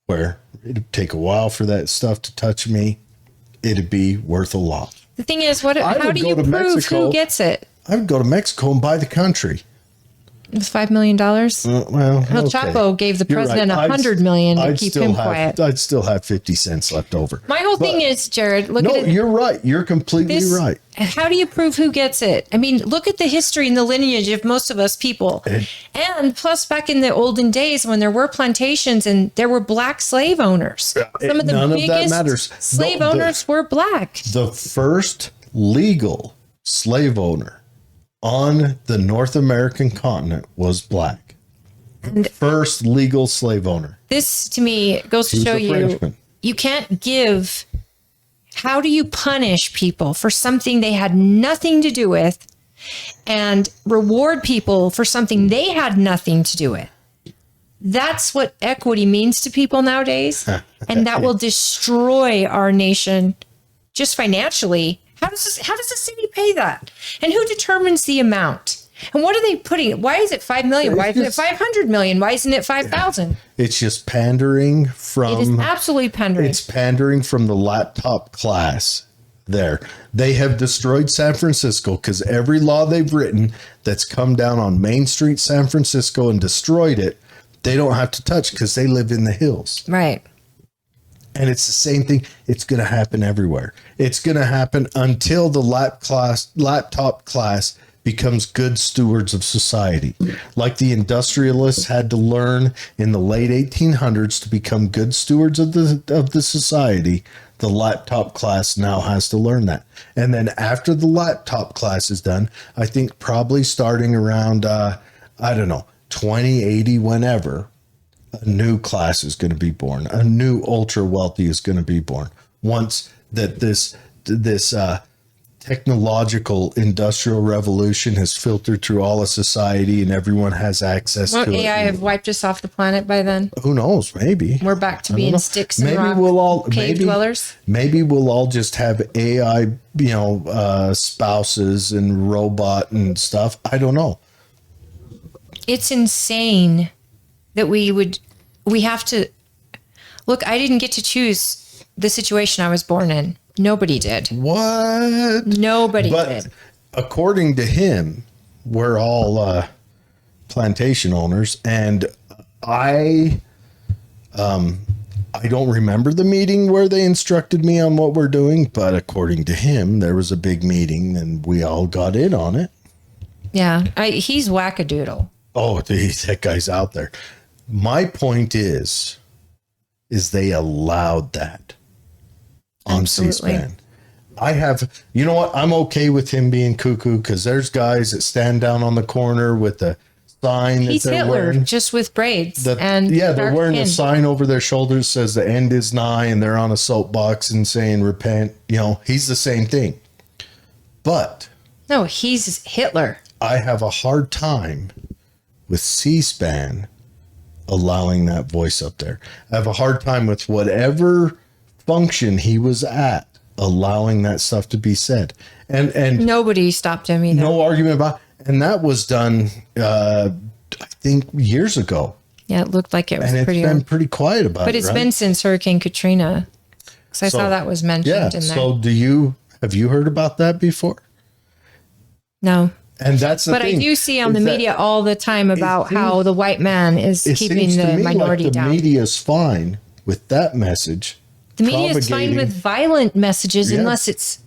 where it'd take a while for that stuff to touch me. It'd be worth a lot. The thing is, how do you prove who gets it? I would go to Mexico and buy the country. It was $5 million. Well, El Chapo gave the president $100 million to keep him quiet. I'd still have 50 cents left over. My whole thing is, Jared, look at it. No, you're right. You're completely right. How do you prove who gets it? I mean, look at the history and the lineage of most of us people. And plus, back in the olden days when there were plantations and there were Black slave owners, some of the biggest slave owners were Black. The first legal slave owner on the North American continent was Black. And first legal slave owner. This to me goes to show you can't give. How do you punish people for something they had nothing to do with and reward people for something they had nothing to do with? That's what equity means to people nowadays. And that will destroy our nation just financially. How does the city pay that? And who determines the amount? And what are they putting? Why is it 5 million? Why isn't it 500 million? Why isn't it 5,000? It's just pandering from. It is absolutely pandering. It's pandering from the laptop class. There, they have destroyed San Francisco because every law they've written that's come down on Main Street, San Francisco, and destroyed it, they don't have to touch because they live in the hills. Right. And it's the same thing. It's going to happen everywhere. It's going to happen until the laptop class becomes good stewards of society. Like the industrialists had to learn in the late 1800s to become good stewards of the society. The laptop class now has to learn that. And then after the laptop class is done, I think probably starting around, 2080, whenever, a new class is going to be born. A new ultra wealthy is going to be born. Once that this technological industrial revolution has filtered through all of society and everyone has access to AI it. have wiped us off the planet by then? Who knows? Maybe We're back to being sticks and rock cave dwellers. Maybe we'll all just have AI, spouses and robot and stuff. I don't know. It's insane that we have to look. I didn't get to choose the situation I was born in. Nobody did. What? Nobody but did. According to him, we're all plantation owners, and I don't remember the meeting where they instructed me on what we're doing, but according to him, there was a big meeting, and we all got in on it. Yeah, he's wackadoodle. Oh, that guy's out there. My point is they allowed that on C-SPAN. You know what? I'm okay with him being cuckoo because there's guys that stand down on the corner with the sign. He's that they're Hitler, wearing. just with braids. They're wearing a sign over their shoulders that says the end is nigh, and they're on a soapbox and saying repent. He's the same thing. But no, he's Hitler. I have a hard time with C-SPAN allowing that voice up there. I have a hard time with whatever function he was at allowing that stuff to be said. And nobody stopped him either. No argument about it. And that was done I think years ago. Yeah, it looked like it was and pretty it's been pretty quiet about it. But it's been since Hurricane Katrina. Because I saw that was mentioned in there. So have you heard about that before? No. And that's the thing. But I do see on the media all the time about how the white man is keeping the minority down. The media is fine with that message. The media is fine with violent messages unless it's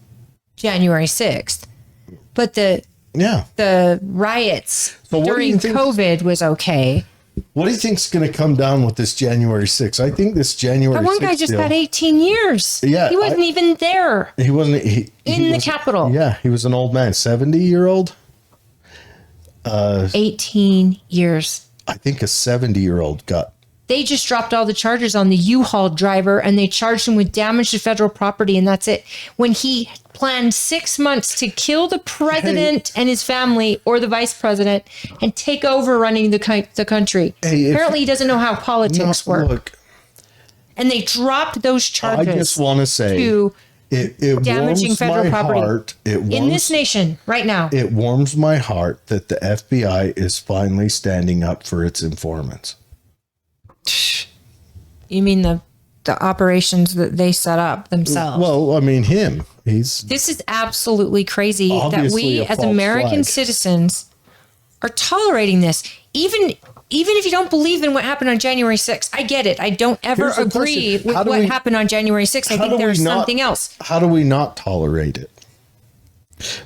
January 6th. But the riots during COVID was okay. What do you think's going to come down with this January 6th? I think this January 6th. That one guy just got 18 years. Yeah. He wasn't even there. He wasn't. In the Capitol. Yeah. He was an old man, 70-year-old. 18 years. I think a 70-year-old got. They just dropped all the charges on the U-Haul driver and they charged him with damage to federal property, and that's it. When he planned 6 months to kill the president and his family or the vice president and take over running the country. Apparently he doesn't know how politics work. Look, and they dropped those charges. I just want to say it damaging federal property heart. In this nation right now. It warms my heart that the FBI is finally standing up for its informants. You mean the operations that they set up themselves? Well, I mean him. This is absolutely crazy that we as American citizens are tolerating this. Even if you don't believe in what happened on January 6th, I get it. I don't ever agree with what happened on January 6th. I think there's something else. How do we not tolerate it?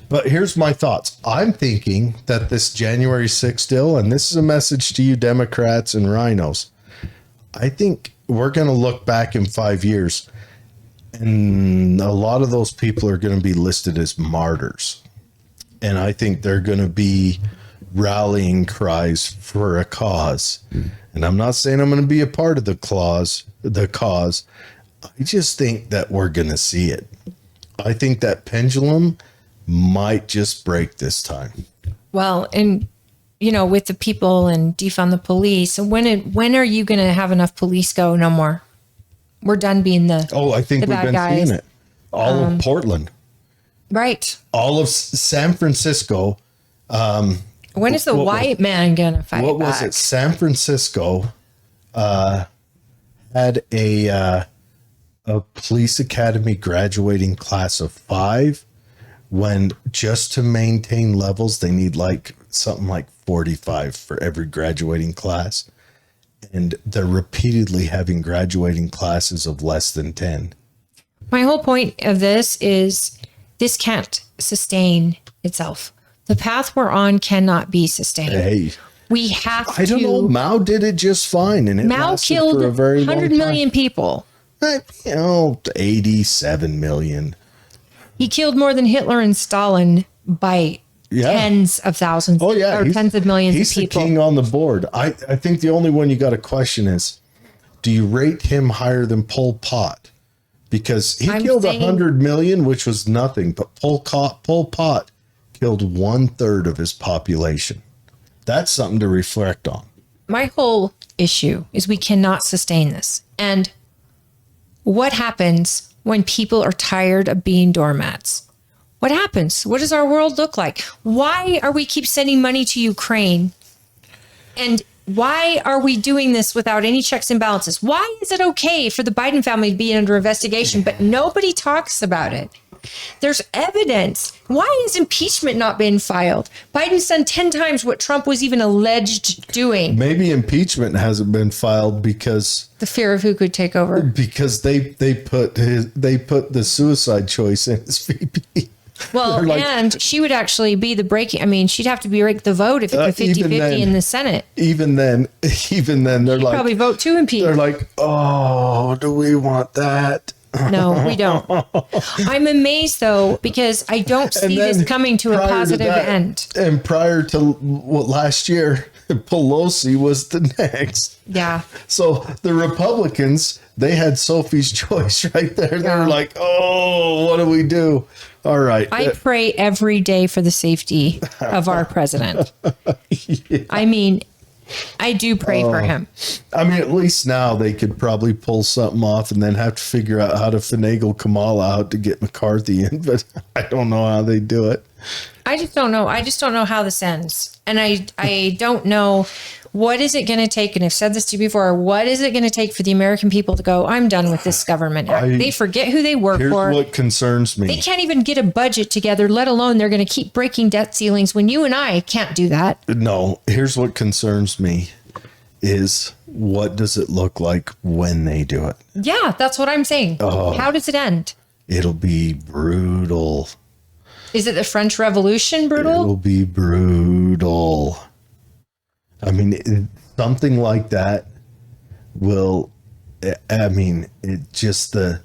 But here's my thoughts. I'm thinking that this January 6th deal, and this is a message to you Democrats and rhinos, I think we're going to look back in 5 years and a lot of those people are going to be listed as martyrs. And I think they're going to be rallying cries for a cause. And I'm not saying I'm going to be a part of the cause. I just think that we're going to see it. I think that pendulum might just break this time. Well, and with the people and defund the police, when are you going to have enough police go? No more. We're done being I think we've been seeing it. All of Portland. Right. All of San Francisco. When is the white man gonna fight What back? was it? San Francisco had a police academy graduating class of 5, when just to maintain levels they need like something like 45 for every graduating class, and they're repeatedly having graduating classes of less than 10. My whole point of this is this can't sustain itself. The path we're on cannot be sustained. Hey, We have to. I don't know. Mao did it just fine, and it Mao lasted killed for a very 100 long million people. time. 87 million. He killed more than Hitler and Stalin by tens of thousands. Oh yeah, or tens of millions he's of people. the king on the board. I think the only one you got to question is, do you rate him higher than Pol Pot? Because he killed 100 million, which was nothing, but Pol Pot killed 1/3 of his population. That's something to reflect on. My whole issue is we cannot sustain this. And what happens when people are tired of being doormats? What happens? What does our world look like? Why are we keep sending money to Ukraine? And why are we doing this without any checks and balances? Why is it okay for the Biden family to be under investigation, but nobody talks about it? There's evidence. Why is impeachment not being filed? Biden's done 10 times what Trump was even alleged doing. Maybe impeachment hasn't been filed because the fear of who could take over. Because they put the suicide choice in his VP. Well, like, and she would actually be the breaking. I mean, she'd have to break the vote if it's a 50-50 in the Senate. Even then, they're She'd like probably vote to impeach. They're like, oh, do we want that? No, we don't. I'm amazed though, because I don't see this coming to a positive end. And prior to last year, Pelosi was the next. Yeah. So the Republicans, they had Sophie's choice right there. They were like, oh, what do we do? All right. I pray every day for the safety of our president. Yeah. I mean, I do pray for him. I mean, at least now they could probably pull something off and then have to figure out how to finagle Kamala out to get McCarthy in. But I don't know how they do it. I just don't know. I just don't know how this ends. And I don't know what is it going to take. And I've said this to you before. What is it going to take for the American people to go, I'm done with this government act? They forget who they work for. Here's what concerns me. They can't even get a budget together, let alone they're going to keep breaking debt ceilings when you and I can't do that. No, here's what concerns me is what does it look like when they do it? Yeah, that's what I'm saying. How does it end? It'll be brutal. Is it the French Revolution brutal? It'll be brutal. I mean, something like that will, I mean, it just the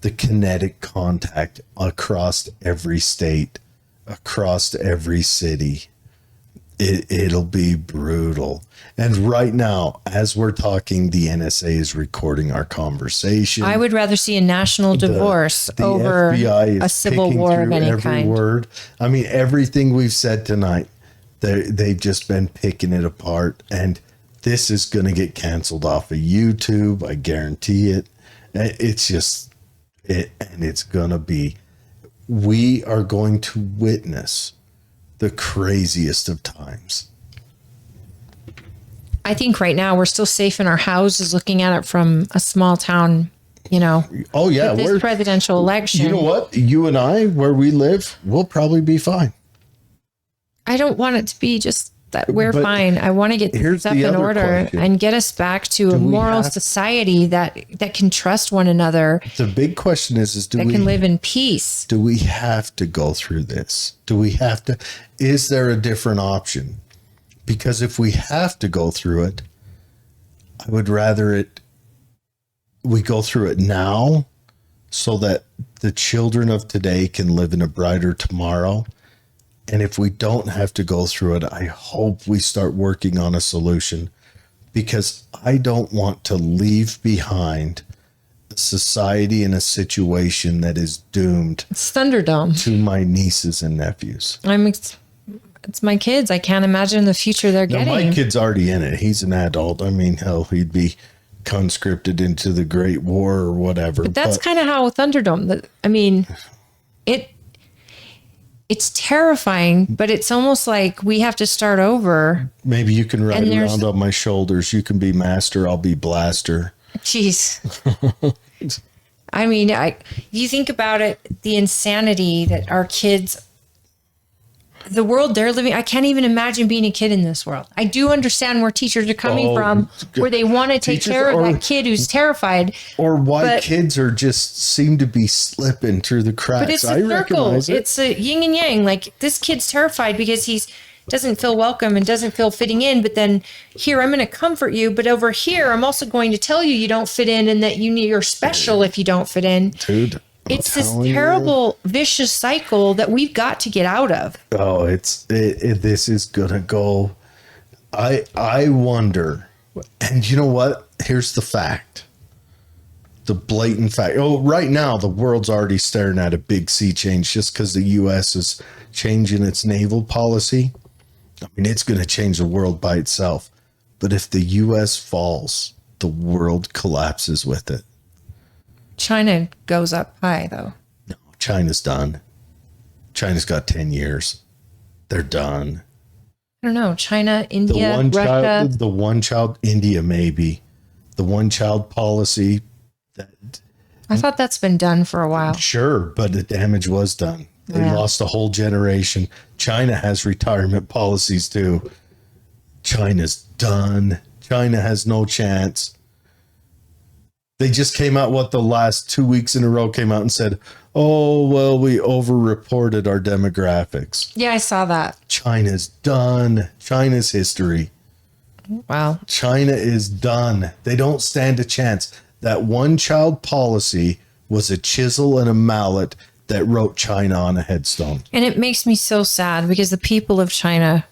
kinetic contact across every state, across every city. It'll be brutal. And right now, as we're talking, the NSA is recording our conversation. I would rather see a national divorce over FBI is a civil picking war through of any every kind. Word. I mean, everything we've said tonight, they've just been picking it apart. And this is going to get canceled off of YouTube. I guarantee it. It's just, and it's going to be, we are going to witness the craziest of times. I think right now we're still safe in our houses looking at it from a small town, you know. Oh, yeah. This presidential election. You know what? You and I, where we live, we'll probably be fine. I don't want it to be just that we're fine. I want to get this stuff in order and get us back to a moral society that can trust one another. The big question is do we can live in peace? Do we have to go through this? Do we have to? Is there a different option? Because if we have to go through it, I would rather we go through it now so that the children of today can live in a brighter tomorrow. And if we don't have to go through it, I hope we start working on a solution, because I don't want to leave behind a society in a situation that is doomed. It's Thunderdome To my nieces and nephews. It's my kids. I can't imagine the future they're getting. My kid's already in it. He's an adult. I mean, hell, he'd be conscripted into the Great War or whatever. But that's kind of how Thunderdome, it's terrifying, but it's almost like we have to start over. Maybe you can ride around on my shoulders. You can be master. I'll be blaster. Jeez. I mean, you think about it, the insanity that our kids, the world they're living, I can't even imagine being a kid in this world. I do understand where teachers are coming from, where they want to take care of that kid who's terrified. Or why kids are just seem to be slipping through the cracks. But it's a circle. It's a yin and yang. Like, this kid's terrified because he's doesn't feel welcome and doesn't feel fitting in. But then here, I'm going to comfort you. But over here, I'm also going to tell you don't fit in and that you're special if you don't fit in. Dude. It's this terrible, vicious cycle that we've got to get out of. Oh, this is gonna go. I wonder, and you know what? Here's the fact, the blatant fact. Oh, right now the world's already staring at a big sea change just because the U.S. is changing its naval policy. I mean, it's going to change the world by itself. But if the U.S. falls, the world collapses with it. China goes up high, though. No, China's done. China's got 10 years. They're done. I don't know. China, India, Russia. The one child, India, maybe. The one child policy. I thought that's been done for a while. Sure, but the damage was done. They lost a whole generation. China has retirement policies too. China's done. China has no chance. They just came out, the last 2 weeks in a row came out and said, oh, well, we overreported our demographics. Yeah, I saw that. China's done. China's history. Wow. China is done. They don't stand a chance. That one child policy was a chisel and a mallet that wrote China on a headstone. And it makes me so sad because the people of China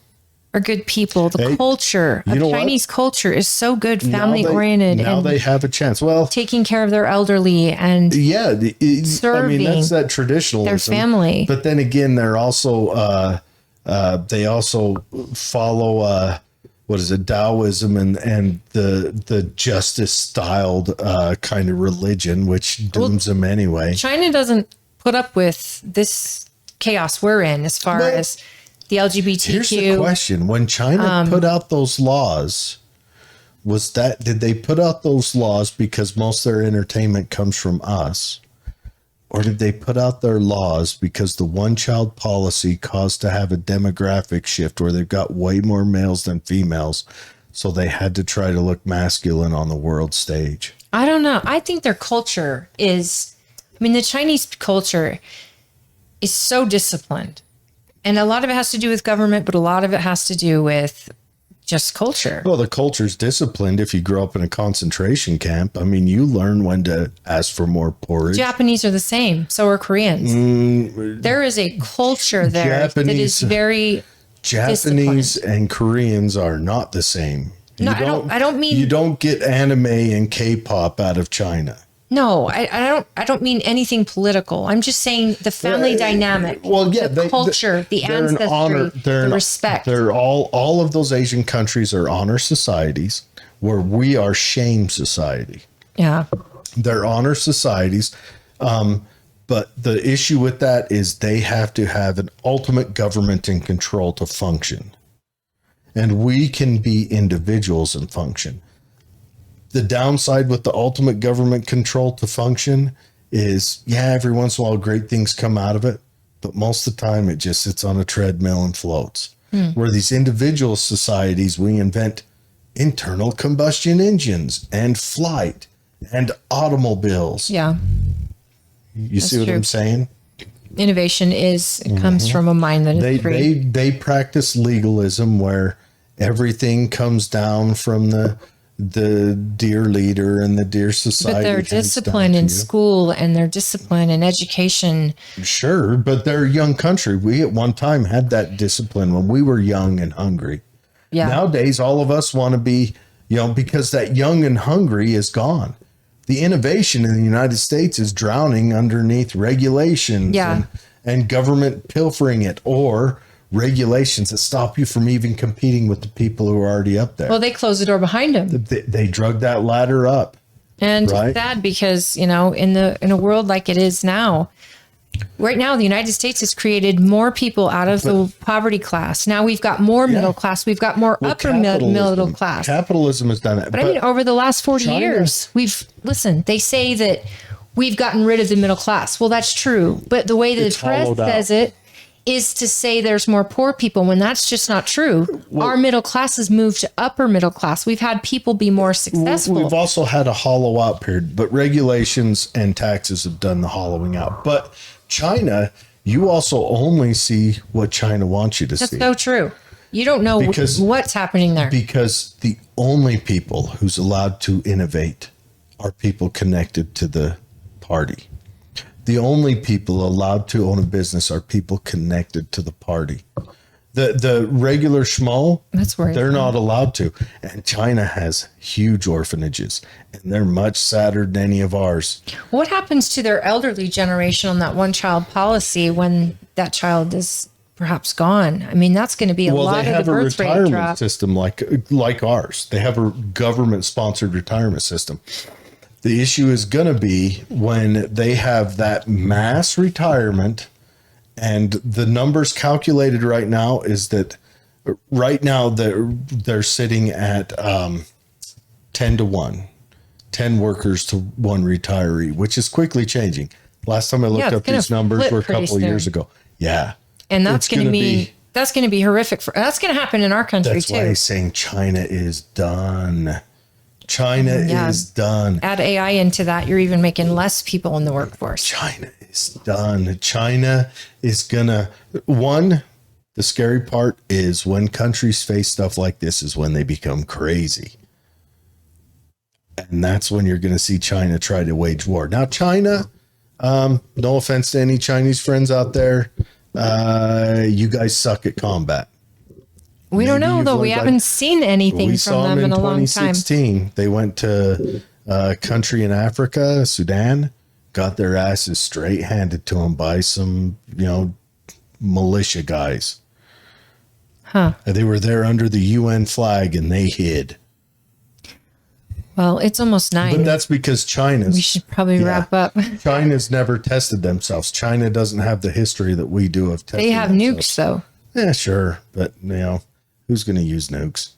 are good people. The culture of Chinese culture is so good, family oriented. Now they have a chance. Well, taking care of their elderly and serving. I mean, that's that traditionalism. Their family. But then again, they're also they also follow what is it, Taoism and the justice styled kind of religion, which dooms them anyway. China doesn't put up with this chaos we're in as far as the LGBTQ. Here's the question. When China put out those laws, did they put out those laws because most of their entertainment comes from us? Or did they put out their laws because the one-child policy caused to have a demographic shift where they've got way more males than females, so they had to try to look masculine on the world stage? I don't know. I think their culture is... the Chinese culture is so disciplined. And a lot of it has to do with government, but a lot of it has to do with just culture. Well, the culture's disciplined if you grow up in a concentration camp. I mean, you learn when to ask for more porridge. Japanese are the same. So are Koreans. There is a culture there that is very Japanese and Koreans are not the same. No, I don't mean... You don't get anime and K-pop out of China. No, I don't mean anything political. I'm just saying the family dynamic. Well, yeah, the culture, the ancestry, the respect. They're all of those Asian countries are honor societies, where we are shame society. Yeah, they're honor societies, but the issue with that is they have to have an ultimate government in control to function, and we can be individuals and function. The downside with the ultimate government control to function is, every once in a while great things come out of it, but most of the time it just sits on a treadmill and floats. Where these individual societies, we invent internal combustion engines and flight and automobiles. Yeah. You see what I'm saying? Innovation comes from a mind that is free. They practice legalism where everything comes down from the dear leader and the dear society. But they're disciplined in school and they're disciplined in education. Sure, but they're a young country. We at one time had that discipline when we were young and hungry. Yeah. Nowadays, all of us want to be, because that young and hungry is gone. The innovation in the United States is drowning underneath regulations and government pilfering it, or regulations that stop you from even competing with the people who are already up there. Well, they closed the door behind them. They drug that ladder up. And it's sad because, in a world like it is now, Right now, the United States has created more people out of the poverty class. Now we've got more middle class. We've got more upper middle class. Capitalism has done that. But I mean, over the last 40 years, they say that we've gotten rid of the middle class. Well, that's true. But the way the press says it is to say there's more poor people when that's just not true. Our middle class has moved to upper middle class. We've had people be more successful. We've also had a hollow out period, but regulations and taxes have done the hollowing out. But China, you also only see what China wants you to see. That's so true. You don't know what's happening there. Because the only people who's allowed to innovate are people connected to the party. The only people allowed to own a business are people connected to the party. The regular schmo, they're not allowed to. And China has huge orphanages, and they're much sadder than any of ours. What happens to their elderly generation on that one-child policy when that child is perhaps gone? I mean, that's going to be a lot of the birth rate drop. They have a retirement system like ours. They have a government-sponsored retirement system. The issue is going to be when they have that mass retirement. And the numbers calculated right now is that right now they're sitting at 10 to 1, 10 workers to 1 retiree, which is quickly changing. Last time I looked up these numbers were a couple of years ago. Yeah. And that's going to be horrific. That's going to happen in our country too. That's why he's saying China is done. China is done. Add AI into that, you're even making less people in the workforce. China is done. China is gonna, the scary part is when countries face stuff like this is when they become crazy. And that's when you're gonna see China try to wage war. Now, China, no offense to any Chinese friends out there, you guys suck at combat. We don't know, though. We haven't seen anything from them in a long time. 2016, they went to a country in Africa, Sudan, got their asses straight handed to them by some, militia guys. Huh. They were there under the UN flag and they hid. Well, it's almost 9. But that's because we should probably wrap up. China's never tested themselves. China doesn't have the history that we do of testing. They have nukes, though. Yeah, sure. But, who's going to use nukes?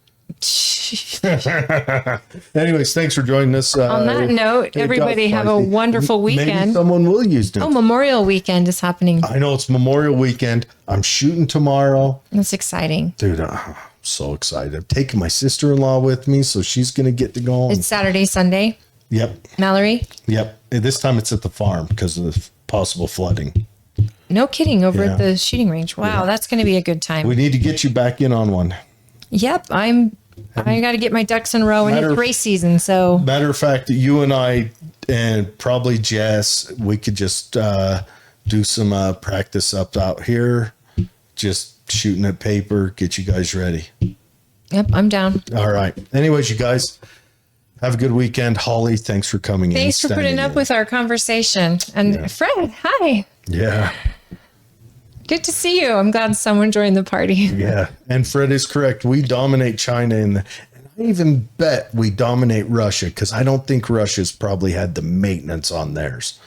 Anyways, thanks for joining us. On that note, everybody have a wonderful weekend. Maybe someone will use nukes. Oh, Memorial Weekend is happening. I know it's Memorial Weekend. I'm shooting tomorrow. That's exciting. Dude, I'm so excited. I'm taking my sister-in-law with me, so she's going to get to go. It's Saturday, Sunday. Yep. Mallory? Yep. This time it's at the farm because of the possible flooding. No kidding, over at the shooting range. Wow, that's going to be a good time. We need to get you back in on one. Yep, I got to get my ducks in a row, and it's race season. So, matter of fact, you and I, and probably Jess, we could just do some practice up out here, just shooting at paper, get you guys ready. Yep, I'm down. All right. Anyways, you guys have a good weekend. Holly, thanks for coming in. Thanks for putting up with our conversation. And Fred, hi. Yeah. Good to see you. I'm glad someone joined the party. Yeah. And Fred is correct. We dominate China and I even bet we dominate Russia because I don't think Russia's probably had the maintenance on theirs.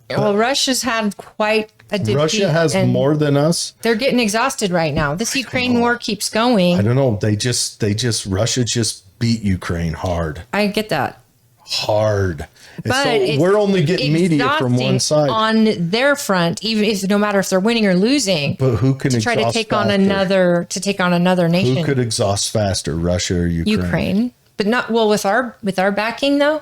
Well, Russia's had quite a defeat. Russia has more than us. They're getting exhausted right now. This Ukraine war keeps going. I don't know. Russia just beat Ukraine hard. I get that. Hard. But so we're only getting media from one side on their front, even if no matter if they're winning or losing. But who can try to take on another nation? Who could exhaust faster, Russia or Ukraine? Ukraine, but not with our backing though.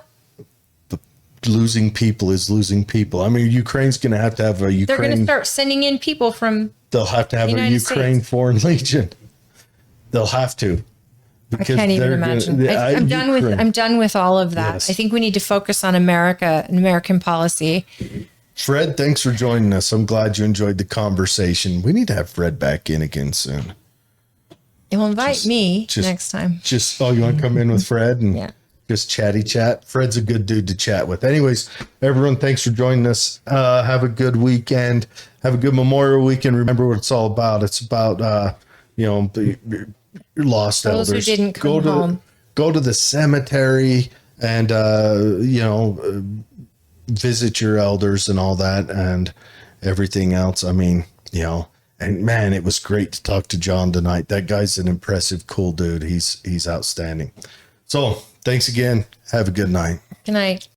The losing people is losing people. I mean, Ukraine's going to have a Ukraine. They're going to start sending in people from. They'll have to have a Ukraine Foreign Legion. They'll have to. I can't even imagine. I'm done with all of that. Yes. I think we need to focus on America and American policy. Fred, thanks for joining us. I'm glad you enjoyed the conversation. We need to have Fred back in again soon. You'll invite me next time. You want to come in with Fred and just chatty chat? Fred's a good dude to chat with. Anyways, everyone, thanks for joining us. Have a good weekend. Have a good Memorial Weekend. Remember what it's all about. It's about, your lost elders. Those who didn't come home. Go to the cemetery and visit your elders and all that, and everything else. I mean, you know, and man, it was great to talk to John tonight. That guy's an impressive, cool dude. He's outstanding. So thanks again. Have a good night. Good night.